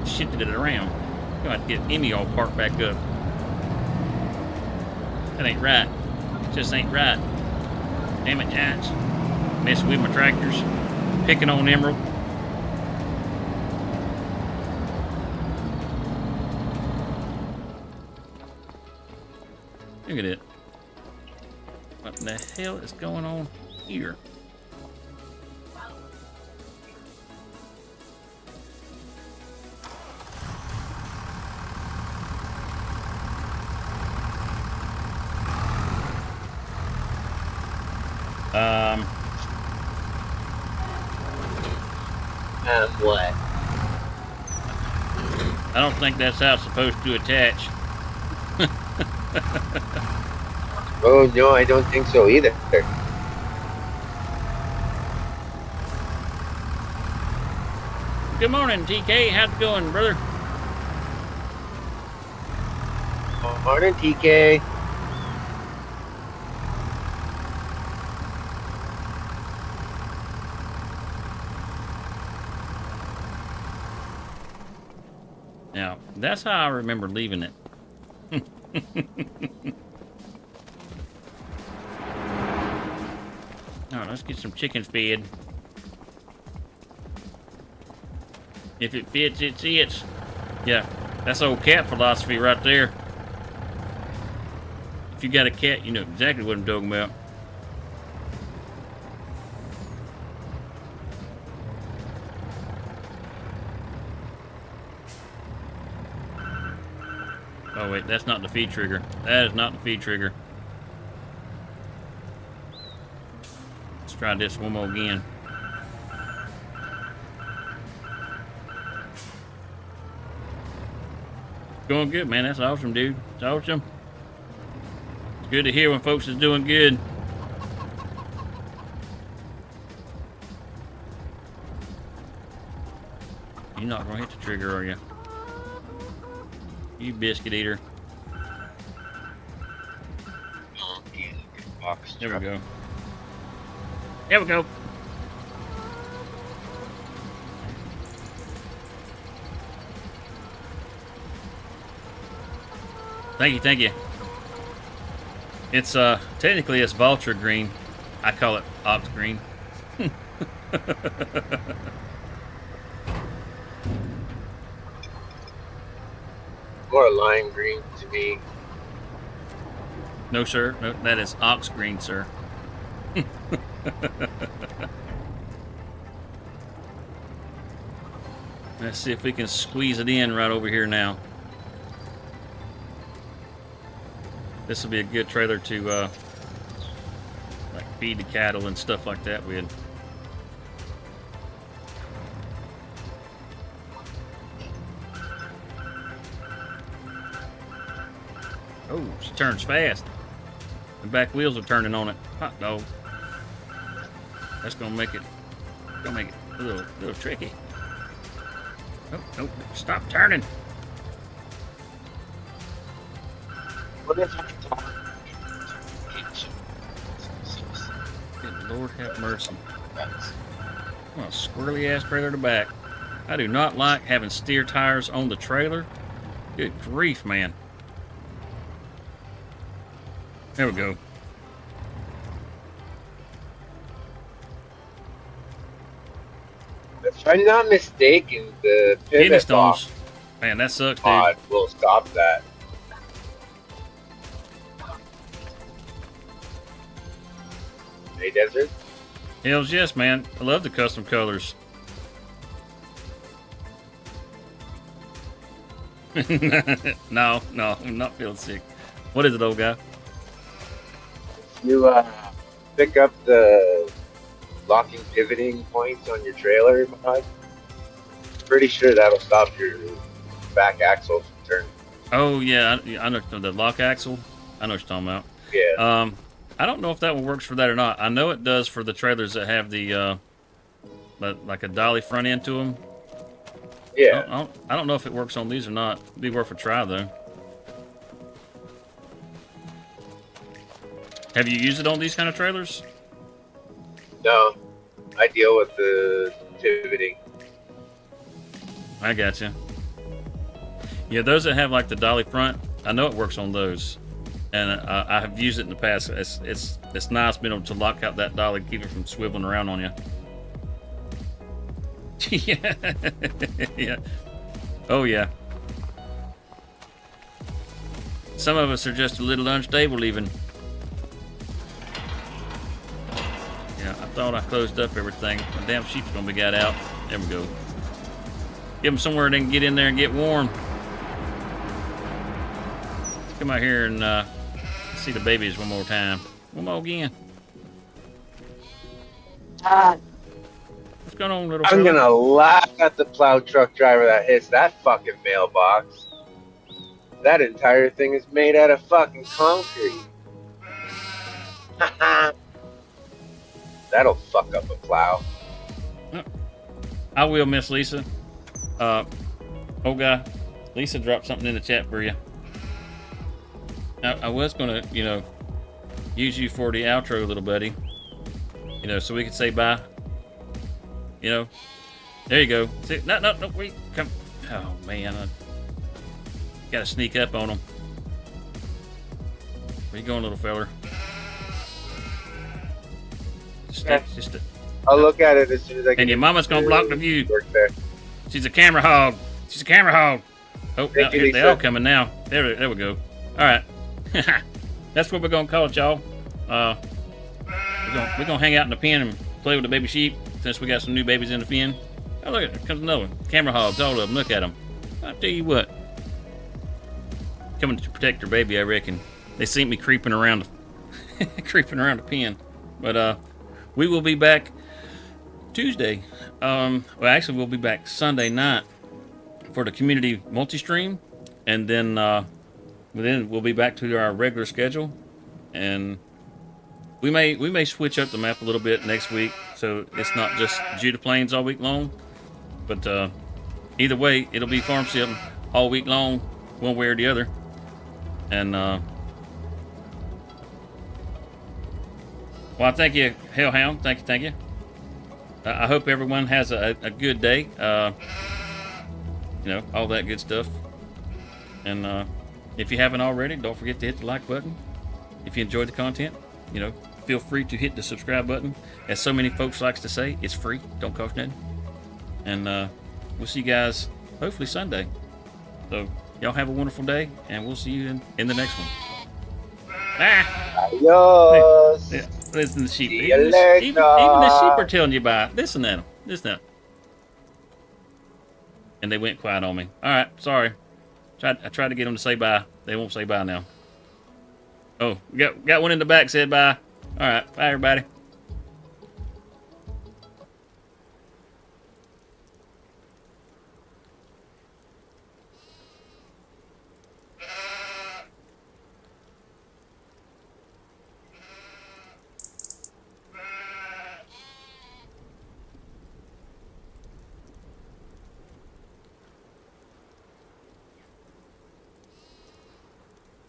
shifted it around. You'll have to get Emmy all parked back up. That ain't right. Just ain't right. Damn it, Giants. Messing with my tractors. Picking on Emerald. Look at it. What the hell is going on here?
What?
I don't think that's how it's supposed to attach.
Oh no, I don't think so either.
Good morning, TK. How's it going, brother?
Morning, TK.
Now, that's how I remember leaving it. Alright, let's get some chicken fed. If it fits, it fits. Yeah, that's old cat philosophy right there. If you got a cat, you know exactly what I'm talking about. Oh wait, that's not the feed trigger. That is not the feed trigger. Let's try this one more again. Going good, man. That's awesome, dude. It's awesome. It's good to hear when folks is doing good. You're not gonna hit the trigger, are you? You biscuit eater. There we go. There we go. Thank you, thank you. It's technically it's vulture green. I call it ox green.
More lime green to me.
No, sir. No, that is ox green, sir. Let's see if we can squeeze it in right over here now. This will be a good trailer to like feed the cattle and stuff like that with. Oh, she turns fast. The back wheels are turning on it. Hot dog. That's gonna make it a little tricky. Oh, nope, stop turning.
What if
Good Lord have mercy. What a squirrely ass trailer to back. I do not like having steer tires on the trailer. Good grief, man. There we go.
If I'm not mistaken, the
Kidney
pivot
stones. Man, that sucks, dude.
pod will stop that. Hey, Desert?
Hells yes, man. I love the custom colors. No, I'm not feeling sick. What is it, old guy?
You pick up the locking pivoting points on your trailer mod. Pretty sure that'll stop your back axle from turning.
Oh yeah, I know the lock axle. I know what you're talking about.
Yeah.
I don't know if that one works for that or not. I know it does for the trailers that have the like a dolly front end to them.
Yeah.
I don't know if it works on these or not. It'd be worth a try though. Have you used it on these kind of trailers?
No. I deal with the pivoting.
I gotcha. Yeah, those that have like the dolly front, I know it works on those, and I have used it in the past. It's nice being able to lock out that dolly, keep it from swiveling around on you. Yeah, yeah. Oh yeah. Some of us are just a little unstable, even. Yeah, I thought I closed up everything. The damn sheep's gonna be got out. There we go. Give them somewhere they can get in there and get warm. Let's come out here and see the babies one more time. One more again. What's going on, little
I'm
fella?
gonna laugh at the plow truck driver that hits that fucking mailbox. That entire thing is made out of fucking concrete. That'll fuck up a plow.
I will, Miss Lisa. Oh, guy, Lisa dropped something in the chat for you. I was gonna, use you for the outro, little buddy. So we could say bye. There you go. See, no, wait, come. Oh man, I gotta sneak up on them. Where you going, little feller?
Yeah.
Just
I'll look at it as soon as I get.
and your mama's gonna block the view.
Work there.
She's a camera hog. She's a camera hog. Oh,
Thank you,
here they
Lisa.
all coming now. There we go. All right. That's what we're gonna call it, y'all. We're gonna hang out in the pen and play with the baby sheep since we got some new babies in the pen. Oh, look, there comes another one. Camera hogs, all of them. Look at them. I'll tell you what. Coming to protect their baby, I reckon. They see me creeping around the pen. But we will be back Tuesday. Well, actually, we'll be back Sunday night for the community multi-stream, and then we'll be back to our regular schedule, and we may switch up the map a little bit next week, so it's not just Judith Plains all week long. But either way, it'll be Farm Sim all week long, one way or the other. And well, thank you, Hellhound. Thank you. I hope everyone has a good day. You know, all that good stuff. And if you haven't already, don't forget to hit the like button. If you enjoyed the content, you know, feel free to hit the subscribe button. As so many folks likes to say, it's free. Don't cost nothing. And we'll see you guys hopefully Sunday. So y'all have a wonderful day, and we'll see you in the next one. Ah!
Adios.
Yeah, listen to the sheep.
See you
Even
later.
the sheep are telling you bye. Listen to them. Listen to them. And they went quiet on me. All right, sorry. I tried to get them to say bye. They won't say bye now. Oh, we got one in the back said bye. All right, bye everybody.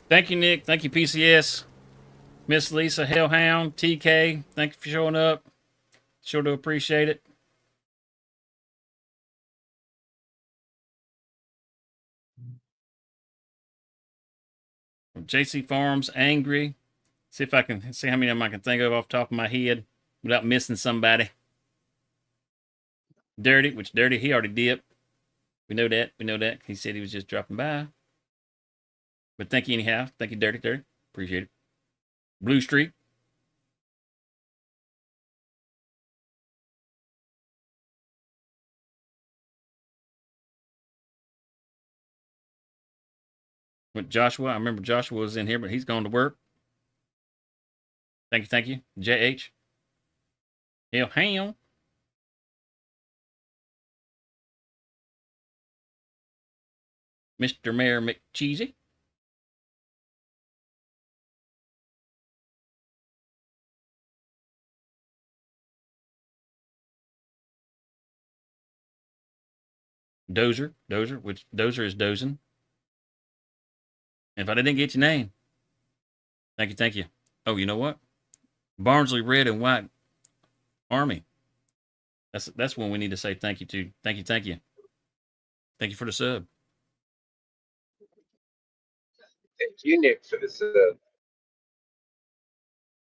Thank you, Nick. Thank you, PCS. Miss Lisa, Hellhound, TK. Thank you for showing up. Sure to appreciate it. JC Farms, Angry. See if I can see how many of them I can think of off the top of my head without missing somebody. Dirty, which Dirty, he already dipped. We know that. We know that. He said he was just dropping by. But thank you anyhow. Thank you, Dirty. Appreciate it. Blue Streak. With Joshua. I remember Joshua was in here, but he's gone to work. Thank you. JH. Hellhound. Mr. Mayor McCheesy. Dozer, which Dozer is dozing. If I didn't get your name, thank you. Oh, you know what? Barnsley Red and White Army. That's one we need to say thank you to. Thank you. Thank you for the sub.
Thank you, Nick, for the sub.